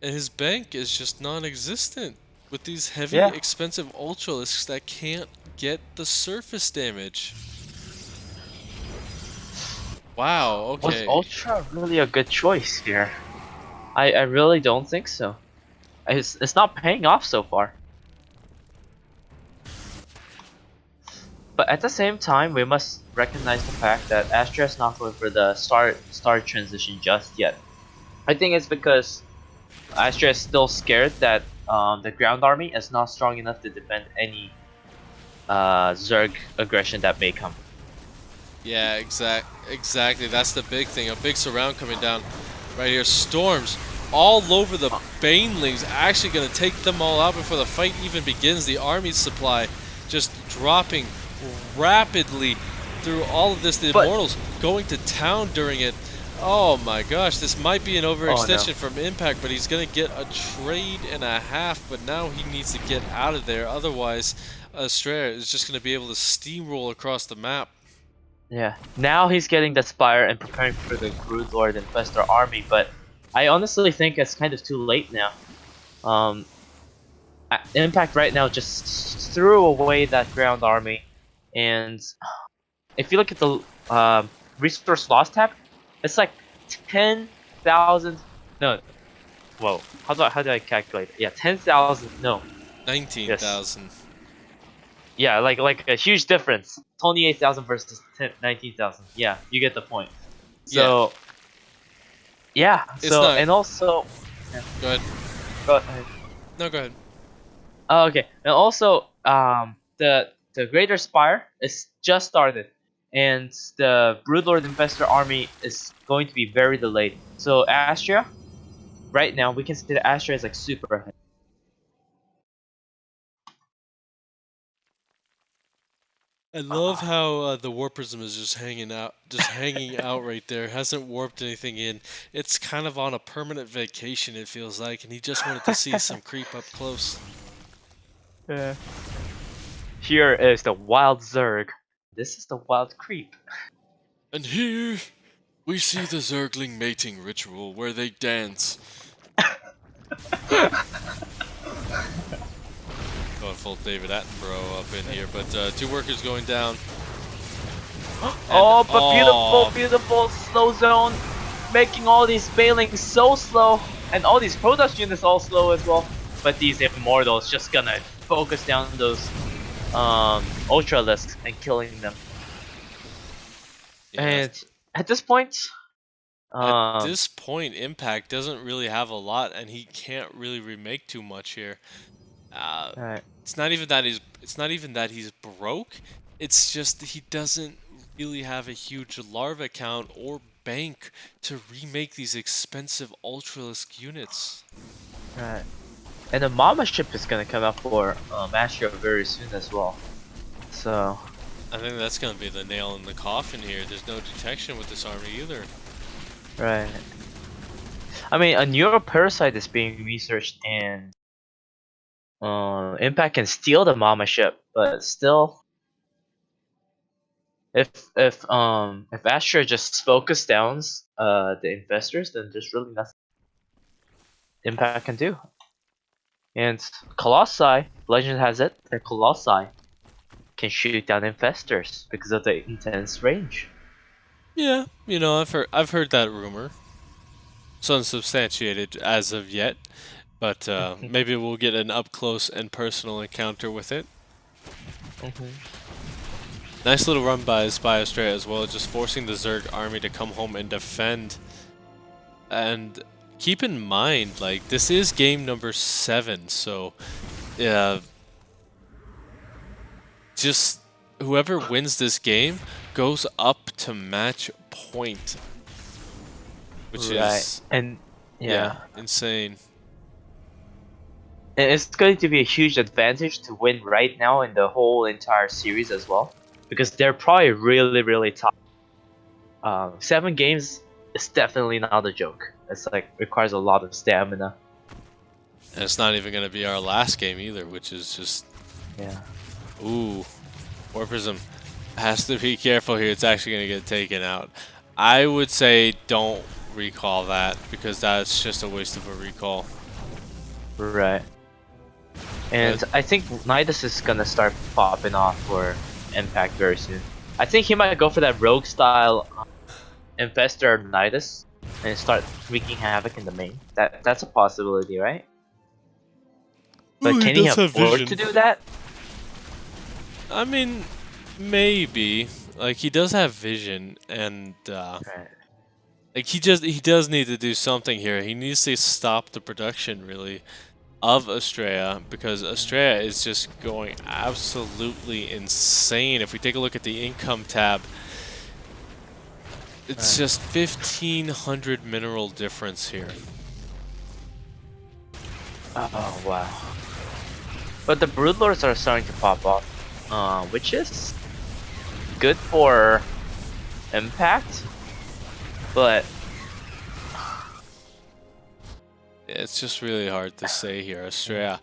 And his bank is just non-existent with these heavy, Yeah. expensive Ultralisks that can't get the surface damage. Wow, Was okay. Ultra really a good choice here? I really don't think so. It's not paying off so far. But at the same time, we must recognize the fact that Astra is not going for the star transition just yet. I think it's because Astrea is still scared that the ground army is not strong enough to defend any Zerg aggression that may come. Yeah, exactly. That's the big thing. A big surround coming down right here. Storms all over the Banelings. Actually going to take them all out before the fight even begins. The army's supply just dropping rapidly through all of this. The Immortals going to town during it. Oh my gosh, this might be an overextension from Impact, but he's going to get a trade and a half, but now he needs to get out of there. Otherwise, Astrea is just going to be able to steamroll across the map. Yeah, now he's getting the Spire and preparing for the Brood Lord Infestor army, but I honestly think it's kind of too late now. Impact right now just threw away that ground army, and if you look at the resource loss tab, it's like 10,000. No, Whoa, how do I calculate it? Yeah, 10,000. No, yes. 19,000. Yeah, like a huge difference. 28,000 versus 19,000. Yeah, you get the point. Yeah, So yeah, it's so not. and also, yeah, Go ahead. go ahead. No, go ahead. Oh, okay, and also the Greater Spire is just started, and the Broodlord Investor Army is going to be very delayed. So Astrea, right now we can see that Astrea is like super ahead. I love Ah, how the warp prism is just hanging out right there. Hasn't warped anything in. It's kind of on a permanent vacation. It feels like, and he just wanted to see some creep up close. yeah. Here is the Wild Zerg. This is the Wild Creep. And here we see the Zergling mating ritual where they dance. Going full David Attenborough up in here, but two workers going down. And Oh, but beautiful, oh, beautiful slow zone, making all these Bailings so slow, and all these Protoss units all slow as well. But these Immortals just gonna focus down those Ultralisks and killing them. yeah. And at this point, At um, this point, Impact doesn't really have a lot, and he can't really remake too much here. Uh, alright, it's not even that he's broke. It's just that he doesn't really have a huge larva count or bank to remake these expensive Ultralisk units. alright. And the Mama ship is gonna come out for Astro very soon as well. So, I think that's gonna be the nail in the coffin here. There's no detection with this army either. right. I mean, a neuroparasite is being researched, and Impact can steal the Mama ship, but still, if Astra just focus downs the investors, then there's really nothing Impact can do. And Colossi, legend has it that Colossi can shoot down investors because of the intense range. Yeah, you know, I've heard that rumor. It's unsubstantiated as of yet, but Mhm, maybe we'll get an up close and personal encounter with it. mhm. Nice little run by Astrea as well, just forcing the Zerg army to come home and defend. And keep in mind, like, this is game number 7, so yeah, just whoever wins this game goes up to match point, which Right, is, and yeah, yeah, insane. and it's going to be a huge advantage to win right now in the whole entire series as well, because they're probably really tough. 7 games is definitely not a joke. It's like requires a lot of stamina. And it's not even going to be our last game either, which is just, Yeah. ooh, War Prism has to be careful here. It's actually going to get taken out. I would say don't recall that because that's just a waste of a recall. Right. And But I think Nidus is gonna start popping off for Impact very soon. I think he might go for that rogue style Infestor Nidus and start wreaking havoc in the main. That's a possibility, right? But ooh, he can he does have afford to vision. do that? I mean, maybe. Like he does have vision, and Right. like he does need to do something here. He needs to stop the production really of Astrea because Astrea is just going absolutely insane. If we take a look at the income tab, it's Right. just 1,500 mineral difference here. Oh wow. But the Broodlords are starting to pop off, which is good for Impact, but It's just really hard to say here. Astrea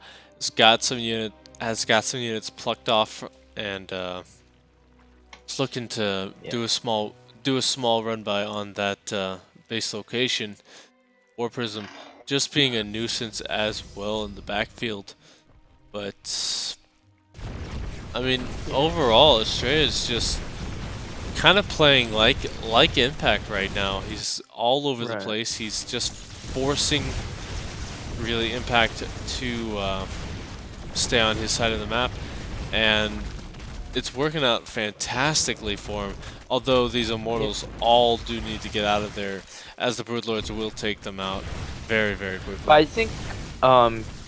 has got some units plucked off and it's looking to yeah. do a small run by on that base location. War Prism just being a nuisance as well in the backfield. But I mean, overall, Astrea is just kind of playing like Impact right now. He's all over the Right. place. He's just forcing really Impact to stay on his side of the map, and it's working out fantastically for him. Although these Immortals all do need to get out of there, as the Broodlords will take them out very, very But I quickly. think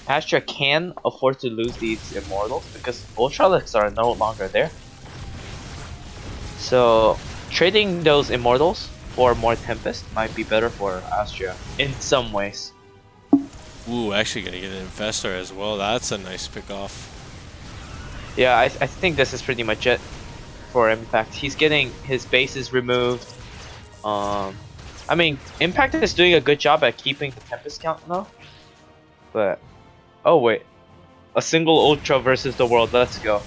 Astrea can afford to lose these Immortals because Ultralights are no longer there. So trading those Immortals for more Tempest might be better for Astrea in some ways. Ooh, actually gonna get an Infestor as well. That's a nice pick off. Yeah, I think this is pretty much it for Impact. He's getting his bases removed. I mean, Impact is doing a good job at keeping the Tempest count now. But, oh wait. A single Ultra versus the world, let's go.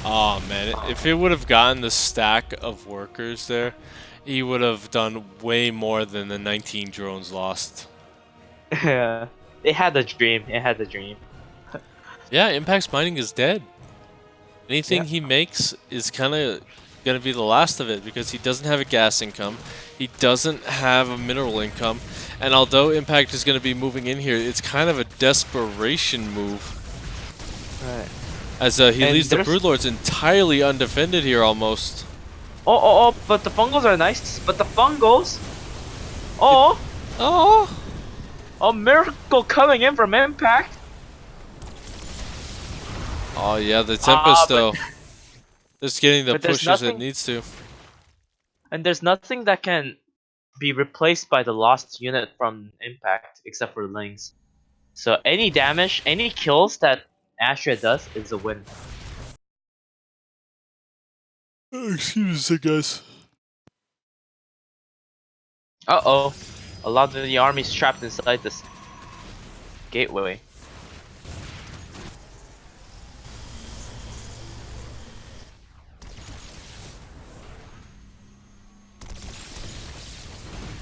Oh man, if it would have gotten the stack of workers there, he would have done way more than the 19 drones lost. Yeah, it had a dream, it had a dream. Yeah, Impact's mining is dead. Anything Yeah. he makes is kind of going to be the last of it because he doesn't have a gas income, he doesn't have a mineral income, and although Impact is going to be moving in here, it's kind of a desperation move. Right. As he And leaves the there's- Broodlords entirely undefended here almost. Oh, but the fungals are nice. But the fungals. Oh, Oh! a miracle coming in from Impact. Oh yeah, the Tempest but- though. Just getting the but there's pushes it nothing- needs to. And there's nothing that can be replaced by the lost unit from Impact except for Lings. So any damage, any kills that Astrea does is a win. Excuse me, guys. Uh-oh. A lot of the army's trapped inside this gateway.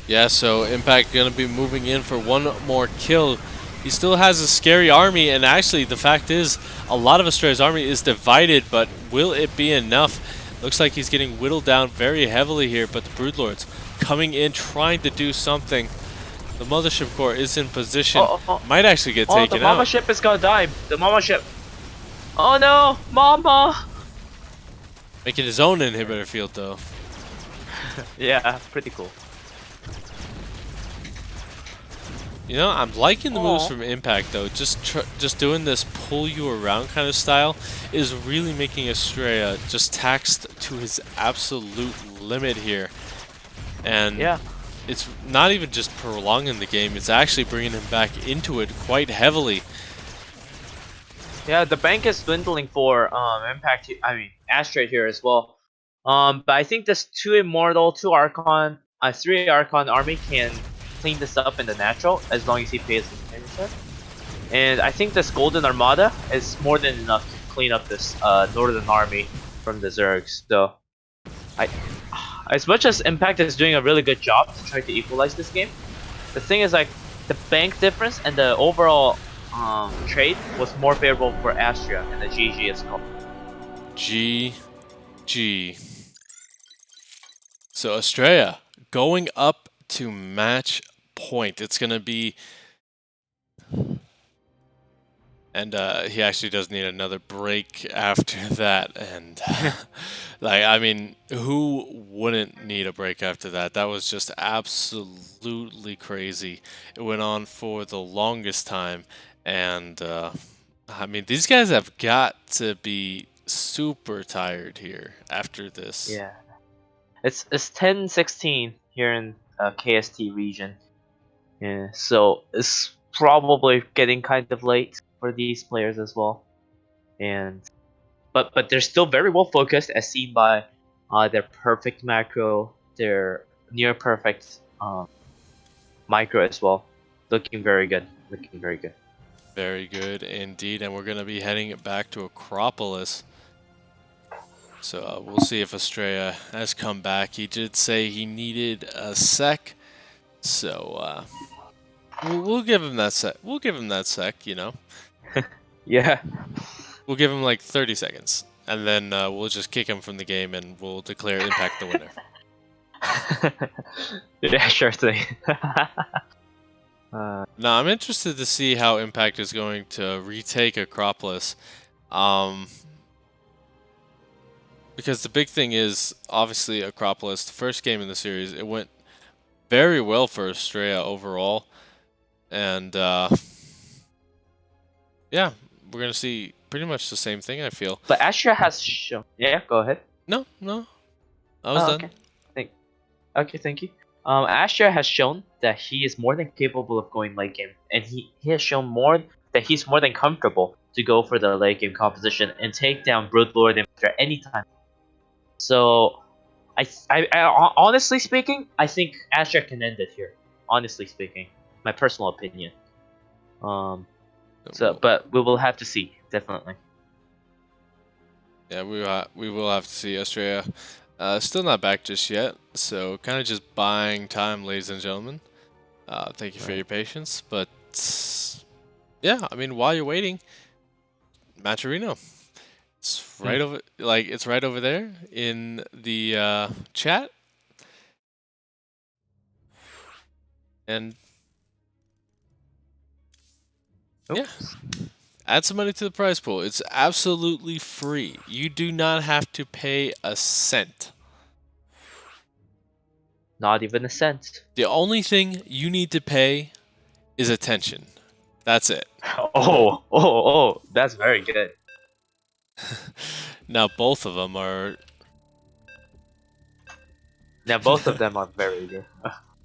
Yeah, so Impact gonna be moving in for one more kill. He still has a scary army, and actually the fact is, a lot of Astrea's army is divided, but will it be enough? Looks like he's getting whittled down very heavily here, but the Broodlords coming in, trying to do something. The Mothership Core is in position, might actually get the taken Mama out. ship is gonna die. The Mama ship. Oh no, Mama! Making his own inhibitor field though. Yeah, pretty cool. You know, I'm liking the moves Aw. from Impact though. Just doing this pull you around kind of style is really making Astrea just taxed to his absolute limit here. And Yeah. it's not even just prolonging the game, it's actually bringing him back into it quite heavily. Yeah, the bank is dwindling for Impact. I mean, Astrea here as well. But I think this 2 Immortal, 2 Archon, 3 Archon army can clean this up in the natural as long as he pays attention. And I think this Golden Armada is more than enough to clean up this Northern army from the Zergs. So, as much as Impact is doing a really good job to try to equalize this game, the thing is like the bank difference and the overall trade was more favorable for Astrea, and the GG is called. GG. So Astrea going up to match point. It's gonna be, and he actually does need another break after that. And like, I mean, who wouldn't need a break after that? That was just absolutely crazy. It went on for the longest time, and I mean, these guys have got to be super tired here after this. Yeah, it's 10:16 here in KST region. Yeah, so it's probably getting kind of late for these players as well. And but they're still very well focused, as seen by their perfect macro, their near perfect micro as well. Looking very good. Looking very good. Very good indeed, and we're going to be heading back to Acropolis. So we'll see if Astrea has come back. He did say he needed a sec, so we'll give him that sec. We'll give him that sec, you know. Yeah. We'll give him like 30 seconds, and then we'll just kick him from the game, and we'll declare Impact the winner. Yeah, sure thing. Now I'm interested to see how Impact is going to retake Acropolis. Because the big thing is obviously Acropolis, the first game in the series, it went very well for Astrea overall. And yeah, we're gonna see pretty much the same thing, I feel. But Astrea has shown. Yeah, go ahead. No, I was Oh, done. okay. Okay, thank you. Astrea has shown that he is more than capable of going late game, and he has shown more that he's more than comfortable to go for the late game composition and take down Broodlord Investor anytime. So, honestly speaking, I think Astrea can end it here. Honestly speaking, my personal opinion. Um, Well, but we will have to see, definitely. yeah, we will have to see Astrea. Still not back just yet, so kind of just buying time, ladies and gentlemen. Thank you for your Right. patience, but yeah, I mean, while you're waiting, Matcherino, it's Hmm. right over, like it's right over there in the chat, and yeah, Oops. add some money to the prize pool. It's absolutely free. You do not have to pay a cent. Not even a cent. The only thing you need to pay is attention. That's it. Oh, that's very good. Now both of them are. Now both of them are very good.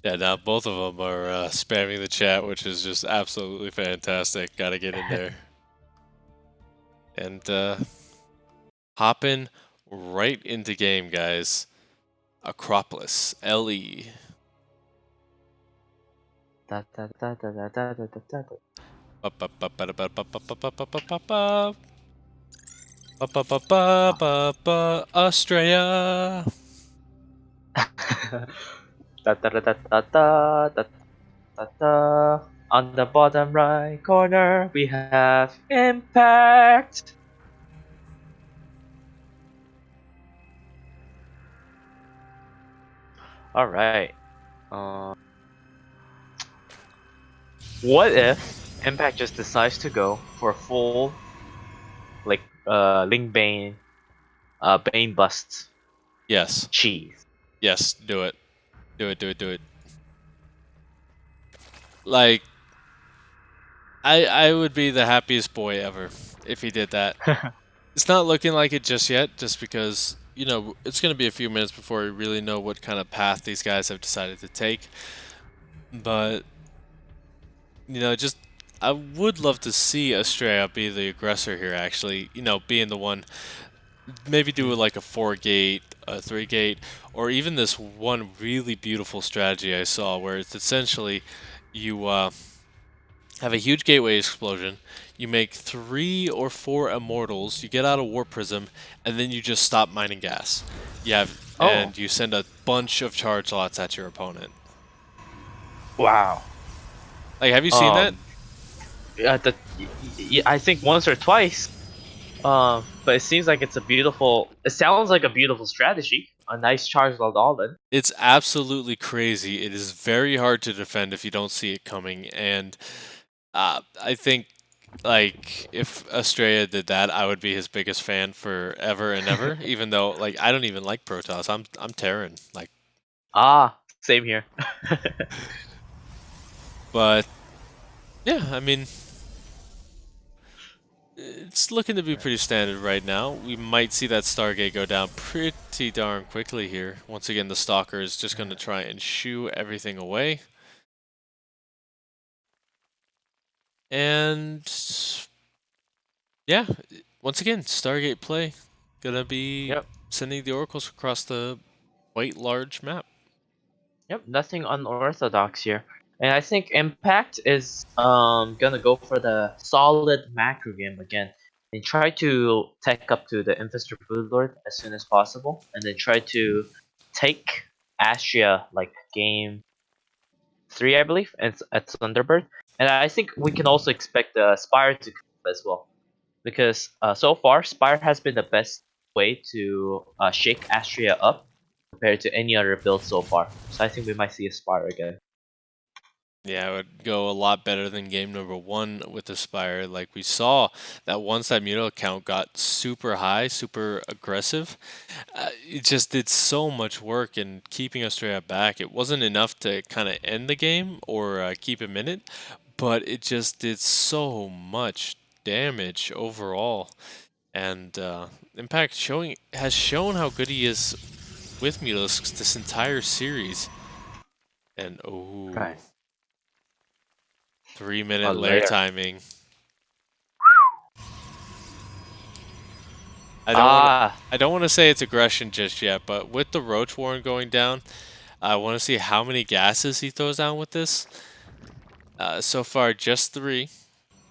Yeah, now both of them are spamming the chat, which is just absolutely fantastic. Gotta get in there and hop in right into game, guys. Acropolis, LE. Da, da, da, da, da, da, da, da, da. Astrea. Da, da, da, da, da, da, da, da, da. On the bottom right corner, we have Impact. All right. Um, what if Impact just decides to go for a full, like, Ling Bane, Bane bust Yes, cheese? yes, do it, do it, do it, do it. Like, I would be the happiest boy ever if he did that. It's not looking like it just yet, just because, you know, it's going to be a few minutes before we really know what kind of path these guys have decided to take. But, you know, just, I would love to see Astrea be the aggressor here, actually. You know, being the one, maybe do like a 4-gate, a 3-gate, or even this one really beautiful strategy I saw where it's essentially you, have a huge gateway explosion. You make 3 or 4 immortals. You get out a warp prism, and then you just stop mining gas. You have, Oh, and you send a bunch of charge lots at your opponent. wow. Like, have you seen that? Yeah, I think once or twice. But it seems like it's a beautiful. It sounds like a beautiful strategy. A nice charge Laldalden. It's absolutely crazy. It is very hard to defend if you don't see it coming, and I think like if Astrea did that, I would be his biggest fan forever and ever. Even though like I don't even like Protoss, I'm Terran. Like, Ah, same here. but yeah, I mean, it's looking to be pretty standard right now. We might see that Stargate go down pretty darn quickly here. Once again, the Stalker is just going to try and shoo everything away. And yeah, once again, Stargate play. Gonna be Yep. sending the oracles across the quite large map. Yep. Nothing unorthodox here. And I think Impact is gonna go for the solid macro game again. And try to tech up to the Infestor Food Lord as soon as possible. And then try to take Astria like game 3, I believe, at Thunderbird. And I think we can also expect the Spire to come as well. Because so far, Spire has been the best way to shake Astria up compared to any other build so far. So I think we might see a Spire again. Yeah, it would go a lot better than game number one with Aspire. Like we saw that once that Muto account got super high, super aggressive, it just did so much work in keeping Astrea back. It wasn't enough to kind of end the game or keep him in it, but it just did so much damage overall. And Impact showing has shown how good he is with Mutalisks this entire series. And Right. 3 minute A lair layer. timing. I don't want to. Ah, I don't want to say it's aggression just yet, but with the Roach Warren going down, I want to see how many gases he throws down with this. So far, just 3.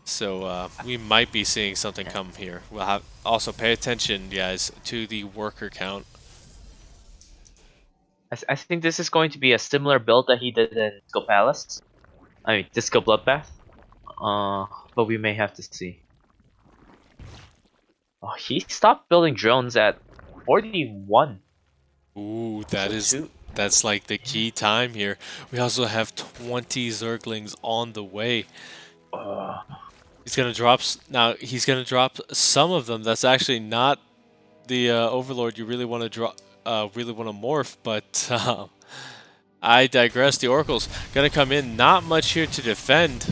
So we might be seeing something yeah. come here. We'll have also pay attention, guys, to the worker count. I think this is going to be a similar build that he did in Disco Palace. I mean, Disco Bloodbath. But we may have to see. Oh, he stopped building drones at 41. Ooh, So two. that's like the key time here. We also have 20 Zerglings on the way. Uh, He's gonna drop now. He's gonna drop some of them. That's actually not the Overlord you really want to drop. Really want to morph, but I digress. The Oracle's gonna come in. Not much here to defend.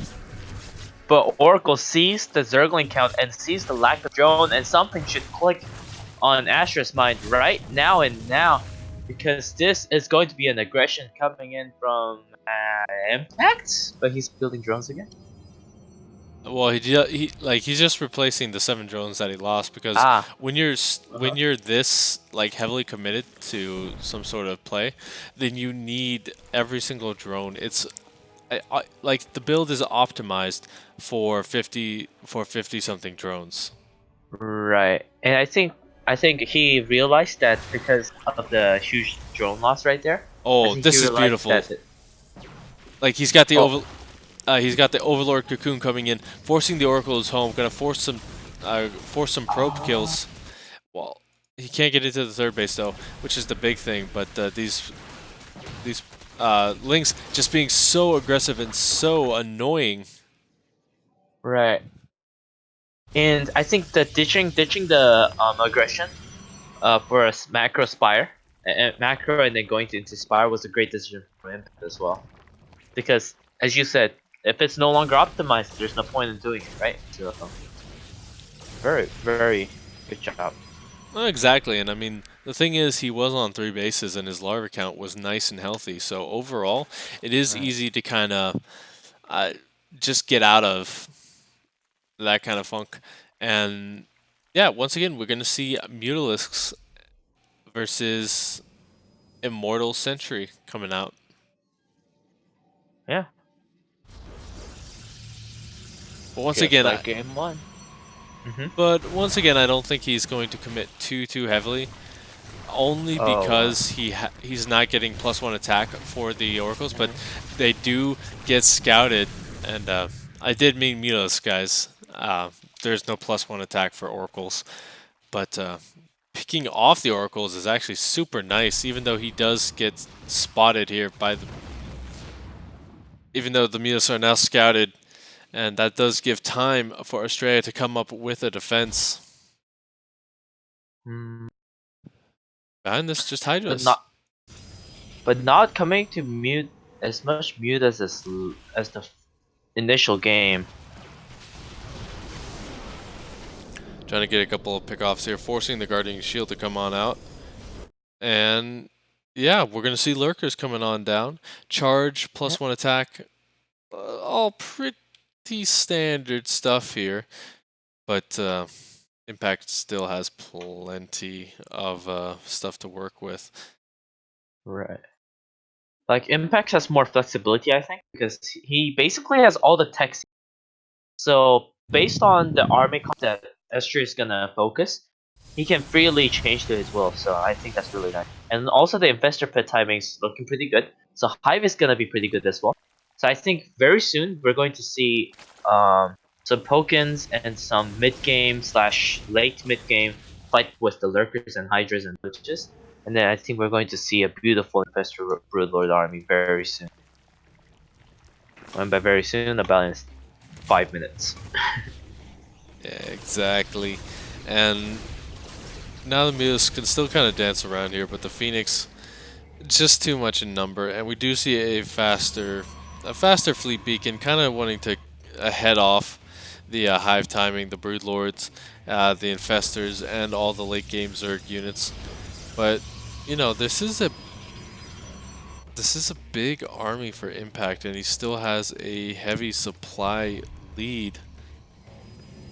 but Oracle sees the Zergling count and sees the lack of drone, and something should click on Astra's mind right now and now, because this is going to be an aggression coming in from Impact, but he's building drones again. Well, he's just replacing the 7 drones that he lost because Ah, when you're this like heavily committed to some sort of play, then you need every single drone. It's like the build is optimized for 50 something drones. right. And I think he realized that because of the huge drone loss right there. I Oh, think he this is realized beautiful. that. Like Oh, he's got the Overlord Cocoon coming in, forcing the Oracle's home. Gonna force some probe kills. Well, he can't get into the third base though, which is the big thing. But these links just being so aggressive and so annoying. right. And I think that ditching the aggression for a macro spire, macro and then going to into spire was a great decision for Impact as well. Because as you said, if it's no longer optimized, there's no point in doing it, right? So very very good job. Well, exactly, and I mean the thing is he was on 3 bases and his larva count was nice and healthy. So overall, it is Right. easy to kind of uh, just get out of that kind of funk. And yeah, once again, we're gonna see Mutalisks versus Immortal Sentry coming out. Yeah. But once Just again, like game one. I don't think he's going to commit too heavily. Only Oh wow. because he's not getting +1 attack for the Oracles, but Mhm. they do get scouted. And I did mean Mutalisks, guys. There's no +1 attack for Oracles, but picking off the Oracles is actually super nice, even though he does get spotted here by the. Even though the Mutas are now scouted, and that does give time for Astrea to come up with a defense. Mm, Behind this, just but Hydras. not coming to mute as much mute as as the initial game. Trying to get a couple of pickoffs here, forcing the Guardian Shield to come on out. And yeah, we're going to see Lurkers coming on down. Charge, Yeah. +1 attack. All pretty standard stuff here. But Impact still has plenty of stuff to work with. Right. Like Impact has more flexibility, I think, because he basically has all the tech. So based on the army that Astrea is gonna focus, he can freely change to his will. So I think that's really nice. And also the investor pit timing is looking pretty good. So Hive is gonna be pretty good as well. So I think very soon we're going to see some Pokins and some mid game slash late mid game fight with the Lurkers and Hydras and Witches. And then I think we're going to see a beautiful Investor Broodlord army very soon. And by very soon, about in 5 minutes. Yeah, exactly. And now the Muse can still kind of dance around here, but the Phoenix just too much in number, and we do see a faster fleet beacon, kind of wanting to head off the Hive timing, the Broodlords, the Infestors, and all the late game Zerg units. But you know, this is a big army for Impact, and he still has a heavy supply lead.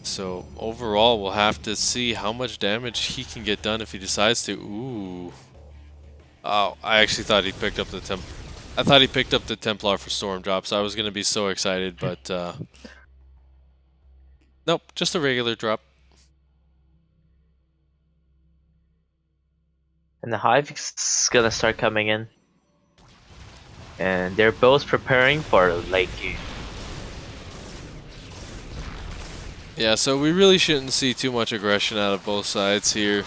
So overall, we'll have to see how much damage he can get done if he decides to. Ooh. Oh, I actually thought he picked up the I thought he picked up the Templar for Storm Drops. I was gonna be so excited, but nope, just a regular drop. And the Hive is gonna start coming in. And they're both preparing for late game. Yeah, so we really shouldn't see too much aggression out of both sides here,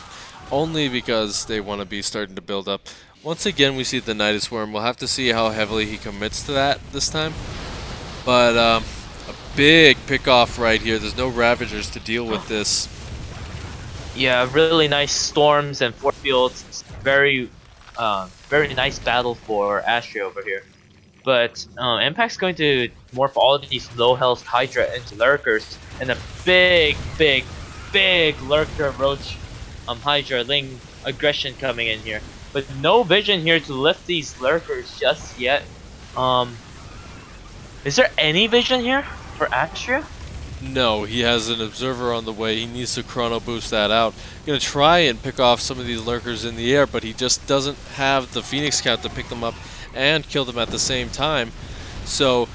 only because they want to be starting to build up. Once again, we see the Nidus Worm. We'll have to see how heavily he commits to that this time. But a big pick-off right here. There's no Ravagers to deal with this. Yeah, really nice storms and force fields. Very nice battle for Astrea over here. But Impact's going to morph all of these low health Hydra into Lurkers, and a big Lurker Roach Hydra Ling aggression coming in here. But no vision here to lift these Lurkers just yet. Is there any vision here for Astrea? No, he has an observer on the way. He needs to chrono boost that out. Gonna try and pick off some of these lurkers in the air, but he just doesn't have the Phoenix count to pick them up and kill them at the same time. So,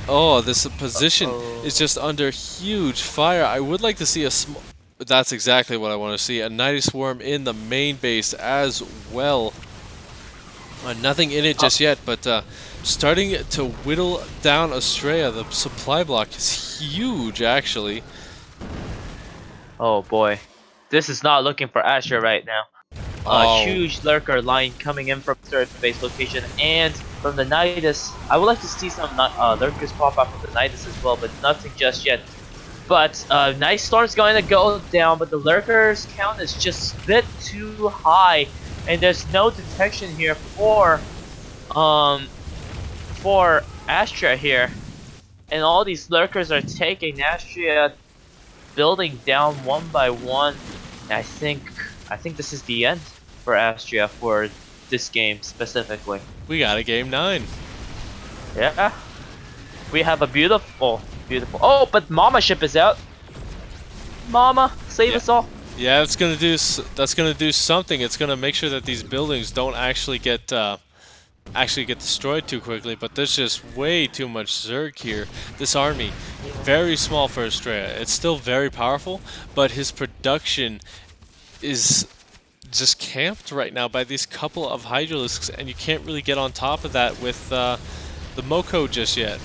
oh, this position is just under huge fire. I would like to see a small... That's exactly what I want to see. A Nidus Swarm in the main base as well. Nothing in it just yet, but starting to whittle down Astrea. The supply block is huge, actually. Oh boy, this is not looking for Astrea right now. A huge lurker line coming in from third base location and from the Nidus. I would like to see some lurkers pop up from the Nidus as well, but nothing just yet. But Night Storm's going to go down, but the lurkers count is just a bit too high, and there's no detection here for Astrea here, and all these lurkers are taking Astrea building down one by one. And I think this is the end for Astrea for this game specifically. We got a game 9. Yeah, we have a beautiful. Oh, but Mama ship is out. Mama, save us all. Yeah, that's gonna do something. It's gonna make sure that these buildings don't actually get destroyed too quickly. But there's just way too much Zerg here. This army, very small for Astrea. It's still very powerful, but his production is just camped right now by these couple of Hydralisks, and you can't really get on top of that with the Moko just yet.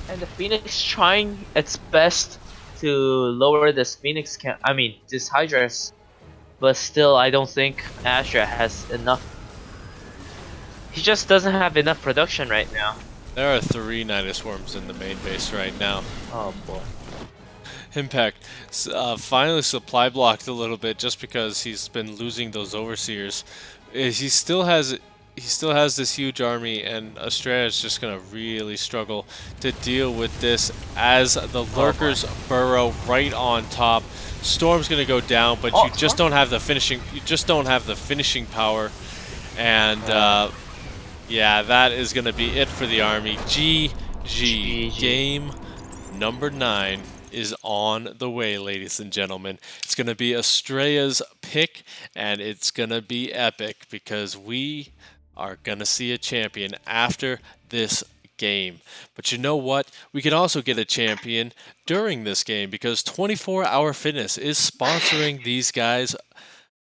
And the Phoenix trying its best to lower this Phoenix count. I mean, this Hydras, but still, I don't think Astrea has enough. He just doesn't have enough production right now. There are 3 Nidus Swarms in the main base right now. Oh boy. Impact finally supply blocked a little bit just because he's been losing those overseers. He still has this huge army, and Astrea is just gonna really struggle to deal with this as the lurkers burrow right on top. Storm's gonna go down, but you just don't have the finishing. You just don't have the finishing power, and yeah, that is gonna be it for the army. GG. Game number 9 is on the way, ladies and gentlemen. It's gonna be Astrea's pick, and it's gonna be epic because we are gonna see a champion after this game. But you know what? We can also get a champion during this game because 24-Hour Fitness is sponsoring these guys.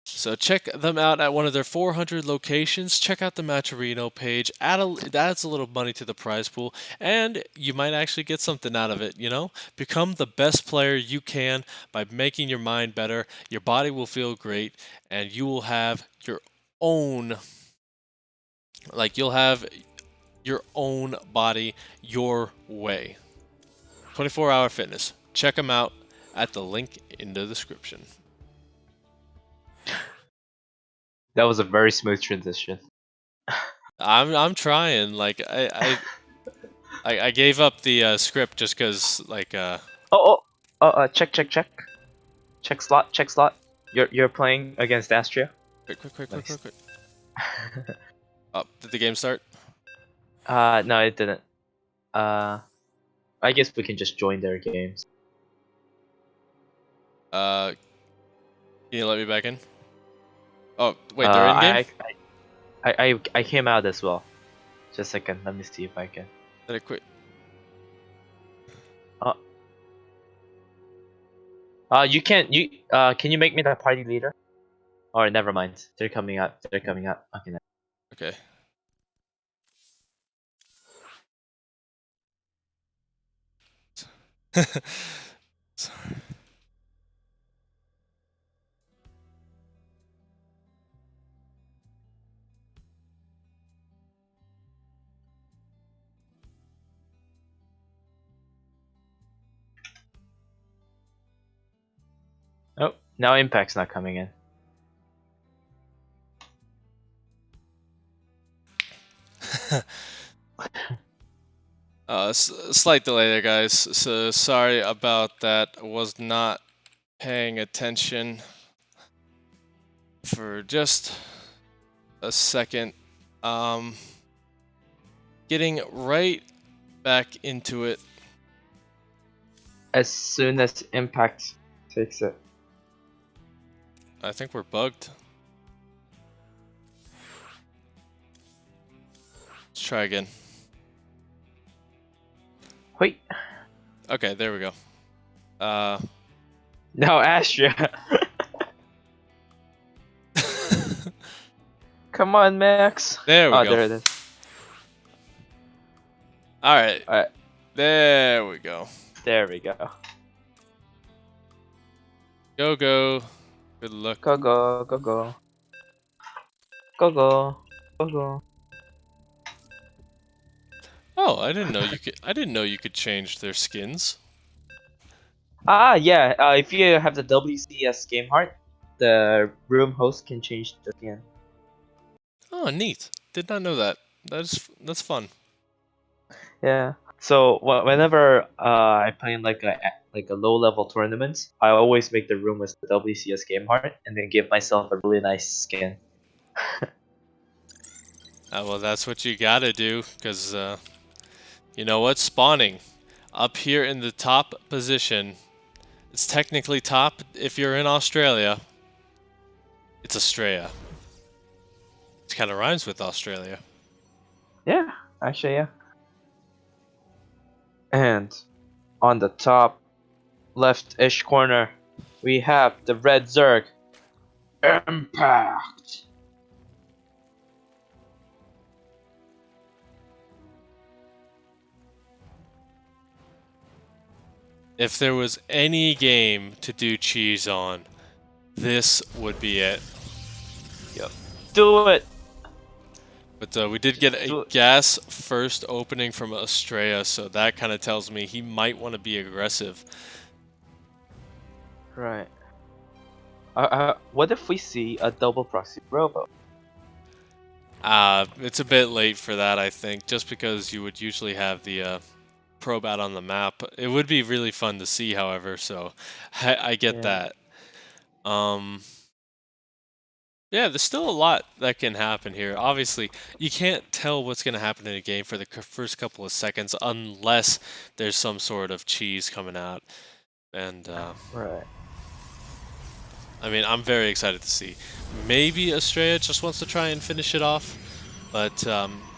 So check them out at one of their 400 locations. Check out the Matcherino page. Adds a little money to the prize pool, and you might actually get something out of it, you know? Become the best player you can by making your mind better. Your body will feel great, and you will have your own... Like, you'll have your own body your way. 24-hour fitness. Check them out at the link in the description. That was a very smooth transition. I'm trying. Like I gave up the script just because like Check. Check slot. You're playing against Astrea. Nice. quick. Oh, did the game start? No, it didn't. I guess we can just join their games. Can you let me back in? Oh wait, they're in game. I came out as well. Just a second. Let me see if I can. Did I quit? You can you make me the party leader? Or never mind. They're coming out. They're coming out. Okay. Okay. Sorry. Oh, now Impact's not coming in. Slight delay there, guys. So sorry about that. I was not paying attention for just a second. Getting right back into it. As soon as Impact takes it. I think we're bugged. Let's try again. Wait. Okay, there we go. No, Astrea. Come on, Max. There we Oh, go. there it is. Alright. Alright. There we go. There we go. Go. Good luck. Go. Oh, I didn't know you could change their skins. Ah, yeah. If you have the WCS game heart, the room host can change the skin. Oh, neat. Did not know that. That's fun. Yeah. So whenever I play in like a low level tournament, I always make the room with the WCS game heart and then give myself a really nice skin. Well, that's what you gotta do, because, you know what? Spawning up here in the top position. It's technically top if you're in Australia. It's Astrea. It kind of rhymes with Australia. Yeah, actually, yeah. And on the top left-ish corner, we have the red Zerg. Impact. If there was any game to do cheese on, this would be it. Yep. Do it. But we did get a gas first opening from Astrea, so that kind of tells me he might want to be aggressive. Right. What if we see a double proxy robo? It's a bit late for that, I think, just because you would usually have the probe out on the map. It would be really fun to see, however, so I get that. Yeah, there's still a lot that can happen here. Obviously, you can't tell what's going to happen in a game for the first couple of seconds unless there's some sort of cheese coming out. And, right. I mean, I'm very excited to see. Maybe Astrea just wants to try and finish it off, but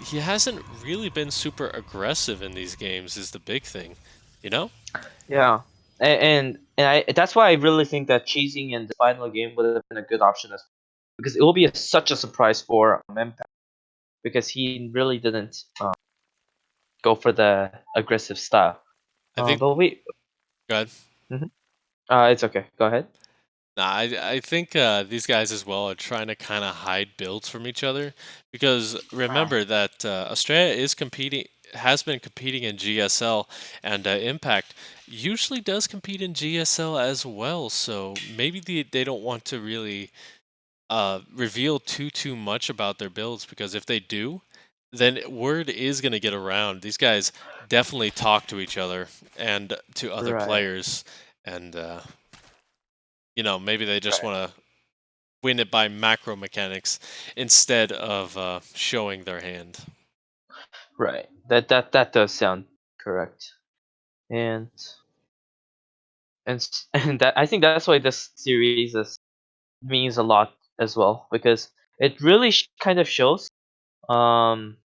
he hasn't really been super aggressive in these games is the big thing, you know? Yeah. And that's why I really think that cheesing in the final game would have been a good option as because it will be such a surprise for Impact because he really didn't go for the aggressive style. I think... But wait. Go ahead. It's okay. Go ahead. Nah, I think these guys as well are trying to kind of hide builds from each other because Right. remember that Astrea is competing, has been competing in GSL, and Impact usually does compete in GSL as well. So maybe they don't want to really reveal too much about their builds because if they do, then word is going to get around. These guys definitely talk to each other and to other Right. players, and maybe they just Right. want to win it by macro mechanics instead of showing their hand. Right. That does sound correct. And and that I think that's why this series means a lot as well because it really kind of shows um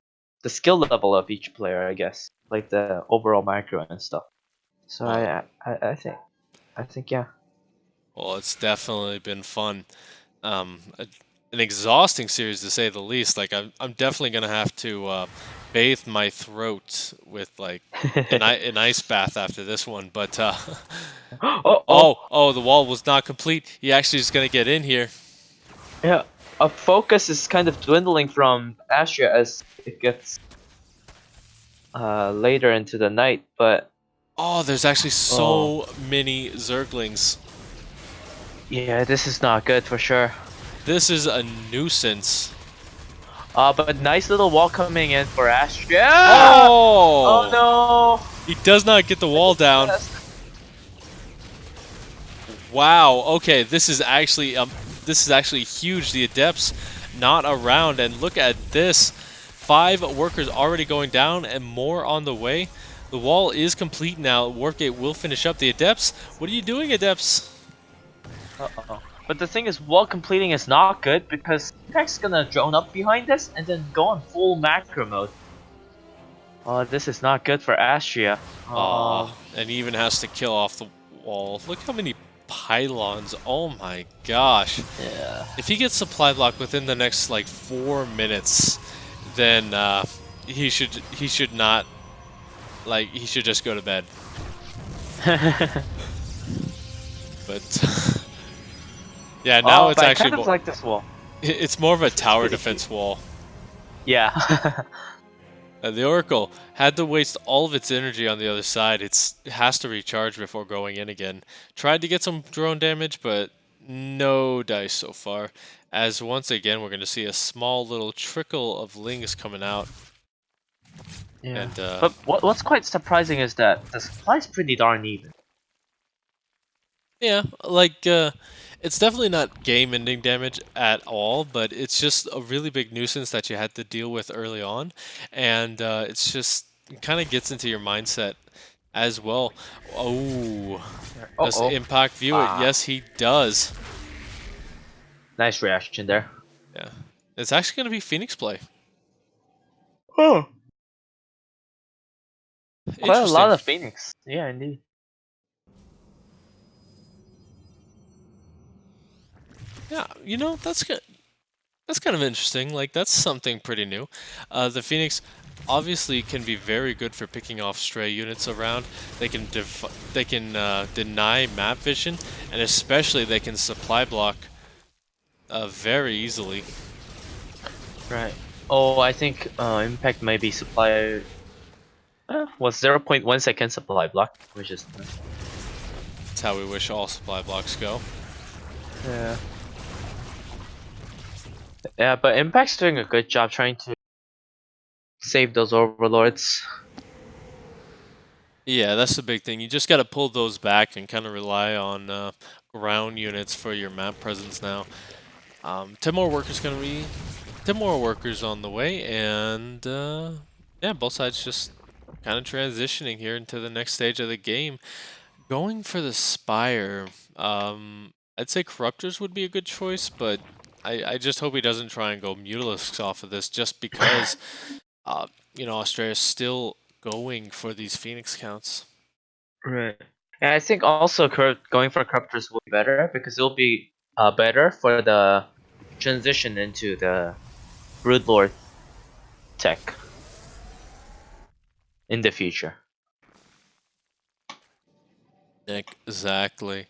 the skill level of each player, I guess, like the overall macro and stuff. So Well, I think yeah. well, it's definitely been fun. An exhausting series to say the least. Like I'm definitely gonna have to bathe my throat with like an ice bath after this one. But Oh, oh, oh, the wall was not complete. He actually is gonna get in here. yeah. A focus is kind of dwindling from Astrea as it gets later into the night, but Oh, there's actually oh so many Zerglings. yeah, this is not good for sure. This is a nuisance. But nice little wall coming in for Astrea. Oh Oh! no! He does not get the I wall think he down. missed. Wow. Okay, this is actually huge. The Adepts not around, and look at this. 5 workers already going down, and more on the way. The wall is complete now. Warpgate will finish up. The Adepts, what are you doing, Adepts? Uh-oh. But the thing is, wall completing is not good because Impact's gonna drone up behind this and then go on full macro mode. Oh, this is not good for Astrea. Aw, and he even has to kill off the wall. Look how many pylons. Oh my gosh. Yeah. If he gets supply block within the next like 4 minutes, then he should not, like, he should just go to bed. But yeah, now Oh, it's but I actually kind of more, like this wall. it's more of a It's tower pretty cute. defense wall. Yeah. The Oracle had to waste all of its energy on the other side. It has to recharge before going in again. Tried to get some drone damage, but no dice so far. As once again, we're going to see a small little trickle of lings coming out. Yeah. And But what's quite surprising is that the supply's pretty darn even. yeah, like it's definitely not game-ending damage at all, but it's just a really big nuisance that you had to deal with early on, and it's just it kind of gets into your mindset as well. Oh, does Uh-oh. Impact view it? Ah. Yes, he does. Nice reaction there. Yeah, it's actually going to be Phoenix play. Oh. Quite a lot Interesting. of Phoenix. Yeah, indeed. Yeah, that's good. That's kind of interesting. Like, that's something pretty new. The Phoenix obviously can be very good for picking off stray units around. They can deny map vision, and especially they can supply block very easily. Right. Oh, I think Impact might be supply was 0.1 second supply block, which is That's how we wish all supply blocks go. yeah. Yeah, but Impact's doing a good job trying to save those overlords. Yeah, that's the big thing. You just got to pull those back and kind of rely on ground units for your map presence now. 10 more workers gonna be 10 more workers on the way, and yeah, both sides just kind of transitioning here into the next stage of the game. Going for the Spire, I'd say Corruptors would be a good choice, but I just hope he doesn't try and go Mutalisks off of this just because, Australia's still going for these Phoenix counts. Right. And I think also going for Corruptors will be better because it will be better for the transition into the Broodlord tech in the future. Exactly.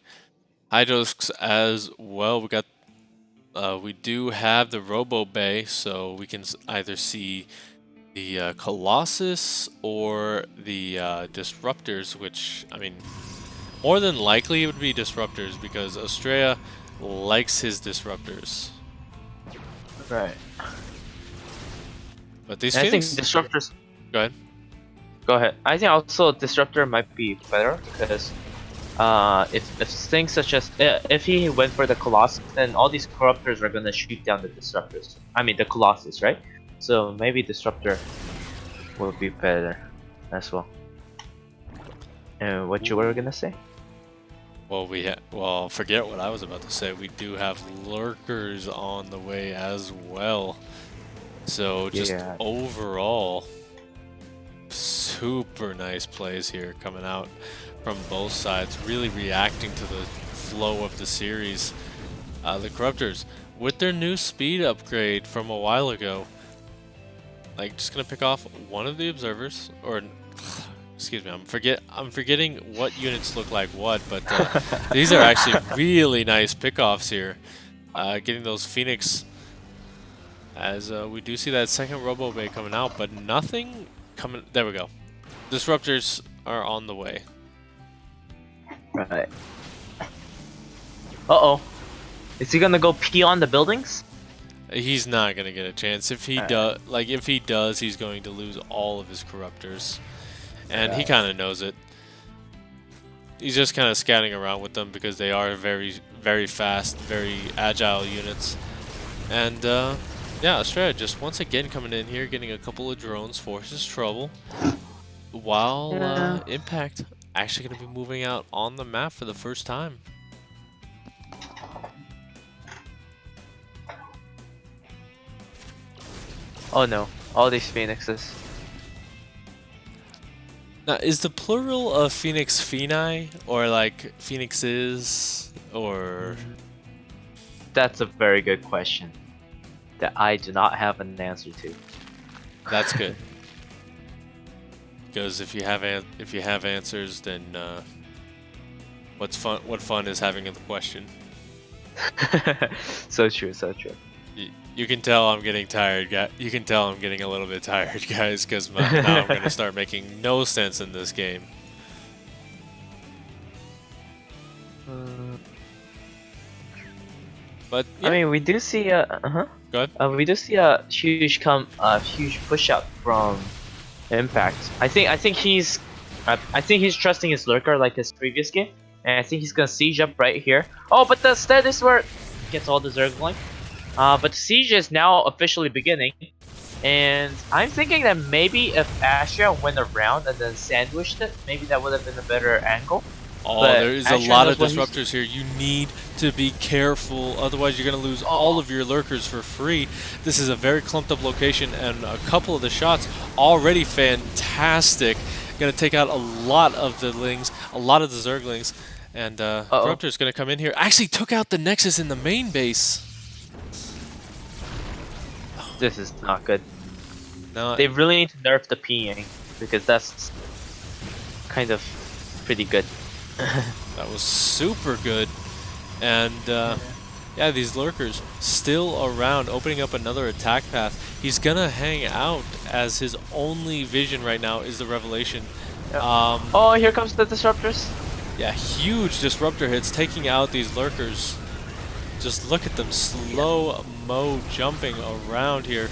Hydrosks as well. We do have the Robo Bay, so we can either see the Colossus or the Disruptors, which, I mean, more than likely it would be Disruptors because Astrea likes his Disruptors. Right. But these And I think Phoenix... disruptors. Go ahead. Go ahead. I think also disruptor might be better because if things such as if he went for the Colossus, then all these corruptors are gonna shoot down the disruptors. I mean the Colossus, right? So maybe disruptor will be better as well. And what you were gonna say? Well, forget what I was about to say. We do have lurkers on the way as well. So just Yeah. overall, super nice plays here coming out from both sides, really reacting to the flow of the series. The Corruptors, with their new speed upgrade from a while ago, like just gonna pick off one of the observers, or excuse me, I'm forgetting what units look like what, but these are actually really nice pickoffs here. Getting those Phoenix, as we do see that second Robo Bay coming out, but nothing coming. There we go. Disruptors are on the way. Right. Uh-oh. Is he gonna go pee on the buildings? He's not gonna get a chance. If he does, he's going to lose all of his Corruptors, and he kind of knows it. He's just kind of scouting around with them because they are very, very fast, very agile units. And yeah, Astrea just once again coming in here, getting a couple of drones, forces trouble, while Impact actually going to be moving out on the map for the first time. Oh no, all these phoenixes. Now, is the plural of Phoenix Phoeni, or like Phoenixes, or... That's a very good question that I do not have an answer to. That's good. Because if you have answers, then what fun is having the question? So true, so true. You can tell I'm getting tired, guys. You can tell I'm getting a little bit tired, guys, because now I'm going to start making no sense in this game. But yeah. I mean, we do see Go ahead. we do see a huge push out from Impact. I think he's trusting his lurker like his previous game, and I think he's gonna siege up right here. Oh, but instead is where gets all the Zergling. But siege is now officially beginning, and I'm thinking that maybe if Astrea went around and then sandwiched it, maybe that would have been a better angle. Oh, But there is a Astrea lot knows of what disruptors here. You need to be careful, otherwise you're going to lose all of your lurkers for free. This is a very clumped up location, and a couple of the shots already fantastic. Going to take out a lot of the lings, a lot of the Zerglings, and Corruptor's going to come in here. Actually took out the Nexus in the main base. This is not good. No, They really need to nerf the peeing because that's kind of pretty good. that was super good. And yeah, these lurkers still around, opening up another attack path. He's gonna hang out as his only vision right now is the Revelation. Oh, here comes the disruptors. Yeah, huge disruptor hits taking out these lurkers. Just look at them slow-mo jumping around here.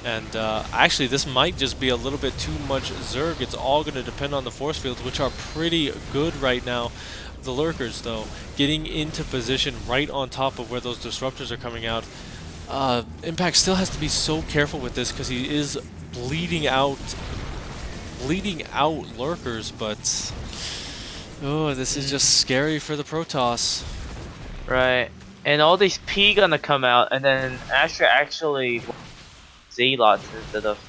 And actually, this might just be a little bit too much Zerg. It's all going to depend on the force fields, which are pretty good right now. The lurkers, though, getting into position right on top of where those disruptors are coming out. Impact still has to be so careful with this because he is bleeding out lurkers, but oh, this is just scary for the Protoss. Right. And all these P gonna come out, and then Astrea actually Zealots instead of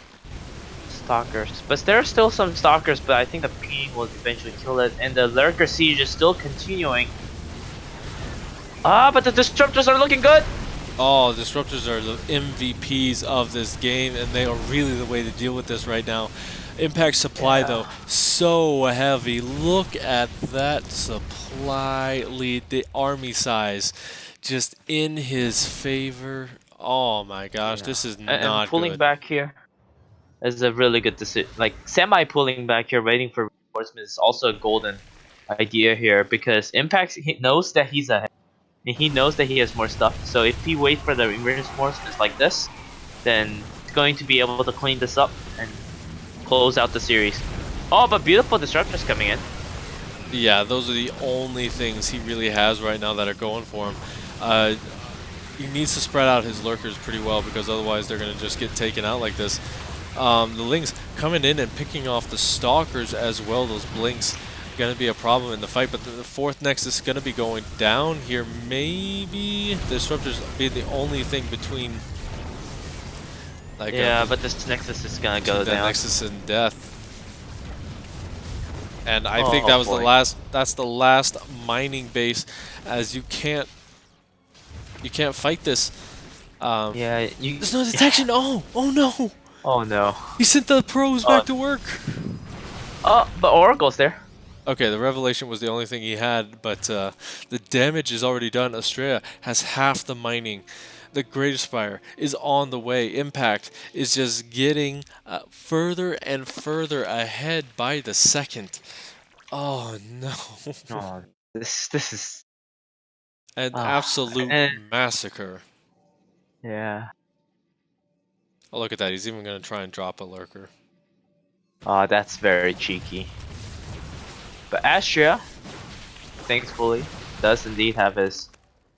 Stalkers. But there are still some Stalkers, but I think the P will eventually kill it, and the Lurker Siege is still continuing. But the Disruptors are looking good! Oh, Disruptors are the MVPs of this game, and they are really the way to deal with this right now. Impact supply, Yeah. though, so heavy. Look at that supply lead. The army size just in his favor. Oh my gosh, Yeah. this is And not pulling good. back here is a really good decision. Like semi pulling back here, waiting for reinforcements is also a golden idea here because Impact he knows that he's ahead and he knows that he has more stuff. So if he waits for the reinforcements like this, then he's going to be able to clean this up and close out the series. Oh, but beautiful disruptors coming in. Yeah, those are the only things he really has right now that are going for him. He needs to spread out his lurkers pretty well because otherwise they're going to just get taken out like this. The Lings coming in and picking off the Stalkers as well. Those Blinks going to be a problem in the fight, but the fourth Nexus is going to be going down here. Maybe Disruptors being the only thing between... Like, Yeah, but this Nexus is gonna go the down. Nexus and death. And I think Oh, that was boy. the last. That's the last mining base, as you can't fight this. Yeah, There's no detection. Oh no! Oh no. He sent the pros back to work. Oh, but Oracle's there. Okay, the revelation was the only thing he had, but the damage is already done. Astrea has half the mining. The Great Aspire is on the way. Impact is just getting further and further ahead by the second. Oh no! Oh, this is An absolute and massacre. yeah. Oh, look at that. He's even going to try and drop a lurker. Oh, that's very cheeky. But Astrea, thankfully, does indeed have his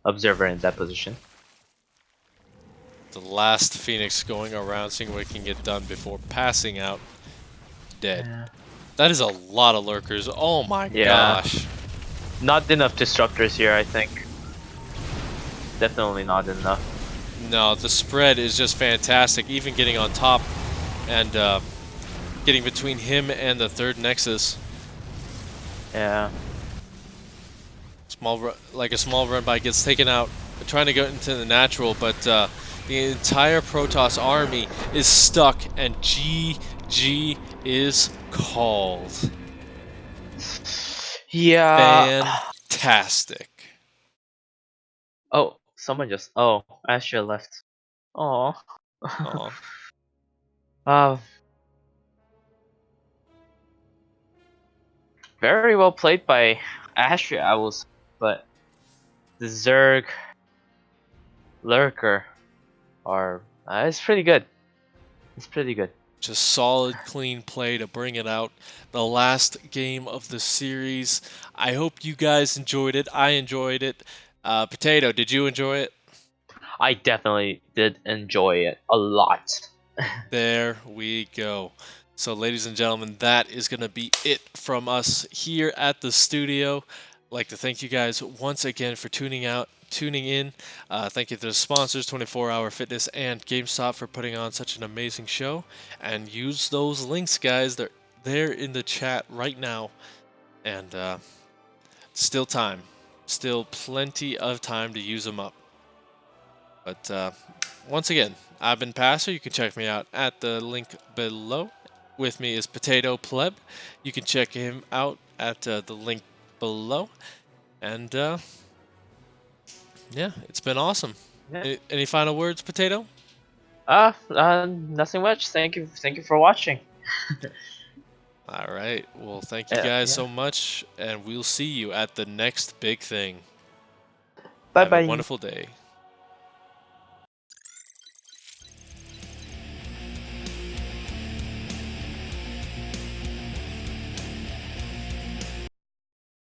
observer in that position. The last Phoenix going around, seeing what he can get done before passing out dead. Yeah. That is a lot of lurkers. Oh my Yeah. gosh. Not enough disruptors here, I think. Definitely not enough. No, the spread is just fantastic. Even getting on top and getting between him and the third Nexus. Yeah. Like a small run by gets taken out, trying to go into the natural, but the entire Protoss army is stuck, and GG is called. Yeah. Fantastic. Oh, someone just. Oh, Astrea left. Oh. Aw. Very well played by Astrea, I will say, but the Zerg Lurker are it's pretty good. It's pretty good. Just solid, clean play to bring it out. The last game of the series. I hope you guys enjoyed it. I enjoyed it. Potato, did you enjoy it? I definitely did enjoy it a lot. There we go. So, ladies and gentlemen, that is going to be it from us here at the studio. I'd like to thank you guys once again for tuning in. Thank you to the sponsors, 24 Hour Fitness and GameStop, for putting on such an amazing show. And use those links, guys. They're there in the chat right now. And still time. Still plenty of time to use them up. But once again, I've been Passer. You can check me out at the link below. With me is Potato Pleb. You can check him out at the link below. And yeah, it's been awesome. Yeah. Any final words, Potato? Nothing much. Thank you for watching. All right. Well, thank you guys Yeah. so much, and we'll see you at the next big thing. Bye Have bye. a wonderful day.